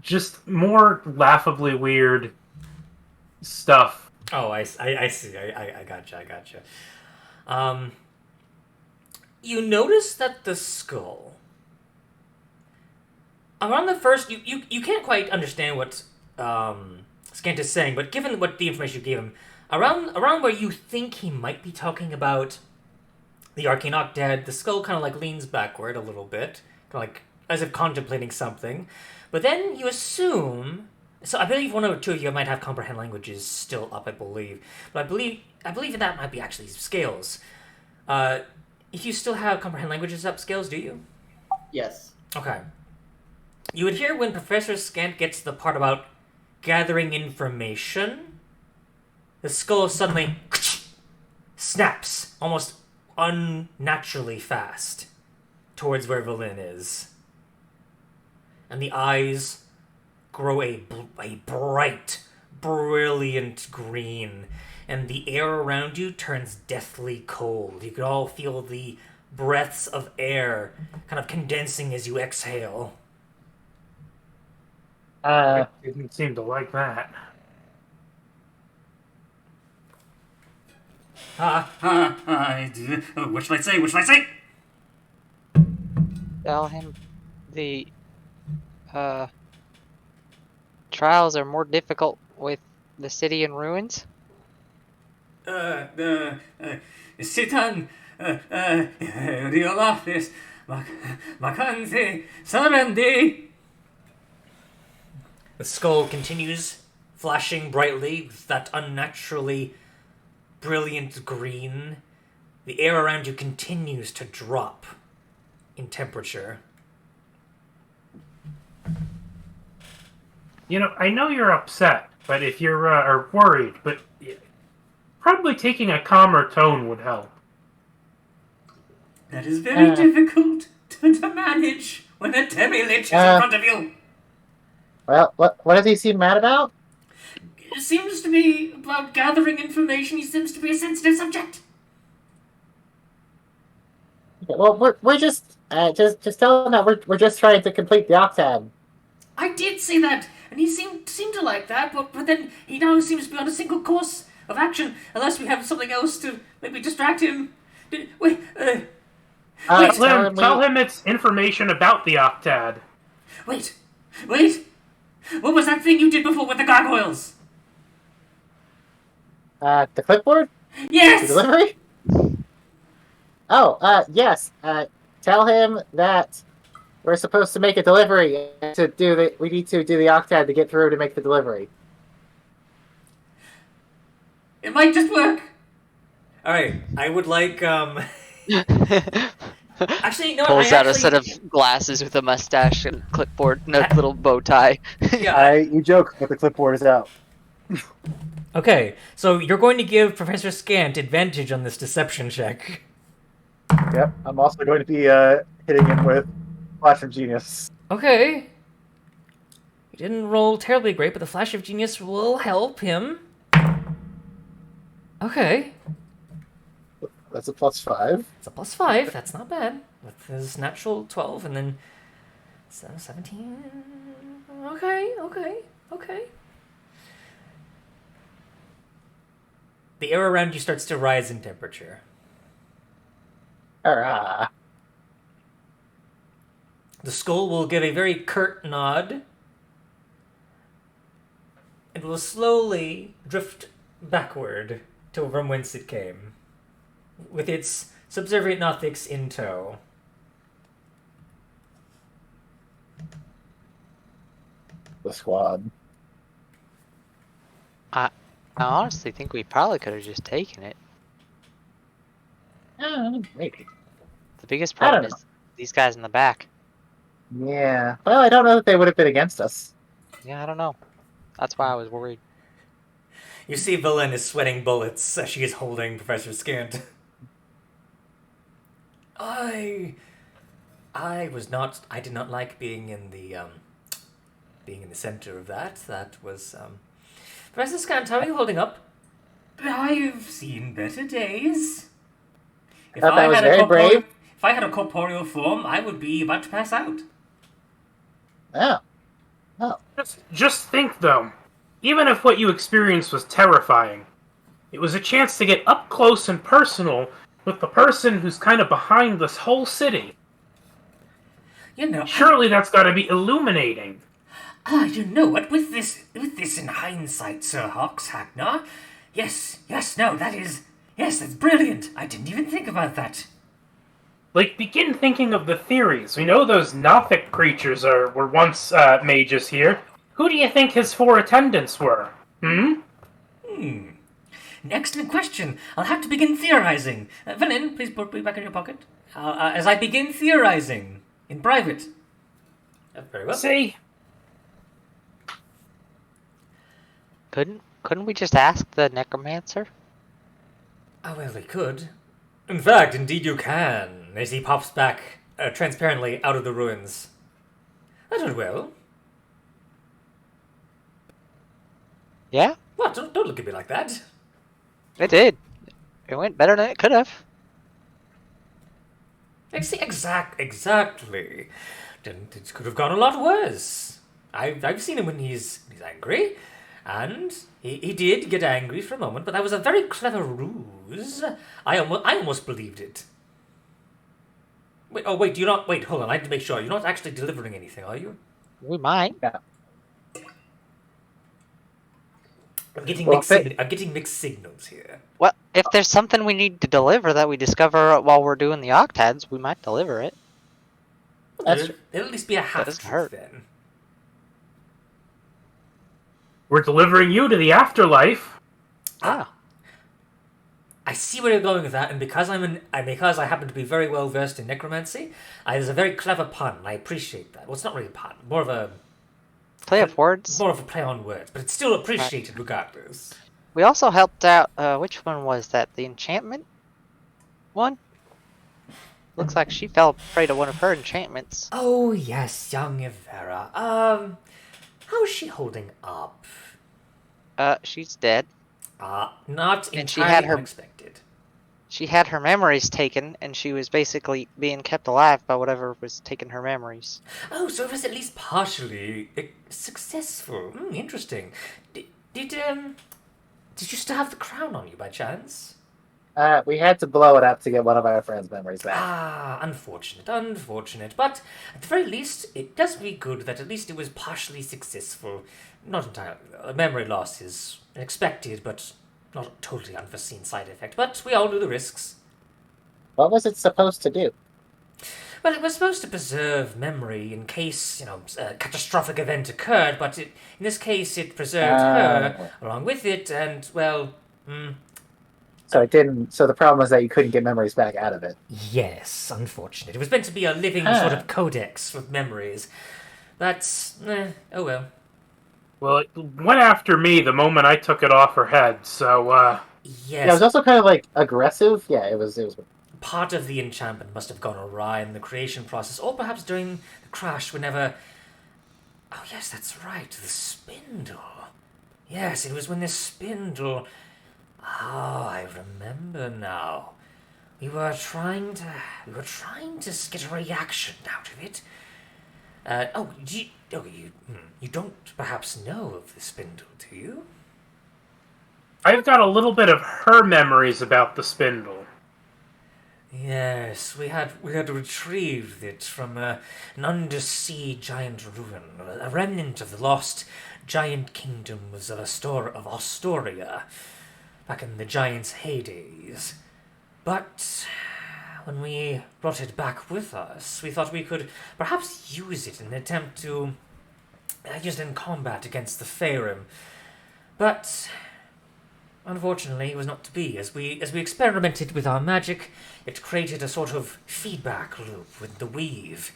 just more laughably weird stuff. Oh, I see. I gotcha. You notice that the skull... Around the first... You can't quite understand what Scant is saying, but given what the information you gave him, around where you think he might be talking about the Arcane Octad, the skull kind of like leans backward a little bit, kind of like as if contemplating something. But then you assume... So I believe one or two of you might have comprehend languages still up, I believe. But I believe that might be actually scales. If you still have comprehend languages up, scales, do you? Yes. Okay. You would hear when Professor Scant gets to the part about gathering information, the skull suddenly snaps almost unnaturally fast towards where Valin is. And the eyes grow a bright, brilliant green, and the air around you turns deathly cold. You could all feel the breaths of air kind of condensing as you exhale. I didn't seem to like that. What shall I say? What shall I say? Tell him the trials are more difficult with the city in ruins. Sitan, Riolafis, Makanse, Sarandi. The skull continues flashing brightly with that unnaturally brilliant green. The air around you continues to drop in temperature. You know, I know you're upset, but if you're or worried, but probably taking a calmer tone would help. That is very difficult to manage when a demi-lich is in front of you. Well, what does he seem mad about? It seems to be about gathering information. He seems to be a sensitive subject. Well, we're just tell him that we're just trying to complete the octad. I did say that, and he seemed to like that, but then he now seems to be on a single course of action, unless we have something else to maybe distract him. Wait, Tell him it's information about the octad. Wait! What was that thing you did before with the gargoyles? The clipboard? Yes! The delivery? Oh, yes. Tell him that we're supposed to make a delivery we need to do the octad to get through to make the delivery. It might just work. Alright, I would like, Actually, no, Pulls out a set of glasses with a mustache and clipboard and a little bow tie. Yeah. You joke, but the clipboard is out. Okay, so you're going to give Professor Scant advantage on this deception check. Yep, I'm also going to be hitting him with Flash of Genius. Okay. He didn't roll terribly great, but the Flash of Genius will help him. Okay. That's a +5. It's a +5. That's not bad. With his natural 12 and then 17. Okay. The air around you starts to rise in temperature. Hurrah. The skull will give a very curt nod. It will slowly drift backward to from whence it came, with its subservient Nothics in tow. The squad. I honestly think we probably could have just taken it. Maybe. The biggest I problem don't is these guys in the back. Yeah. Well, I don't know that they would have been against us. Yeah, I don't know. That's why I was worried. You see Villain is sweating bullets as she is holding Professor Scant. I did not like being in the center of that. That was, Professor Scant, how are you holding up? I've seen better days. If Thought that was very brave. If I had a corporeal form, I would be about to pass out. Oh. Oh. Just think, though, even if what you experienced was terrifying, it was a chance to get up close and personal with the person who's kind of behind this whole city. You know, Surely that's got to be illuminating. You know what? With this in hindsight, Sir Hox Hagnar. Yes, that's brilliant. I didn't even think about that. Like, begin thinking of the theories. We know those Nothic creatures were once mages here. Who do you think his 4 attendants were? An excellent question. I'll have to begin theorizing. Vanin, please put me back in your pocket. As I begin theorizing in private. Very well. See? Couldn't we just ask the necromancer? Oh, well, we could. In fact, indeed you can, as he pops back transparently out of the ruins. That went well. Yeah, What? Don't look at me like that. it did. It went better than it could have. Exactly. It could have gone a lot worse. I've seen him when he's angry, and he did get angry for a moment, but that was a very clever ruse. I almost believed it. Wait, do you not? Wait, hold on. I have to make sure you're not actually delivering anything, are you? We might. Yeah. I'm getting Well, I'm getting mixed signals here. Well, if there's something we need to deliver that we discover while we're doing the octads, we might deliver it. That's There'll at least be a half doesn't truth hurt. then. We're delivering you to the afterlife. Ah, I see where you're going with that, and because because I happen to be very well versed in necromancy, there's a very clever pun. And I appreciate that. Well, it's not really a pun, more of a play of words. more of a play on words, but it's still appreciated regardless. We also helped out. Which one was that? The enchantment one. Looks like she fell prey to one of her enchantments. Oh yes, young Ivera. How's she holding up? She's dead. Not And she entirely had her- unexpected. She had her memories taken, and she was basically being kept alive by whatever was taking her memories. Oh, so it was at least partially successful. Interesting. Did you still have the crown on you by chance? we had to blow it up to get one of our friends' memories back. Unfortunate. But at the very least, it does me good that at least it was partially successful. Not entirely. Memory loss is expected, but not a totally unforeseen side effect. But we all knew the risks. What was it supposed to do? Well, it was supposed to preserve memory in case, a catastrophic event occurred, but in this case it preserved her along with it, and, well, So it didn't. So the problem was that you couldn't get memories back out of it. yes, unfortunate. It was meant to be a living sort of codex of memories. That's, oh well. Well, it went after me the moment I took it off her head, so, Yes, Yeah, it was also kind of like aggressive. Yeah, it was. part of the enchantment must have gone awry in the creation process, or perhaps during the crash whenever... Oh yes, that's right, the spindle. Yes, it was when the spindle... Oh, I remember now. We were trying to get a reaction out of it. You don't perhaps know of the spindle, do you? I've got a little bit of her memories about the spindle. Yes, we had retrieved it from an undersea giant ruin, a remnant of the lost giant kingdoms of Astoria, back in the giants' heydays. But when we brought it back with us, we thought we could perhaps use it in an attempt to use it in combat against the Faerun. But unfortunately, it was not to be. As we experimented with our magic, it created a sort of feedback loop with the weave.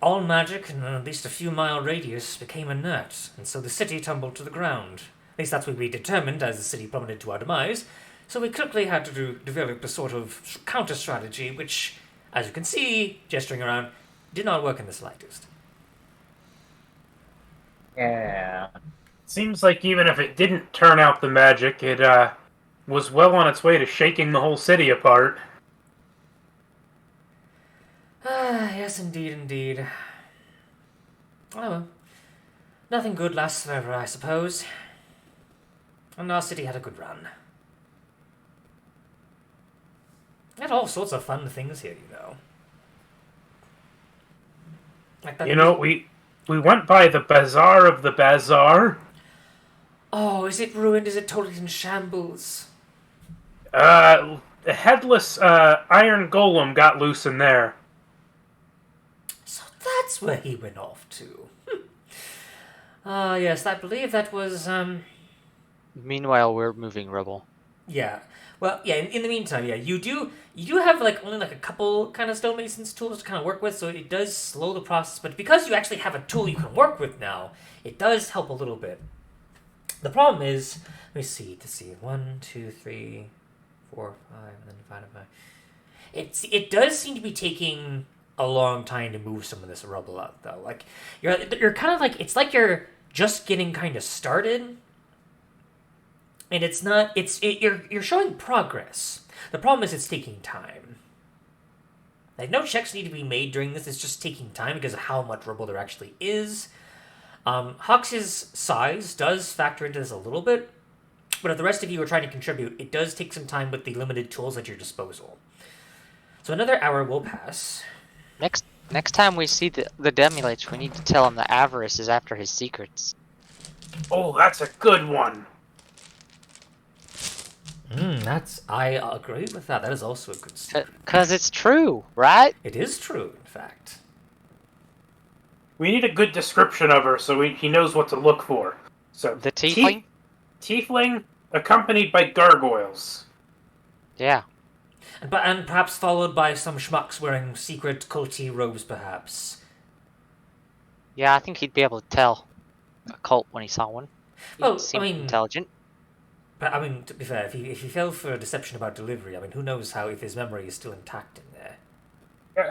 All magic in at least a few mile radius became inert, and so the city tumbled to the ground. At least that's what we determined as the city plummeted to our demise. So we quickly had to develop a sort of counter-strategy, which, as you can see, gesturing around, did not work in the slightest. Yeah. Seems like even if it didn't turn out the magic, it, was well on its way to shaking the whole city apart. Yes, indeed. Oh well. Nothing good lasts forever, I suppose. And our city had a good run. We had all sorts of fun things here, Like that. We went by the Bazaar of the Bazaar. Oh, is it ruined? Is it totally in shambles? The headless, iron golem got loose in there. So that's where he went off to. Yes, I believe that was, Meanwhile, we're moving rubble. Yeah. Well, yeah. In the meantime, yeah, you do have like only like a couple kind of stonemasons tools to kind of work with, so it does slow the process. But because you actually have a tool you can work with now, it does help a little bit. The problem is, let me see. To see, 1, 2, 3, 4, 5, and then divided by. It does seem to be taking a long time to move some of this rubble out, though. Like you're kind of like, it's like you're just getting kind of started, and it's not. You're showing progress. The problem is it's taking time. Like no checks need to be made during this. It's just taking time because of how much rubble there actually is. Hox's size does factor into this a little bit, but if the rest of you are trying to contribute, it does take some time with the limited tools at your disposal. So another hour will pass. Next time we see the Demilich, we need to tell him that Avarice is after his secrets. Oh, that's a good one. I agree with that. That is also a good secret. Cause it's true, right? It is true, in fact. We need a good description of her so he knows what to look for. So The tiefling? Tiefling accompanied by gargoyles. Yeah. And perhaps followed by some schmucks wearing secret culty robes, perhaps. Yeah, I think he'd be able to tell a cult when he saw one. He seemed intelligent. But I mean, to be fair, if he fell for deception about delivery, I mean, who knows if his memory is still intact in there.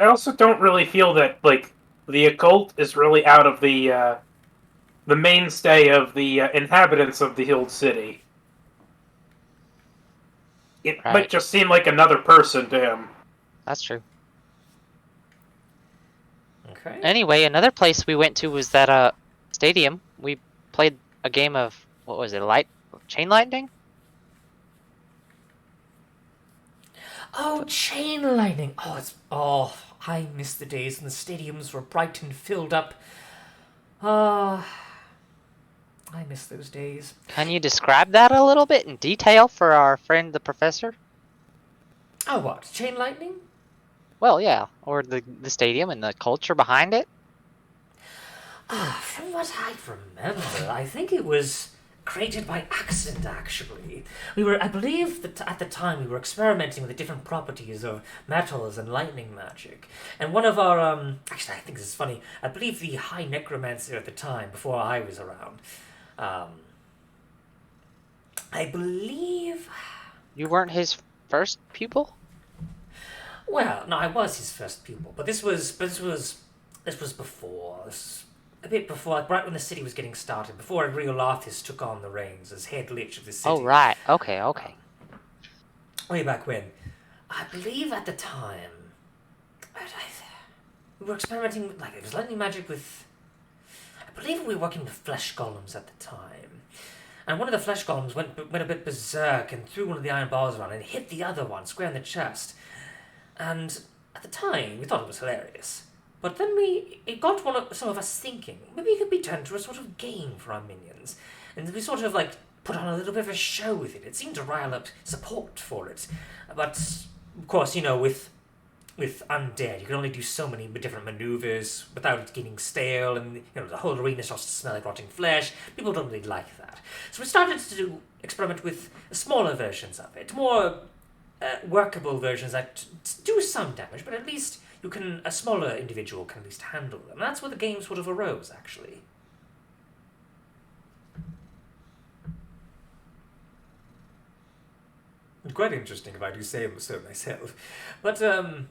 I also don't really feel that like the occult is really out of the mainstay of the inhabitants of the Healed City. It might just seem like another person to him. That's true. Okay. Anyway, another place we went to was that stadium. We played a game of, what was it, chain lightning? Oh, chain lightning! I miss the days when the stadiums were bright and filled up. I miss those days. Can you describe that a little bit in detail for our friend the professor? Oh, what? Chain lightning? Well, yeah, or the stadium and the culture behind it. From what I remember, I think it was created by accident, actually. I believe that at the time we were experimenting with the different properties of metals and lightning magic. And one of our, actually I think this is funny, I believe the High Necromancer at the time, before I was around, I believe... You weren't his first pupil? Well, no, I was his first pupil, but this was before. A bit before, right when the city was getting started, before a real artist took on the reins as head lich of the city. Oh, right. Okay. Way back when. I believe at the time, we were experimenting, like, it was lightning magic with... I believe we were working with flesh golems at the time. And one of the flesh golems went a bit berserk and threw one of the iron bars around and hit the other one square in the chest. And at the time, we thought it was hilarious. But then it got some of us thinking, maybe it could be turned to a sort of game for our minions. And we sort of, like, put on a little bit of a show with it. It seemed to rile up support for it. But, of course, with undead, you can only do so many different maneuvers without it getting stale, and, the whole arena starts to smell like rotting flesh. People don't really like that. So we started to experiment with smaller versions of it, more workable versions that do some damage, but at least a smaller individual can at least handle them. That's where the game sort of arose, actually. Quite interesting if I do say so myself. But, yes,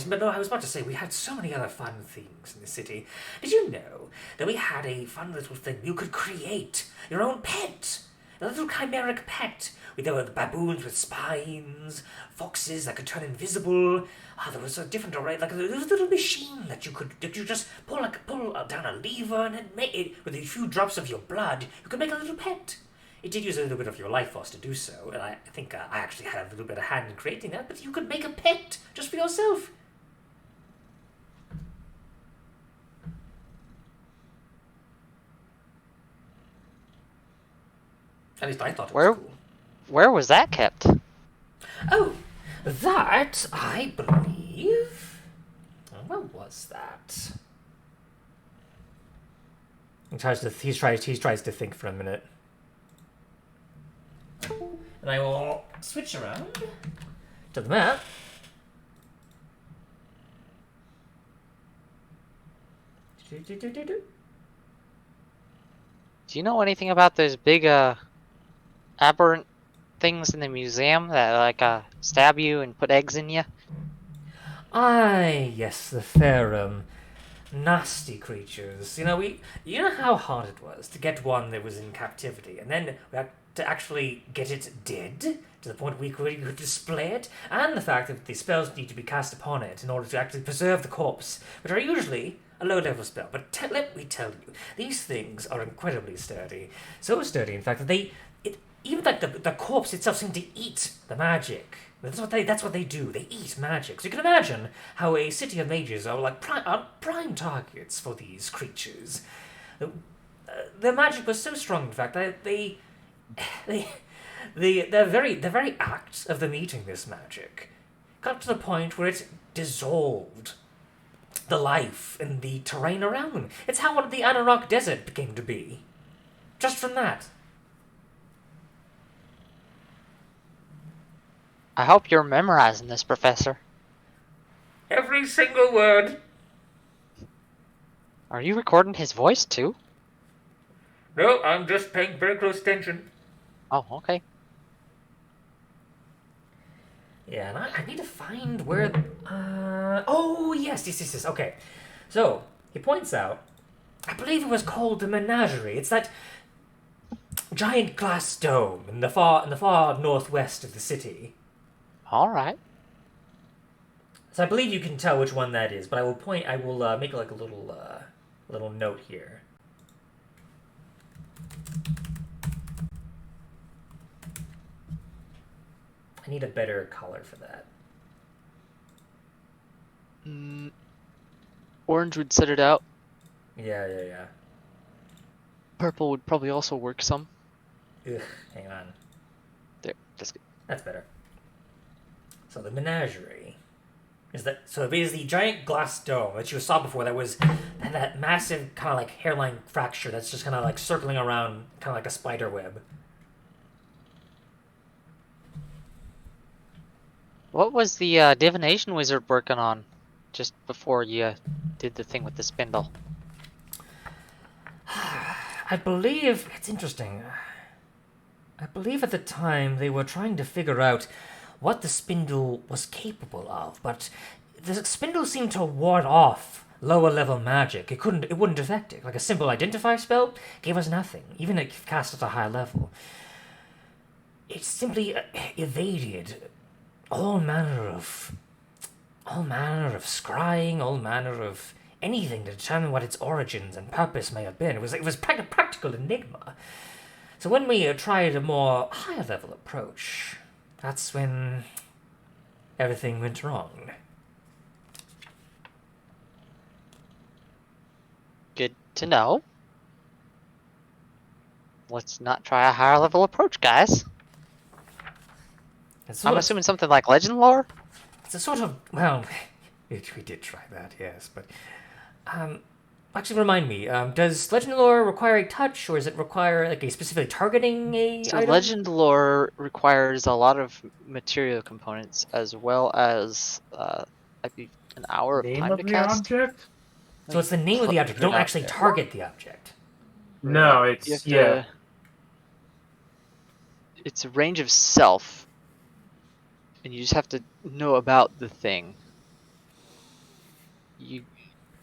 but no, I was about to say, we had so many other fun things in the city. Did you know that we had a fun little thing? You could create your own pet. A little chimeric pet. There were the baboons with spines, foxes that could turn invisible. There was a different array, like there was a little machine that you just pull down a lever, and with a few drops of your blood, you could make a little pet. It did use a little bit of your life force to do so, and I think I actually had a little bit of hand in creating that, but you could make a pet just for yourself. At least I thought it was cool. Where was that kept? Oh, that, I believe... Where was that? He tries to think for a minute. And I will switch around to the map. Do you know anything about those big aberrant things in the museum that like stab you and put eggs in you? Aye, yes, the fair, nasty creatures. You know how hard it was to get one that was in captivity, and then we had to actually get it dead to the point we could display it, and the fact that the spells need to be cast upon it in order to actually preserve the corpse, which are usually a low-level spell. But let me tell you, these things are incredibly sturdy. So sturdy, in fact, that even like the corpse itself seemed to eat the magic. That's what they do. They eat magic. So you can imagine how a city of mages are like prime targets for these creatures. Their magic was so strong, in fact, that the very act of them eating this magic got to the point where it dissolved the life in the terrain around them. It's how the Anarok Desert came to be. Just from that. I hope you're memorizing this, Professor. Every single word. Are you recording his voice too? No, I'm just paying very close attention. Oh, okay. Yeah, and I need to find where... oh, yes. Okay. So, he points out, I believe it was called the Menagerie. It's that giant glass dome in the far northwest of the city. All right. So I believe you can tell which one that is, but I will make like a little note here. I need a better color for that. Orange would set it out. Yeah. Purple would probably also work some. Ugh, hang on. There, that's good. That's better. So the Menagerie is that. So it is the giant glass dome that you saw before. That was that massive kind of like hairline fracture that's just kind of like circling around, kind of like a spider web. What was the divination wizard working on just before you did the thing with the spindle? I believe it's interesting. I believe at the time they were trying to figure out what the spindle was capable of, but the spindle seemed to ward off lower level magic. It wouldn't affect it. Like a simple identify spell gave us nothing, even if cast at a high level. It simply evaded all manner of scrying, all manner of anything to determine what its origins and purpose may have been. It was a practical enigma. So when we tried a more higher level approach, that's when everything went wrong. Good to know. Let's not try a higher level approach, guys. I'm assuming something like legend lore? It's a sort of, well, we did try that, yes, but actually remind me, does legend lore require a touch, or does it require like a specific targeting So item? legend lore requires a lot of material components as well as maybe an hour of Name time of to the cast. object? So it's the name of the object. You don't actually target the object. No, You it's have yeah. to, it's a range of self, and you just have to know about the thing.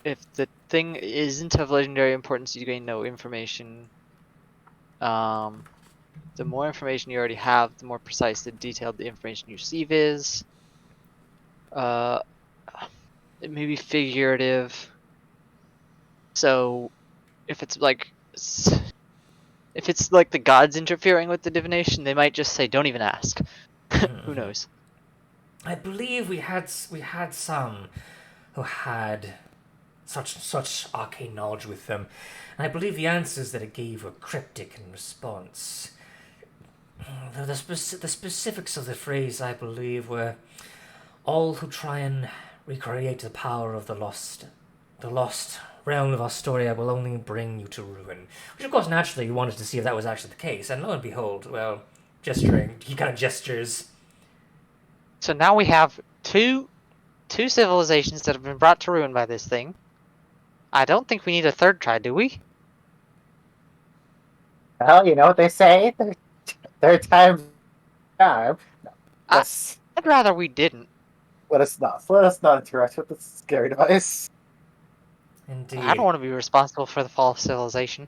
If the thing isn't of legendary importance, you gain no information. The more information you already have, the more precise and detailed the information you receive is. It may be figurative. So, if it's like the gods interfering with the divination, they might just say, "Don't even ask." Who knows? I believe we had some who had such arcane knowledge with them, and I believe the answers that it gave were cryptic in response. The specifics of the phrase, I believe, were all who try and recreate the power of the lost realm of Astoria will only bring you to ruin. Which, of course, naturally, we wanted to see if that was actually the case, and lo and behold, well, gesturing. He kind of gestures. So now we have two civilizations that have been brought to ruin by this thing. I don't think we need a third try, do we? Well, you know what they say? Third time's charm. No, I'd rather we didn't. let us not interact with this scary device. Indeed. I don't want to be responsible for the fall of civilization.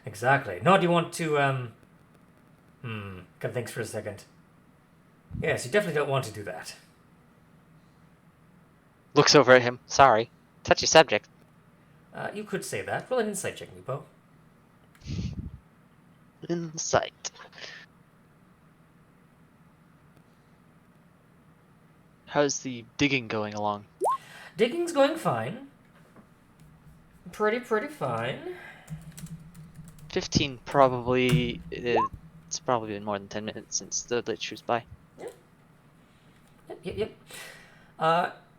Exactly. No, do you want to, gotta think for a second. Yes, you definitely don't want to do that. Looks over at him. Sorry. Touchy subject. You could say that. Roll an insight check, Meepo. Insight. How's the digging going along? Digging's going fine. Pretty fine. 15 probably. It's probably been more than 10 minutes since the lich was by. Yep.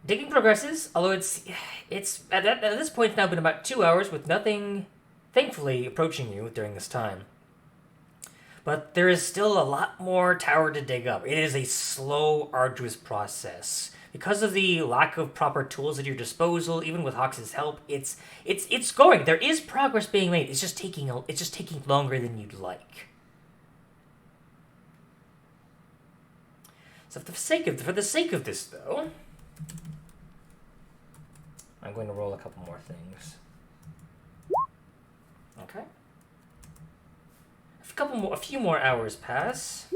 Digging progresses, although it's at this point it's now been about 2 hours with nothing, thankfully, approaching you during this time. But there is still a lot more tower to dig up. It is a slow, arduous process. Because of the lack of proper tools at your disposal, even with Hox's help, it's going. There is progress being made. It's just taking longer than you'd like. So for the sake of this, though, I'm going to roll a couple more things. Okay. A few more hours pass.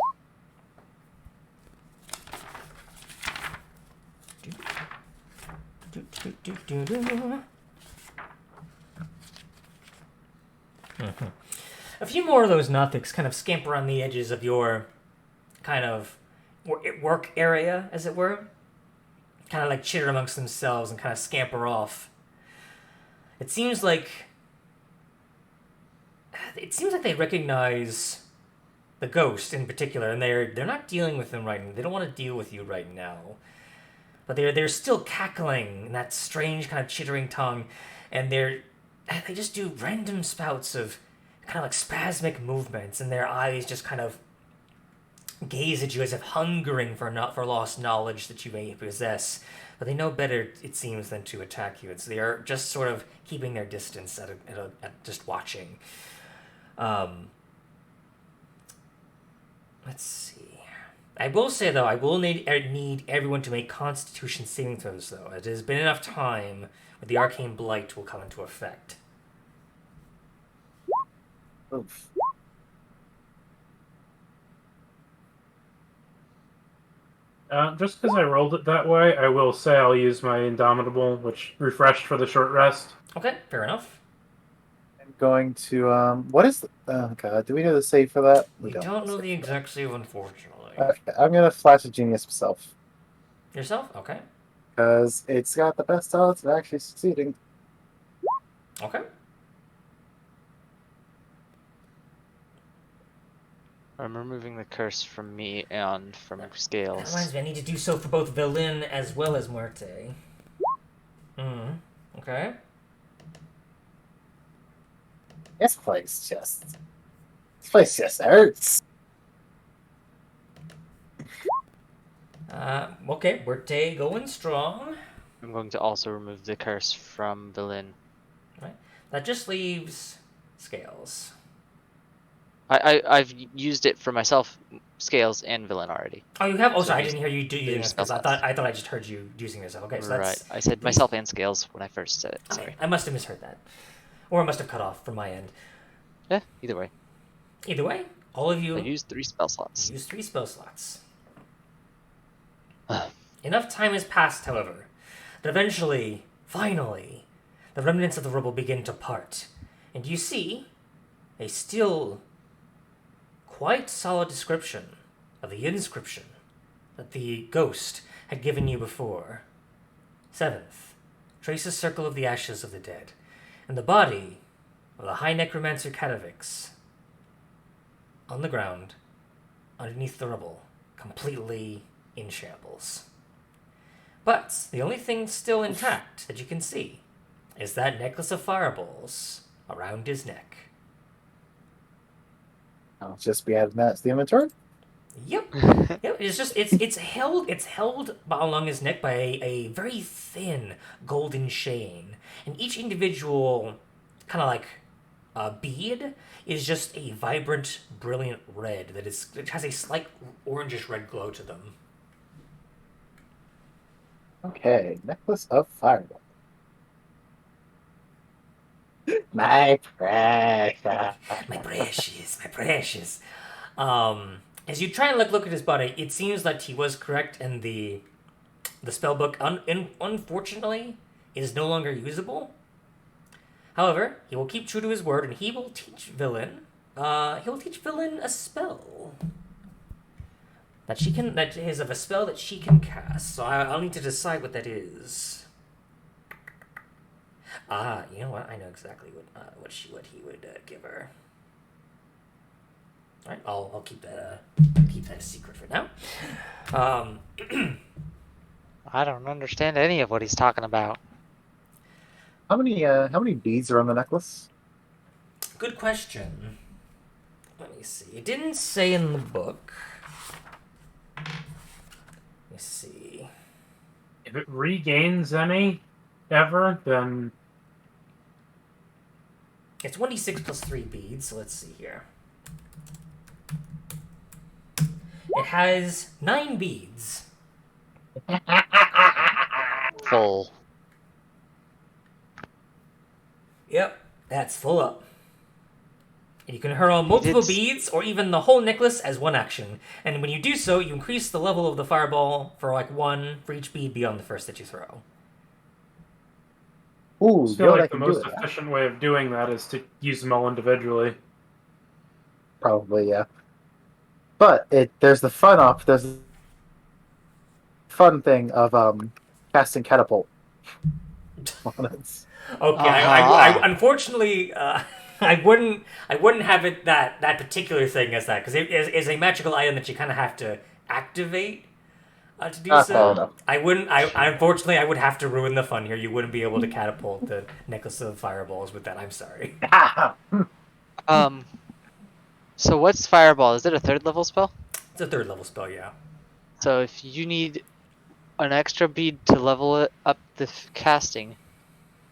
A few more of those Nothics kind of scamper on the edges of your kind of work area, as it were. Kind of like chitter amongst themselves and kind of scamper off. It seems like they recognize the ghost in particular, and they're not dealing with them right now. They don't want to deal with you right now. But they're still cackling in that strange kind of chittering tongue, and they just do random spouts of kind of like spasmic movements, and their eyes just kind of gaze at you as if hungering for lost knowledge that you may possess. But they know better, it seems, than to attack you, and so they are just sort of keeping their distance at just watching. Let's see. I will say, though, I will need everyone to make Constitution saving throws, though. It has been enough time where the Arcane Blight will come into effect. Oof. Just because I rolled it that way, I will say I'll use my Indomitable, which refreshed for the short rest. Okay, fair enough. I'm going to what is oh god, do we know the save for that? We don't know the exact save, unfortunately. Okay, I'm gonna flash a genius myself. Yourself? Okay. Because it's got the best odds of actually succeeding. Okay. I'm removing the curse from me and from That Scales. reminds me, I need to do so for both Villain as well as Muerte. Okay. This place just hurts. Okay, Muerte going strong. I'm going to also remove the curse from Villain. Right. That just leaves Scales. I've used it for myself, Scales, and Villain already. Oh, you have? Oh, So sorry, I there's didn't hear you using this because I thought I just heard you using this. Okay, so Right. that's I said myself and Scales when I first said it. okay. Sorry. I must have misheard that, or I must have cut off from my end. Yeah, either way. Either way, all of you I used 3 spell slots. use 3 spell slots. Enough time has passed, however, that eventually, finally, the remnants of the rubble begin to part, and you see a still quite solid description of the inscription that the ghost had given you before. 7th, trace a circle of the ashes of the dead, and the body of the High Necromancer Catavix on the ground, underneath the rubble, completely in shambles. But the only thing still intact that you can see is that necklace of fireballs around his neck. I'll just be adding that to the inventory. Yep. Yep. It's just it's held along his neck by a very thin golden chain, and each individual kind of like bead is just a vibrant, brilliant red it has a slight orangish red glow to them. Okay, necklace of fireball. My precious. My precious, my precious. As you try and look at his body, it seems that he was correct, and the spell book, unfortunately, is no longer usable. However, he will keep true to his word, and he will teach Villain. He will teach Villain a spell that is of a spell that she can cast. So I'll need to decide what that is. You know what? I know exactly what he would give her. All right, I'll keep that a secret for now. I don't understand any of what he's talking about. How many beads are on the necklace? Good question. Let me see. It didn't say in the book. Let me see. If it regains any ever, then It's 1d6 plus 3 beads, so let's see here. It has 9 beads. Full. Yep, that's full up. And you can hurl multiple beads or even the whole necklace as one action. And when you do so, you increase the level of the fireball for like 1 for each bead beyond the first that you throw. Ooh, I you feel know what I like the can do most with that? efficient way of doing that is to use them all individually. Probably, yeah. But there's the fun thing of casting catapult. on it. Okay, Uh-huh. I unfortunately I wouldn't have it that particular thing as that because it is a magical item that you kind of have to activate to do Fair so. enough. I wouldn't. I unfortunately I would have to ruin the fun here. You wouldn't be able to catapult the necklace of fireballs with that. I'm sorry. So what's Fireball? Is it a 3rd level spell? It's a 3rd level spell, yeah. So if you need an extra bead to level it up the casting,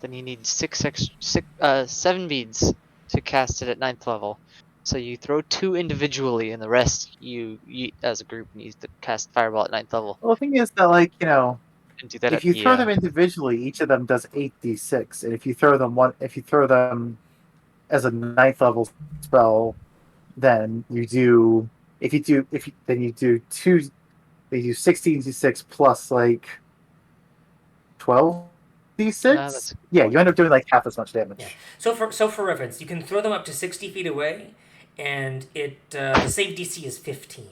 then you need 7 beads to cast it at 9th level. So you throw 2 individually, and the rest you as a group need to cast Fireball at 9th level. Well, the thing is that, like, you know, And do that if at you the, throw them individually, each of them does 8d6, and if you throw them as a 9th level spell, then you do then you do 16d6 plus like 12d6. that's a good Yeah, point. you end up doing like half as much damage. Yeah. So for reference, you can throw them up to 60 feet away, and the save DC is 15.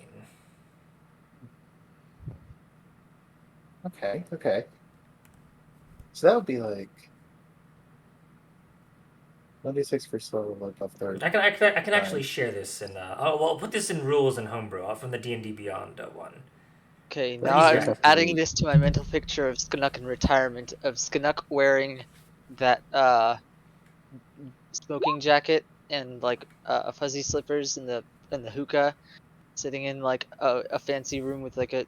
Okay. So that would be like 1d6 for slow above 30. I can actually share this and I'll put this in rules and homebrew from the D&D Beyond one. Okay, That now is I'm effectively- adding this to my mental picture of Skanuk in retirement, of Skanuk wearing that smoking jacket and like fuzzy slippers in the hookah, sitting in like a fancy room with like a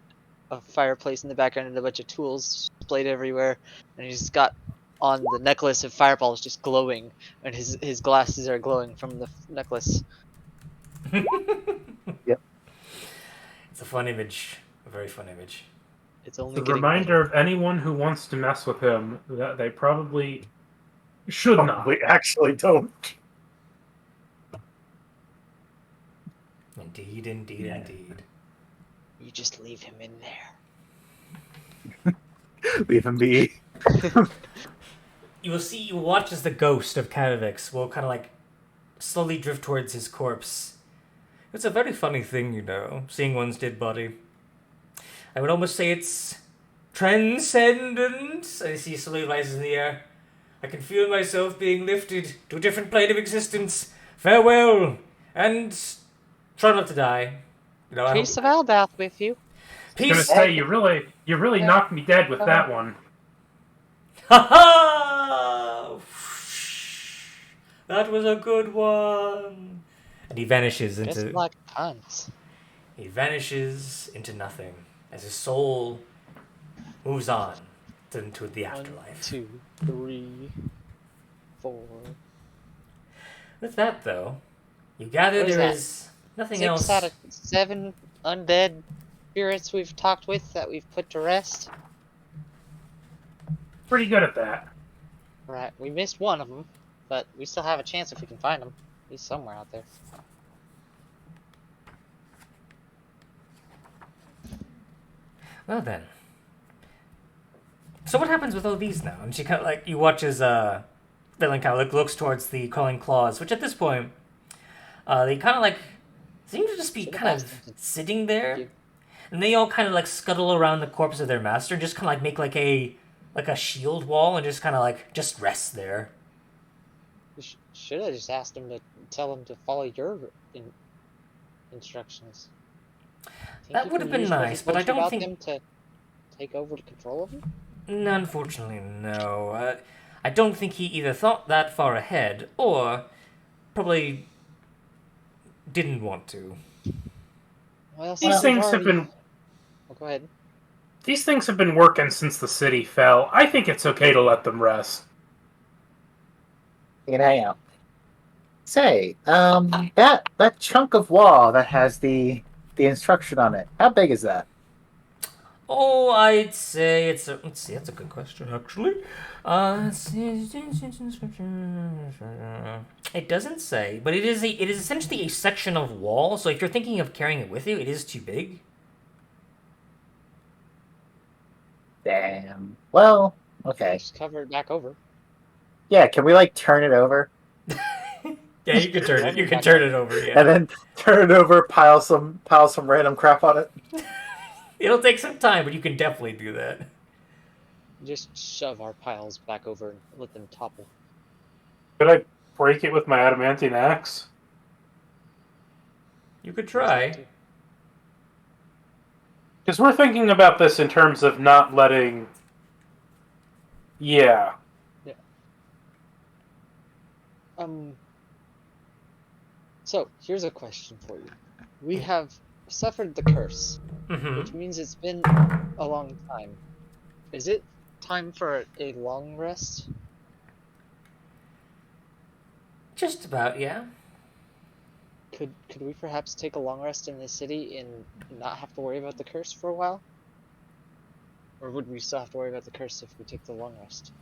fireplace in the background and a bunch of tools displayed everywhere, and he's got on the necklace of fireballs just glowing, and his glasses are glowing from the necklace. Yep. It's a fun image, a very fun image. It's only The getting reminder better. of anyone who wants to mess with him that they probably should not. We actually don't. Indeed. You just leave him in there. Leave him be. You will watch as the ghost of Kavix will kind of like slowly drift towards his corpse. It's a very funny thing, you know, seeing one's dead body. I would almost say it's transcendent. I see slowly rises in the air. I can feel myself being lifted to a different plane of existence. Farewell, and try not to die. You know, Peace of Aldath with you. I was gonna Peace. say you really knocked me dead with that one. Ha ha! That was a good one. And he vanishes Just into. like puns. He vanishes into nothing as his soul moves on into the 1, afterlife. 2, 3, 4. With that, though, you gather What is there that? is nothing 6 else. out of 7 undead spirits we've talked with that we've put to rest. Pretty good at that. Right, we missed one of them, but we still have a chance if we can find him. He's somewhere out there. Well then. So what happens with all these now? And she kind of you watch as Villain kind of looks towards the crawling claws, which at this point, they kind of seem to just be Should've kind asked of them to sitting there, give- and they all kind of scuttle around the corpse of their master and just kind of make a shield wall and just kind of just rest there. We should have just asked him to tell him to follow your instructions. Think That you would can have been use what he nice, but I told you don't about think. them to take over control of him. No, unfortunately, no. I don't think he either thought that far ahead or probably didn't want to. Well, These since we've things have already- been Oh, go ahead. These things have been working since the city fell. I think it's okay to let them rest. You can hang out. Say, that chunk of wall that has the instruction on it. How big is that? Oh, I'd say it's a. Let's see, that's a good question, actually. Let's see. It doesn't say, but it is essentially a section of wall. So if you're thinking of carrying it with you, it is too big. Damn. Well, okay. Just cover it back over. Yeah, can we turn it over Yeah, you can turn it. You can turn it over. and Yeah, then turn it over, pile some random crap on it? it'll take some time, but you can definitely do that. Just shove our piles back over and let them topple. Could I break it with my adamantine axe? You could try. Because we're thinking about this in terms of not letting. Yeah. So here's a question for you. We have suffered the curse, Mm-hmm. which means it's been a long time. Is it time for a long rest? Just about, yeah. Could we perhaps take a long rest in the city and not have to worry about the curse for a while? Or would we still have to worry about the curse if we take the long rest?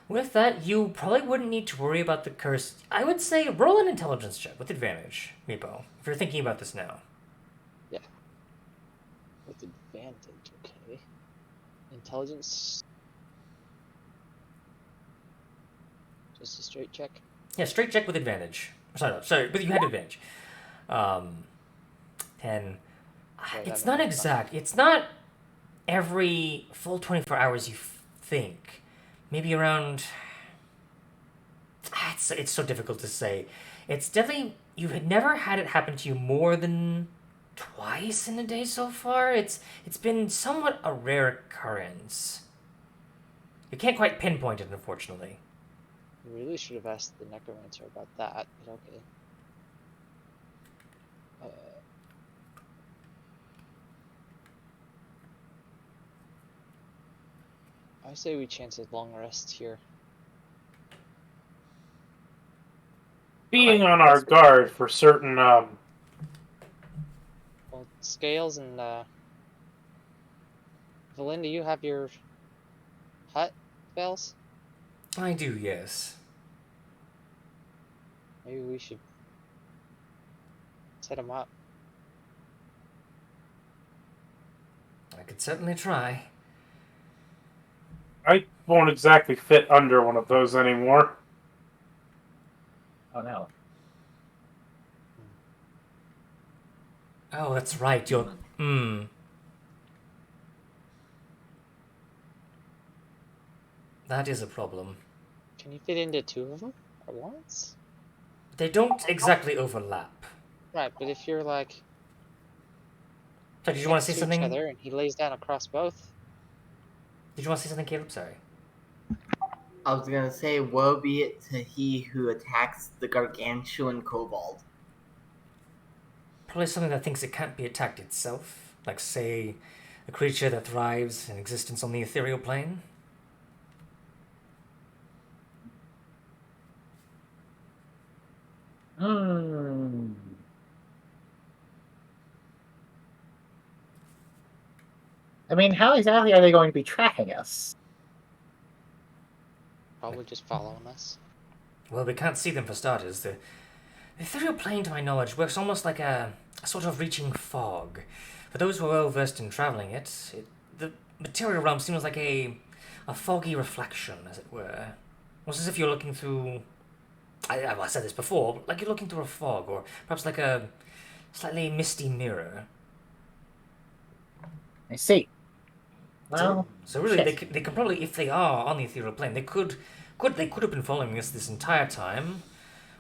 With that, you probably wouldn't need to worry about the curse. I would say roll an intelligence check with advantage, Meepo, if you're thinking about this now. With advantage, okay. Intelligence. Just a straight check. Yeah, straight check with advantage. Sorry, but you had advantage. 10. Sorry, It's that not might be exact. It's not every full 24 hours you think. Maybe around. It's so difficult to say. It's definitely. You had never had it happen to you more than twice in a day so far. It's been somewhat a rare occurrence. You can't quite pinpoint it, unfortunately. We really should have asked the necromancer about that, but okay. I say we chance a long rest here. Being on our guard for certain. Well, Scales and Valinda, you have your hut spells? I do, yes. Maybe we should set them up. I could certainly try. I won't exactly fit under one of those anymore. Oh no. Oh, that's right. You'll. That is a problem. Can you fit into 2 of them at once? They don't exactly overlap. Right, but if you're like So, did you want to say next something? each other and he lays down across both. Did you want to say something, Caleb? Sorry. I was gonna say, woe be it to he who attacks the gargantuan kobold. Probably something that thinks it can't be attacked itself. Like, say, a creature that thrives in existence on the ethereal plane. Hmm. I mean, how exactly are they going to be tracking us? Probably just following us. Well, we can't see them for starters. The ethereal plane, to my knowledge, works almost like a sort of reaching fog. For those who are well versed in traveling the material realm seems like a foggy reflection, as it were. Almost as if you're looking through. I said this before, but like you're looking through a fog, or perhaps like a slightly misty mirror. I see. Well, So really, shit. they can probably, if they are on the ethereal plane, they could have been following us this entire time,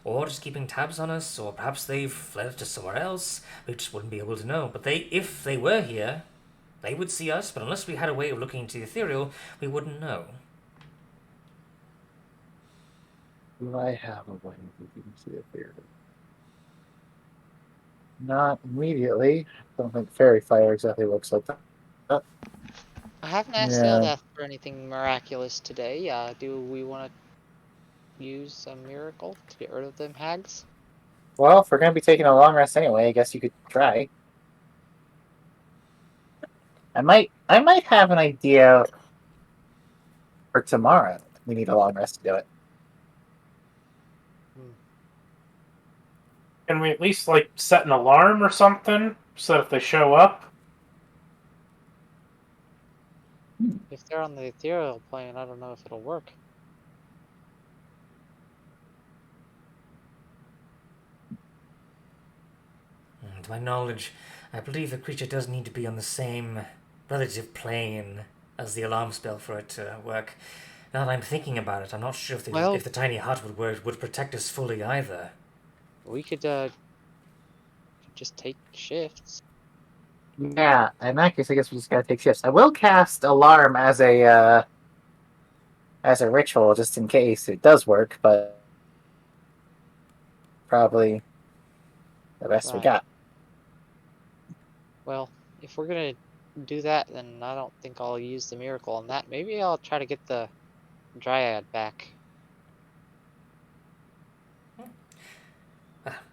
or just keeping tabs on us, or perhaps they've fled to somewhere else. We just wouldn't be able to know. But if they were here, they would see us. But unless we had a way of looking into the ethereal, we wouldn't know. Do I have a way of looking to the theory? Not immediately. Don't think fairy fire exactly looks like that. I haven't asked Yeah. Eldath for anything miraculous today. Do we want to use a miracle to get rid of them hags? Well, if we're going to be taking a long rest anyway, I guess you could try. I might have an idea for tomorrow. We need a long rest to do it. Can we at least like set an alarm or something so that if they show up? If they're on the ethereal plane, I don't know if it'll work. To my knowledge, I believe the creature does need to be on the same relative plane as the alarm spell for it to work. Now that I'm thinking about it, I'm not sure if the tiny hut would protect us fully either. We could just take shifts. Yeah, in that case, I guess we just gotta take shifts. I will cast alarm as a ritual just in case it does work, but probably the best we Right. got. Well, if we're gonna do that, then I don't think I'll use the miracle on that. Maybe I'll try to get the dryad back.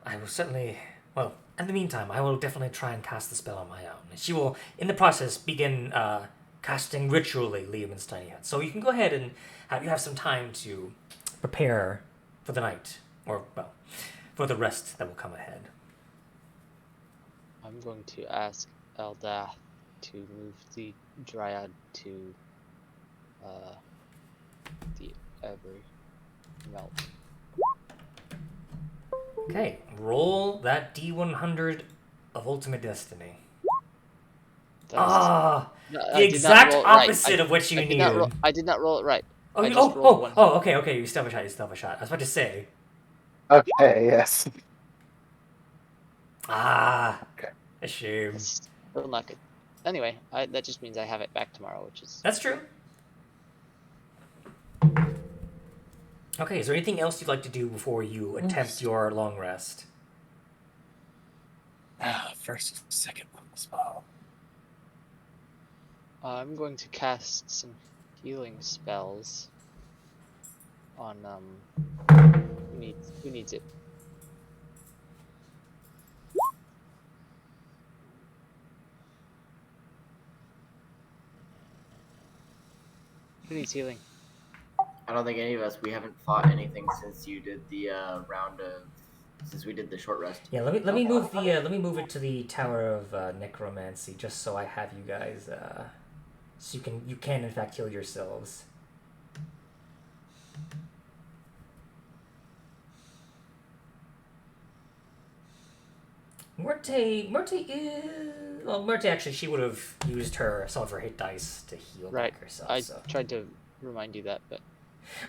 I will certainly. Well, in the meantime, I will definitely try and cast the spell on my own. She will, in the process, begin casting ritually Liam's tiny hut. So you can go ahead and have some time to prepare for the night, or well, for the rest that will come ahead. I'm going to ask Eldath to move the dryad to the every melt. Okay, roll that D100 of Ultimate Destiny. No, The I did not exact roll it right. opposite of what you I did needed. not roll, I did not roll it right. Oh, I just rolled one. okay, you still have a shot. I was about to say. Okay, yes. Okay. A shame. It's still not good. Anyway, that just means I have it back tomorrow, which is... That's true. Okay, is there anything else you'd like to do before you attempt your long rest? First, second one as well. I'm going to cast some healing spells on who needs it? Who needs healing? I don't think any of us. We haven't fought anything since you did the round of. Since we did the short rest. Yeah, let me move it to the Tower of Necromancy, just so I have you guys so you can in fact heal yourselves. Murte actually, she would have used some of her hit dice to heal back herself. I tried to remind you that, but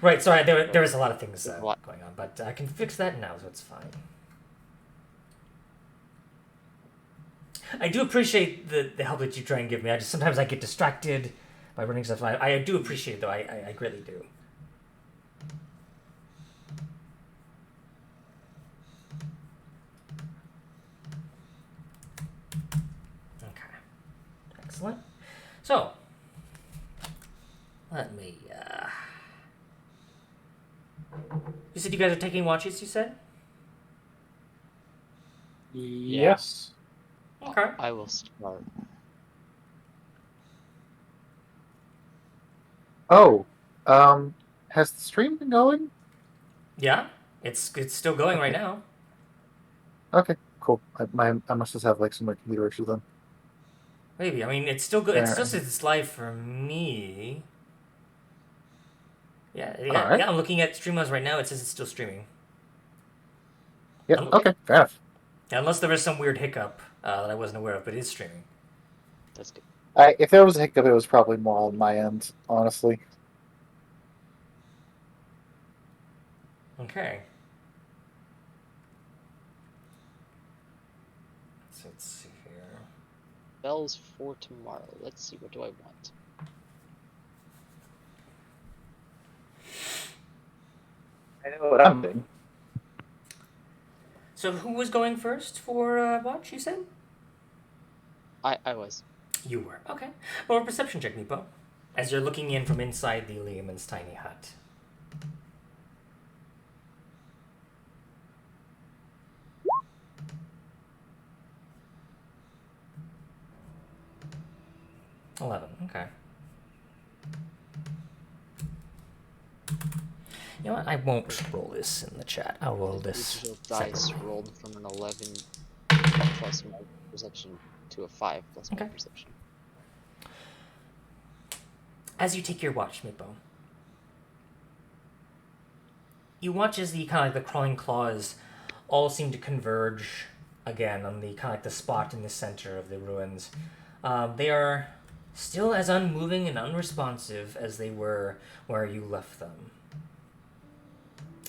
right. Sorry, there is a lot of things what? going on, but I can fix that now, so it's fine. I do appreciate the help that you try and give me. Sometimes I get distracted by running stuff. I do appreciate it, though. I greatly do. Excellent. So, let me. You said you guys are taking watches. You said. Yes. Okay. I will start. Oh, has the stream been going? Yeah, it's still going right Okay. now. Okay, cool. I must just have like some like computer issues then. Maybe. I mean, it's still good. It still Fair. says it's live for me. All right. Yeah. I'm looking at Streamlabs right now. It says it's still streaming. Yep. Um, Okay. Fair enough. Unless there was some weird hiccup that I wasn't aware of, but it is streaming. That's good. If there was a hiccup, it was probably more on my end, honestly. Okay. So let's see here. Bells for tomorrow. Let's see, what do I want? I know what I'm doing. So who was going first for watch? You said I was. you were. Okay. Well, perception check, Meepo, as you're looking in from inside the Lehman's tiny hut. $11. Okay. You know what? I won't roll this in the chat. I'll roll this Digital dice separately. rolled from an 11 plus my perception to a 5 plus my Okay. perception. As you take your watch, Meepo, you watch as the kind of like the crawling claws all seem to converge again on the kind of like the spot in the center of the ruins. They are still as unmoving and unresponsive as they were where you left them.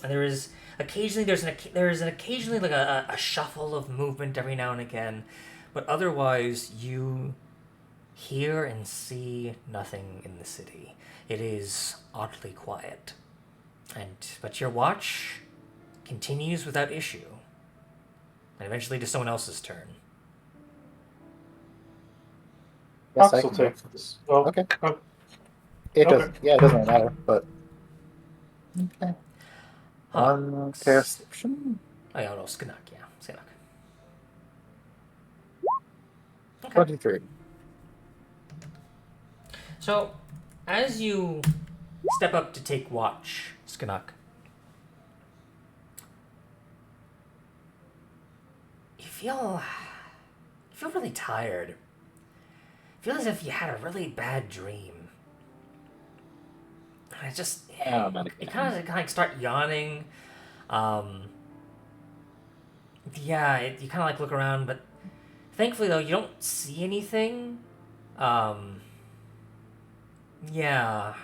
And there is occasionally occasionally like a shuffle of movement every now and again, but otherwise you hear and see nothing in the city. It is oddly quiet. But your watch continues without issue. And eventually to someone else's turn. Yes, Hox I will can go. take this. Well, Okay. oh, It Okay. doesn't. Yeah, it doesn't really matter. But okay. Huh. One perception. Oh, yeah, no, Skanak, yeah. Skanak. Okay. 23. So, as you step up to take watch, Skanak, you feel really tired. You feel as if you had a really bad dream. And it just Oh, not you again. kind of like start yawning. You kind of like look around, but thankfully though you don't see anything. Yeah.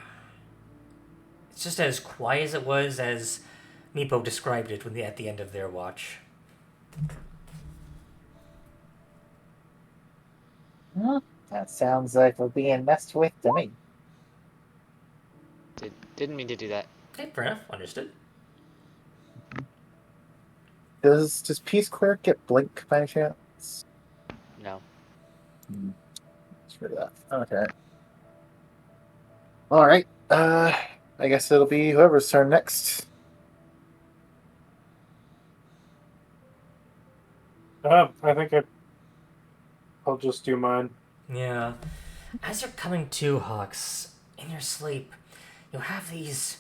It's just as quiet as it was as Meepo described it at the end of their watch. Huh? That sounds like we're being messed with to me. Didn't mean to do that. Okay, fair enough. Understood. Does Peace Cleric get blink by any chance? No. Screw that. Okay. All right. I guess it'll be whoever's turn next. I think I'll just do mine. Yeah. As you're coming to, Hox, in your sleep, you'll have these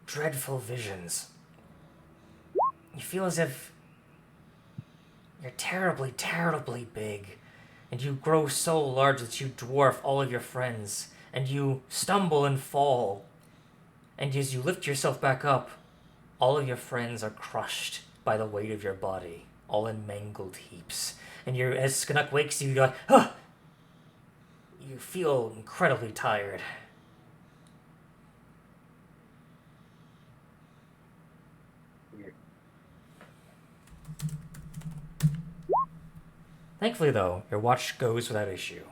dreadful visions. You feel as if you're terribly, terribly big, and you grow so large that you dwarf all of your friends, and you stumble and fall. And as you lift yourself back up, all of your friends are crushed by the weight of your body, all in mangled heaps. And as Skanak wakes you, you're like, huh! You feel incredibly tired. Thankfully, though, your watch goes without issue.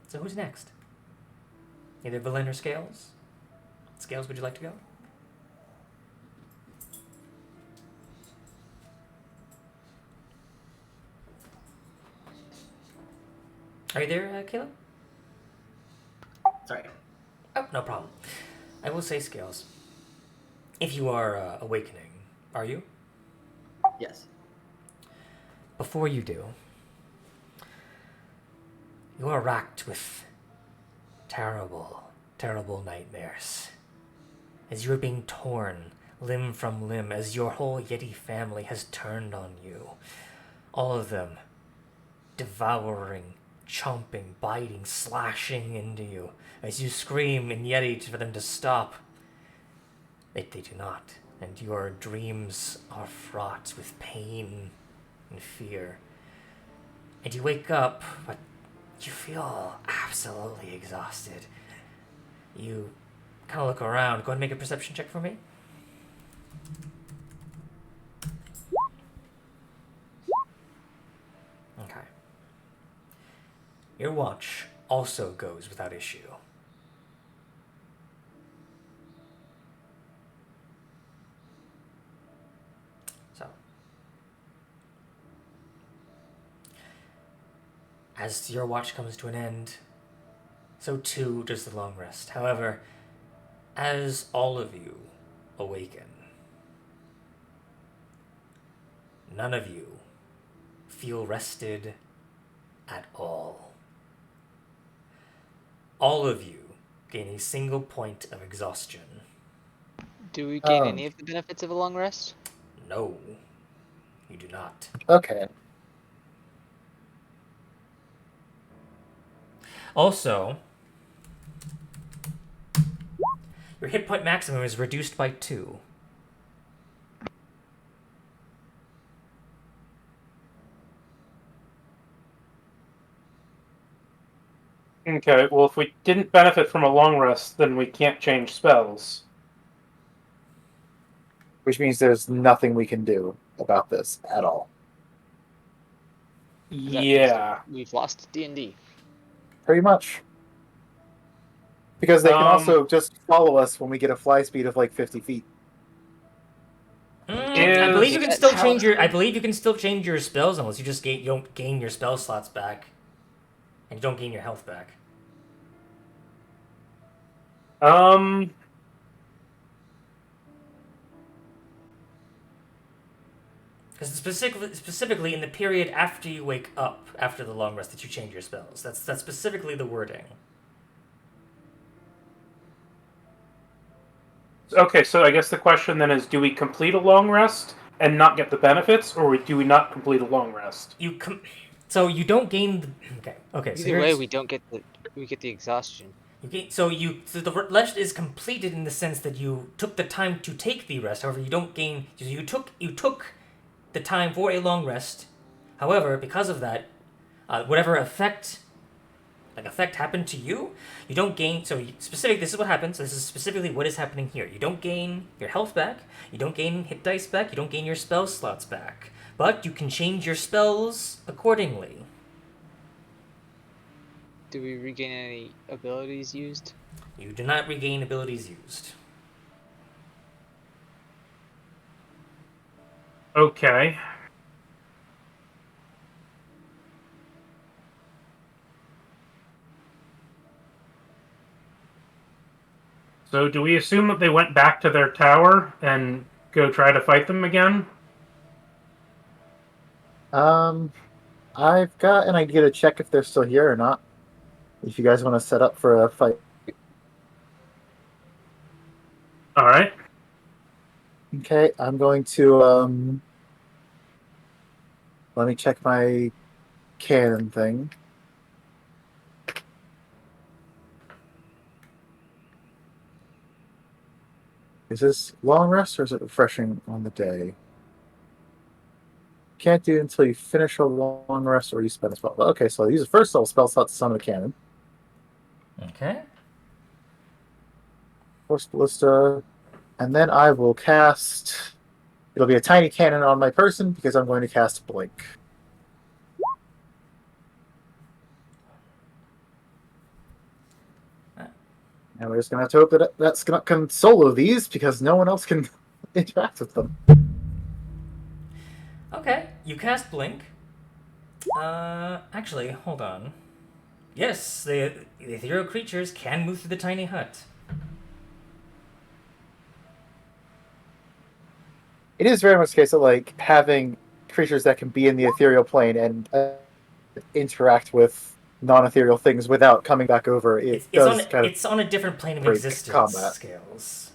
So who's next? Either Villain or Scales? Scales, would you like to go? Are you there, Caleb? Sorry. Oh, no problem. I will say, Scales, if you are awakening, are you? Yes. Before you do, you are racked with terrible, terrible nightmares. As you are being torn limb from limb, as your whole Yeti family has turned on you. All of them devouring, chomping, biting, slashing into you. As you scream in Yeti for them to stop, they do not. And your dreams are fraught with pain and fear. And you wake up, but you feel absolutely exhausted. You kind of look around. Go ahead and make a perception check for me. Okay. Your watch also goes without issue. So, as your watch comes to an end, so too does the long rest. However, as all of you awaken, none of you feel rested at all. All of you gain a single point of exhaustion. Do we gain any of the benefits of a long rest? No, you do not. Okay. Also, your hit point maximum is reduced by 2. Okay, well, if we didn't benefit from a long rest, then we can't change spells. Which means there's nothing we can do about this at all. That means Yeah. we've lost D&D. Pretty much. Because they can also just follow us when we get a fly speed of like 50 feet. I believe you can still How- change your. I believe you can still change your spells unless you just you don't gain your spell slots back, and you don't gain your health back. Because specifically in the period after you wake up after the long rest that you change your spells. That's specifically the wording. Okay, so I guess the question then is, do we complete a long rest and not get the benefits, or do we not complete a long rest? So you don't gain the... Okay. So Either way, we don't get the exhaustion. So the rest is completed in the sense that you took the time to take the rest. However, you don't gain... So you took the time for a long rest. However, because of that, whatever effect happened to you, you don't gain. So this is what happens. This is specifically what is happening here. You don't gain your health back. You don't gain hit dice back. You don't gain your spell slots back. But you can change your spells accordingly. Do we regain any abilities used? You do not regain abilities used. Okay. So do we assume that they went back to their tower and go try to fight them again? I've got an idea to check if they're still here or not. If you guys want to set up for a fight. All right. Okay, I'm going to, let me check my cannon thing. Is this long rest or is it refreshing on the day? Can't do it until you finish a long rest or you spend a spell. Okay, so I'll use the first level spell slot to summon a cannon. Okay. Force Ballista. And then I will cast... It'll be a tiny cannon on my person because I'm going to cast Blink. And we're just going to have to hope that that's going to come solo these because no one else can interact with them. Okay, you cast Blink. Actually, hold on. Yes, the ethereal creatures can move through the tiny hut. It is very much the case of like having creatures that can be in the ethereal plane and interact with non-ethereal things without coming back over. It does kind of It's on a different plane of break existence. combat. Scales.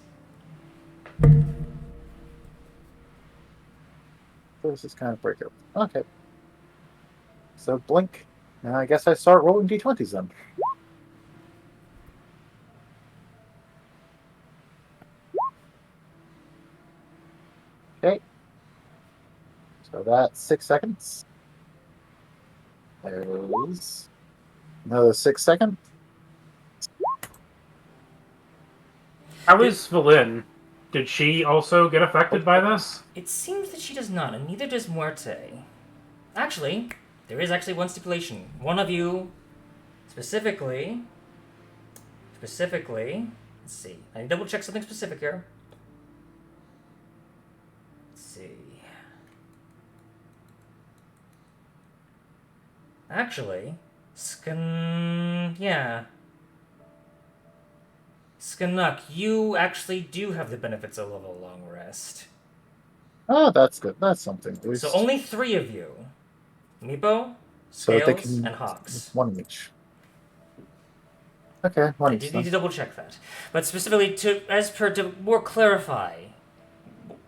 This is kind of break it. Okay. So blink. Now I guess I start rolling d20s then. Okay. So that's 6 seconds. There's another 6 seconds. How is Valin? Did she also get affected by this? It seems that she does not, and neither does Muerte. Actually, there is actually one stipulation. One of you, specifically, let's see. I need to double check something specific here. Let's see. Actually, Skanuk, you actually do have the benefits of level long rest. Oh, that's good. That's something. At least. So only 3 of you. Meepo, So Scales, they can and Hox. one each. Okay, one I each. do Then. need to double check that. But specifically to more clarify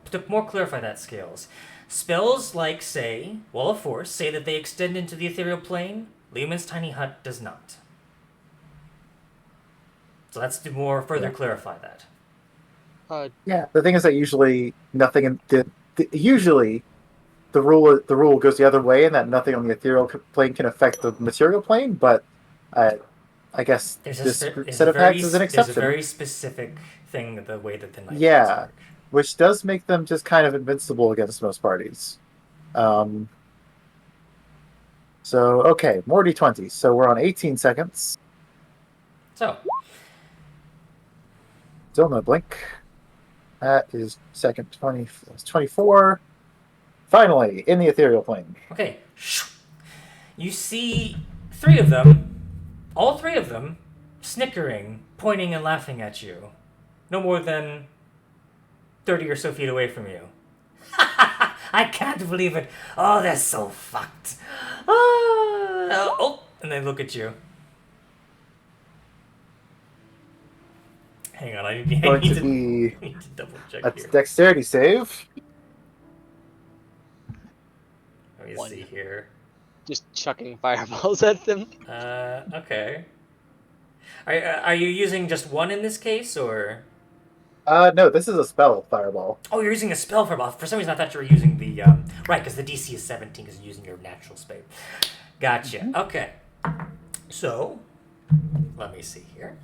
that, Scales. Spells like, say, Wall of Force say that they extend into the ethereal plane. Lehman's tiny hut does not. So that's to more further clarify that. Yeah, the thing is that usually nothing in usually the rule goes the other way, and that nothing on the ethereal plane can affect the material plane. But I guess this set of packs is an exception. There's a very specific thing the way that the night Yeah, work. which does make them just kind of invincible against most parties. So okay, more d20s. So we're on 18 seconds. So Still no blink. That is second 20. 24. Finally, in the ethereal plane. okay, you see 3 of them, all 3 of them, snickering, pointing, and laughing at you. No more than 30 or so feet away from you. I can't believe it. Oh, they're so fucked. Oh, and they look at you. Hang on, I need Going to to be I need to double check a here. dexterity save. Let me One. see here. Just chucking fireballs at them. Okay. Are you using just one in this case, or? No, this is a spell, fireball. Oh, you're using a spell for both. For some reason, I thought you were using the right, because the DC is 17, because you're using your natural spell. Gotcha. Mm-hmm. Okay. So, let me see here.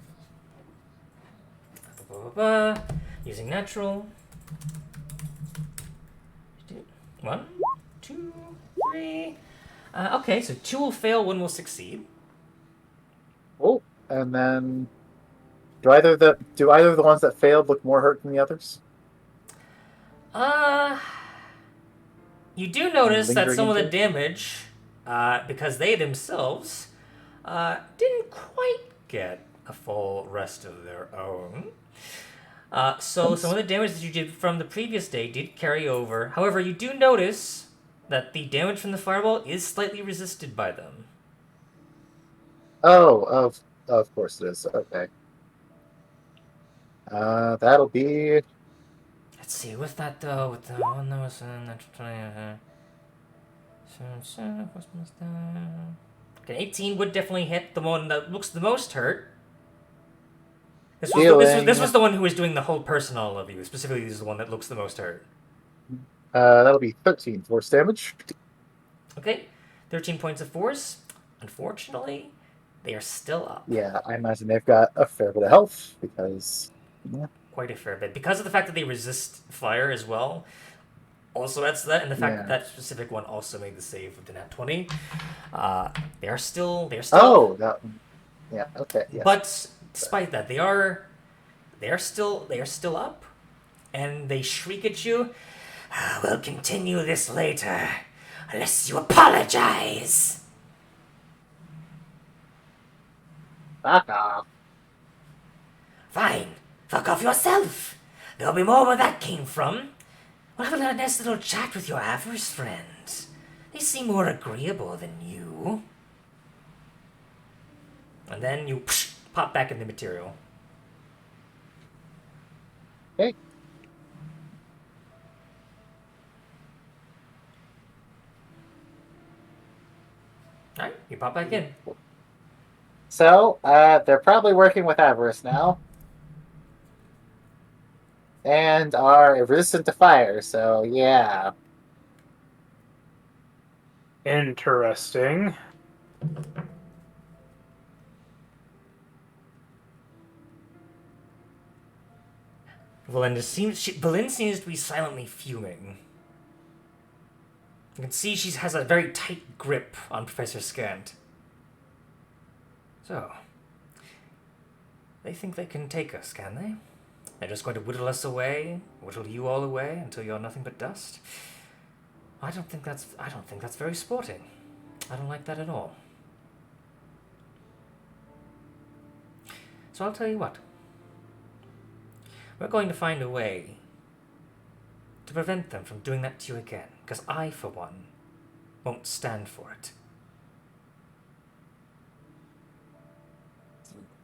Using natural. 1, 2, 3. Okay, so 2 will fail, 1 will succeed. Oh, and then do either of the ones that failed look more hurt than the others? You do notice that Lingering some of the injury? damage, because they themselves didn't quite get a full rest of their own. So some of the damage that you did from the previous day did carry over. However, you do notice that the damage from the fireball is slightly resisted by them. Oh, of course it is. Okay. That'll be Let's see, with that though, with the one that was natural 20, okay, 18 would definitely hit the one that looks the most hurt. This was the one who was doing the whole personal of you. Specifically, this is the one that looks the most hurt. that'll be 13 force damage. Okay, 13 points of force. Unfortunately, they are still up. Yeah, I imagine they've got a fair bit of health because Quite a fair bit. Because of the fact that they resist fire as well. Also, that's that, and the fact that that specific one also made the save with the nat 20. They are still. Oh, that one. Yeah. Okay. Yes. But despite that, they are still up, and they shriek at you. We'll continue this later, unless you apologize. Fuck off. Fine. Fuck off yourself. There'll be more where that came from. We'll have a nice little chat with your Avarice friends. They seem more agreeable than you. And then you pop back in the material. Okay. Alright, you pop back in. So, they're probably working with Avarice now. And are resistant to fire, so yeah. Interesting. Belinda seems to be silently fuming. You can see she has a very tight grip on Professor Scant. So, they think they can take us, can they? They're just going to whittle us away, whittle you all away until you're nothing but dust. I don't think that's very sporting. I don't like that at all. So I'll tell you what. We're going to find a way to prevent them from doing that to you again, because I, for one, won't stand for it.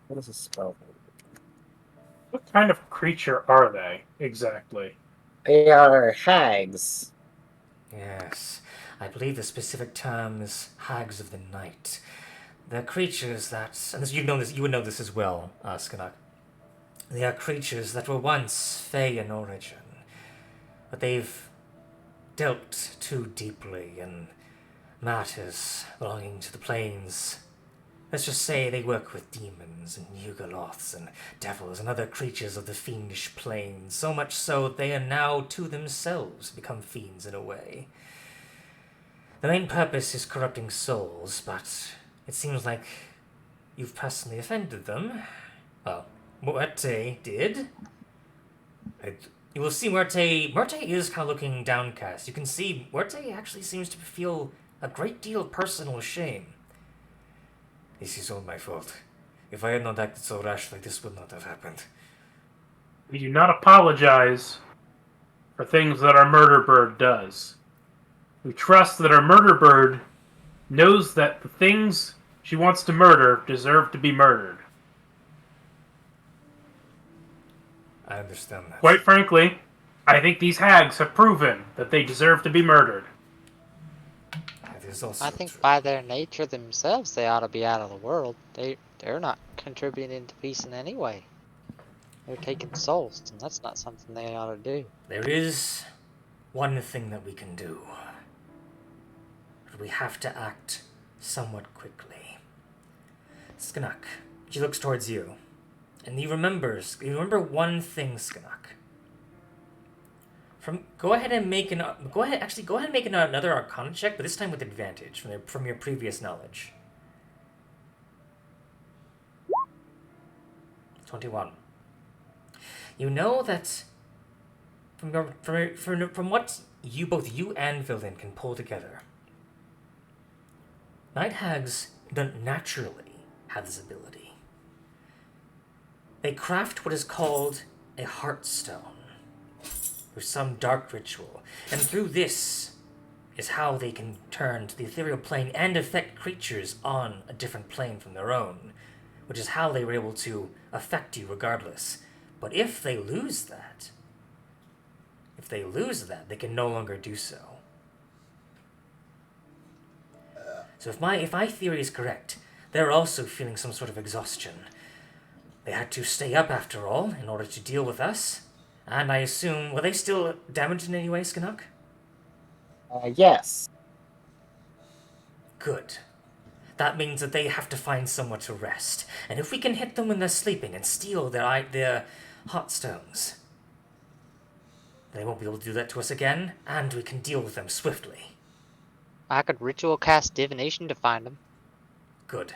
What does this spell? What kind of creature are they, exactly? They are hags. Yes, I believe the specific term is Hags of the Night. They're creatures that, and this, you would know this as well, Skanuk. They are creatures that were once fey in origin, but they've delved too deeply in matters belonging to the planes. Let's just say they work with demons and Yugoloths and devils and other creatures of the fiendish plane, so much so that they are now to themselves become fiends in a way. The main purpose is corrupting souls, but it seems like you've personally offended them. Well, Muerte did. You will see Muerte is kind of looking downcast. You can see Muerte actually seems to feel a great deal of personal shame. This is all my fault. If I had not acted so rashly, this would not have happened. We do not apologize for things that our murder bird does. We trust that our murder bird knows that the things she wants to murder deserve to be murdered. I understand that. Quite frankly, I think these hags have proven that they deserve to be murdered. That is also I think true. by their nature themselves, they ought to be out of the world. They're not contributing to peace in any way. They're taking souls, and that's not something they ought to do. There is one thing that we can do. But we have to act somewhat quickly. Skanuk, she looks towards you. And you remember one thing, Skanuk. Go ahead and make another Arcana check, but this time with advantage from your previous knowledge. 21. You know that from what both you and Villain can pull together, Night Hags don't naturally have this ability. They craft what is called a Heartstone through some dark ritual, and through this is how they can turn to the ethereal plane and affect creatures on a different plane from their own, which is how they were able to affect you regardless. But if they lose that, they can no longer do so. So if my theory is correct, they're also feeling some sort of exhaustion. They had to stay up after all in order to deal with us, and I assume, were they still damaged in any way, Skanuk? Yes. Good. That means that they have to find somewhere to rest, and if we can hit them when they're sleeping and steal their hot stones, they won't be able to do that to us again, and we can deal with them swiftly. I could ritual cast divination to find them. Good.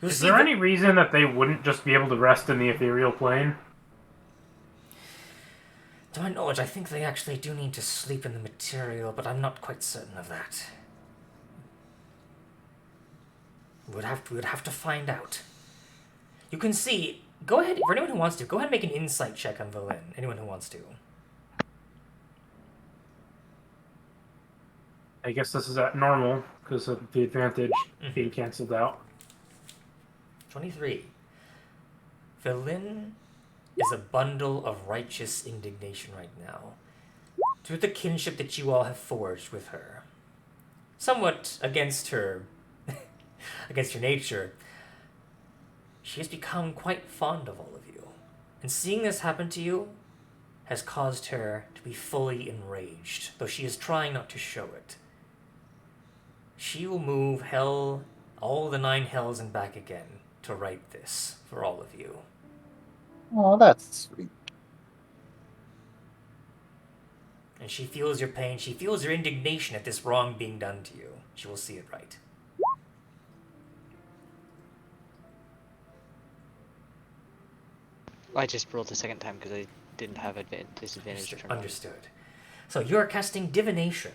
Is there any reason that they wouldn't just be able to rest in the ethereal plane? To my knowledge, I think they actually do need to sleep in the material, but I'm not quite certain of that. We would have to find out. You can see. Go ahead, for anyone who wants to, go ahead and make an insight check on Valin. Anyone who wants to. I guess this is at normal because of the advantage being canceled out. 23. Valin is a bundle of righteous indignation right now. Through the kinship that you all have forged with her. Somewhat against her, against your nature, she has become quite fond of all of you. And seeing this happen to you has caused her to be fully enraged, though she is trying not to show it. She will move hell, all the 9 hells and back again, to right this for all of you. Oh, that's sweet. And she feels your pain, she feels your indignation at this wrong being done to you. She will see it right. I just rolled the second time because I didn't have disadvantage. Understood. So you are casting divination.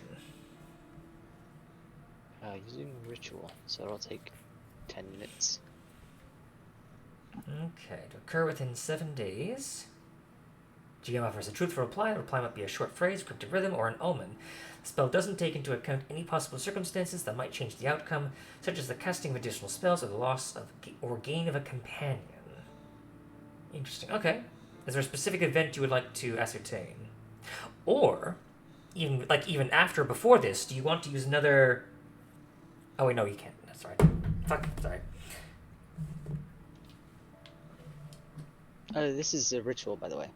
Using ritual, so it'll take 10 minutes. Okay, to occur within 7 days. GM offers a truthful reply. The reply might be a short phrase, cryptic rhythm, or an omen. The spell doesn't take into account any possible circumstances that might change the outcome, such as the casting of additional spells or the loss of or gain of a companion. Interesting. Okay. Is there a specific event you would like to ascertain? Or, even after or before this, do you want to use another... Oh, wait, no, you can't. That's right. Fuck, sorry. This is a ritual, by the way.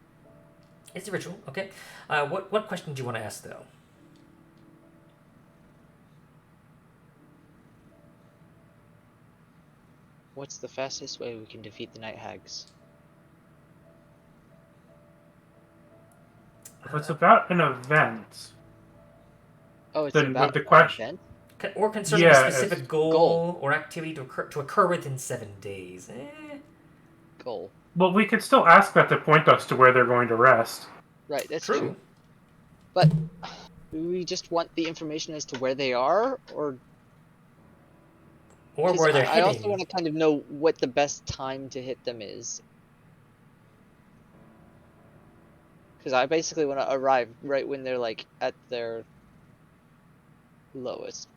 It's a ritual, okay. What question do you want to ask, though? What's the fastest way we can defeat the Night Hags? If it's about an event, Oh, it's Then about the question- an event? Or concerning Yeah, a specific goal or activity to occur within 7 days. Goal. well, we could still ask that to point us to where they're going to rest. Right, that's True. true. But do we just want the information as to where they are, or Or 'cause where they're I also hitting. want to kind of know what the best time to hit them is. Because I basically want to arrive right when they're like at their lowest.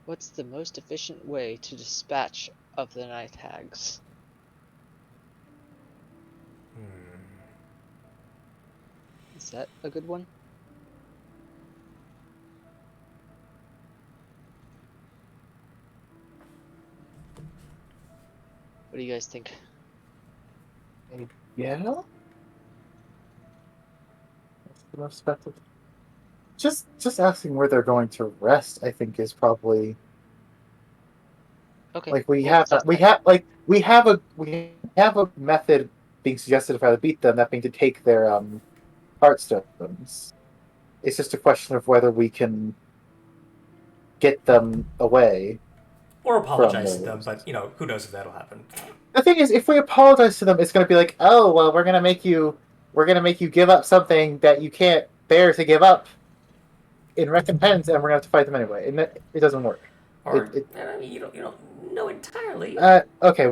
What's the most efficient way to dispatch of the Night Hags? Is that a good one? What do you guys think? Yeah. That's the most effective. Just asking where they're going to rest, I think, is probably Okay. like we well, have that's a method being suggested of how to beat them, that being to take their heartstones. It's just a question of whether we can get them away. Or apologize to from them, those. but, who knows if that'll happen. The thing is, if we apologize to them, it's going to be like, oh well, we're going to make you give up something that you can't bear to give up in recompense, and we're going to have to fight them anyway, and it doesn't work. Or, you don't know entirely. Okay,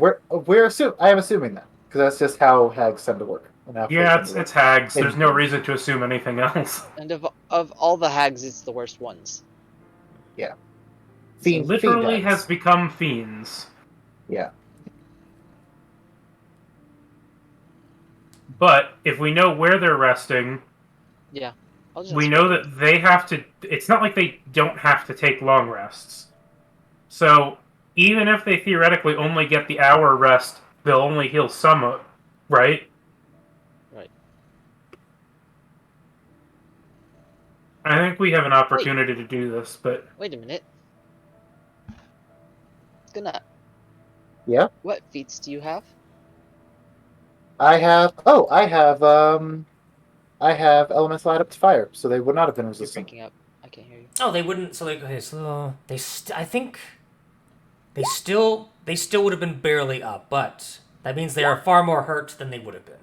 I am assuming that because that's just how hags tend to work. And how Yeah, they tend to it's hags. work. There's no reason to assume anything else. And of all the hags, it's the worst ones. Yeah. It literally hags. has become fiends. Yeah. But if we know where they're resting, Yeah. I'll just we know that they have to... It's not like they don't have to take long rests. So, even if they theoretically only get the hour rest, they'll only heal some, right? Right. I think we have an opportunity to do this, but... Wait a minute. Gonna. Yeah. What feats do you have? I have elemental add up to fire, so they would not have been You're resistant. breaking up. I can't hear you. Oh, they wouldn't. So okay. So I think they still they still would have been barely up, but that means they are far more hurt than they would have been.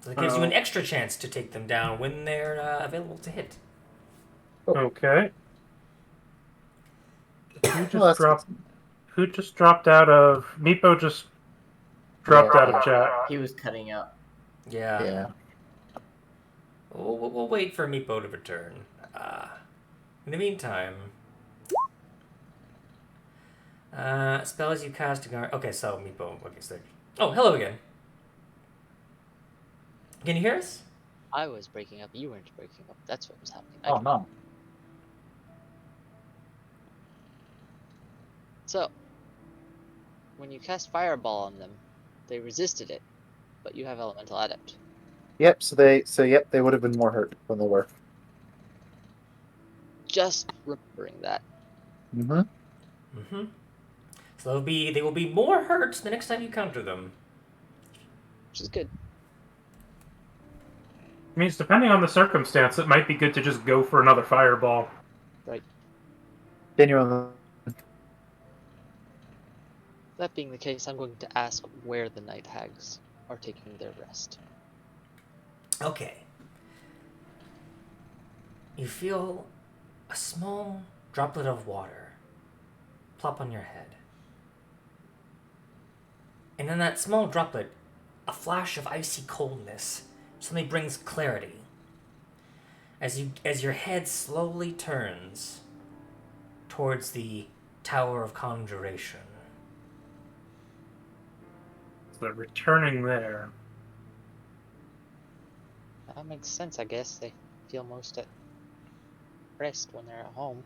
So it gives you an extra chance to take them down when they're available to hit. Okay. Well, that's Who just dropped out of... Meepo just dropped out of chat. He was cutting out. Yeah. Yeah. We'll wait for Meepo to return. In the meantime... spells you cast... Okay, so Meepo... Okay, so... Oh, hello again. Can you hear us? I was breaking up. You weren't breaking up. That's what was happening. Oh, no. So, when you cast Fireball on them, they resisted it, but you have Elemental Adept. Yep, so they would have been more hurt than they were. Just remembering that. Mm-hmm. Mm-hmm. So they will be more hurt the next time you counter them. Which is good. Means depending on the circumstance, it might be good to just go for another fireball. Right. Genuinely. That being the case, I'm going to ask where the Night Hags are taking their rest. Okay. You feel a small droplet of water plop on your head. And in that small droplet, a flash of icy coldness suddenly brings clarity. As your head slowly turns towards the Tower of Conjuration. So they're returning there. That makes sense, I guess. They feel most at rest when they're at home.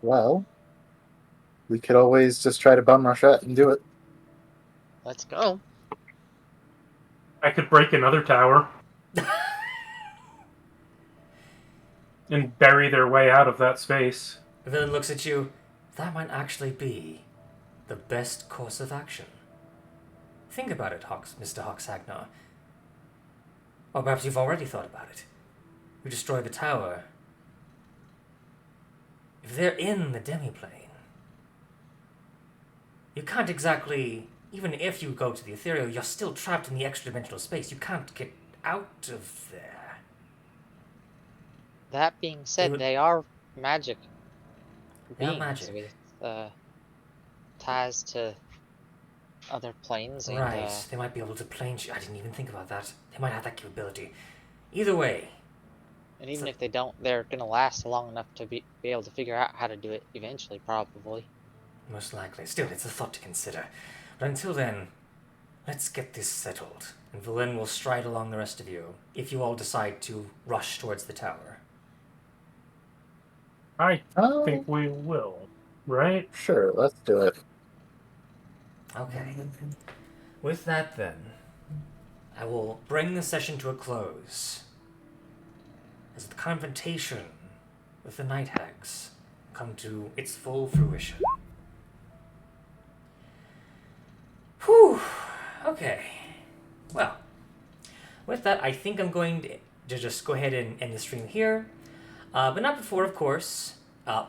Well, we could always just try to bum rush it and do it. Let's go. I could break another tower. And bury their way out of that space. The villain looks at you. That might actually be the best course of action. Think about it, Mr. Hox Hagnar. Or perhaps you've already thought about it. We destroy the tower. If they're in the demiplane, you can't exactly... Even if you go to the ethereal, you're still trapped in the extra-dimensional space. You can't get out of there. That being said, they are magic They are beings magic. with ties to other planes. And, Right, they might be able to plane... I didn't even think about that. They might have that capability. Either way. and even if they don't, they're going to last long enough to be able to figure out how to do it eventually, probably. Most likely. Still, it's a thought to consider. But until then, let's get this settled. And Valen will stride along the rest of you, if you all decide to rush towards the tower. I Oh, think we will, right? sure, let's do it. Okay. With that, then, I will bring the session to a close. As the confrontation with the Night Hags come to its full fruition. Whew. Okay. Well, with that, I think I'm going to just go ahead and end the stream here. But not before, of course,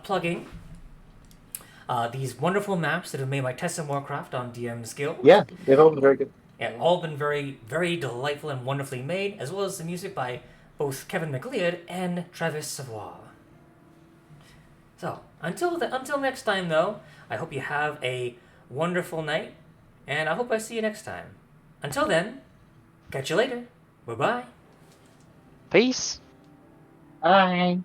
plugging these wonderful maps that have made my Tessa Warcraft on DM's Guild. Yeah, they've all been very good. And all been very, very delightful and wonderfully made, as well as the music by both Kevin MacLeod and Travis Savoy. So, until next time, though, I hope you have a wonderful night, and I hope I see you next time. Until then, catch you later. Bye-bye. Peace! Bye.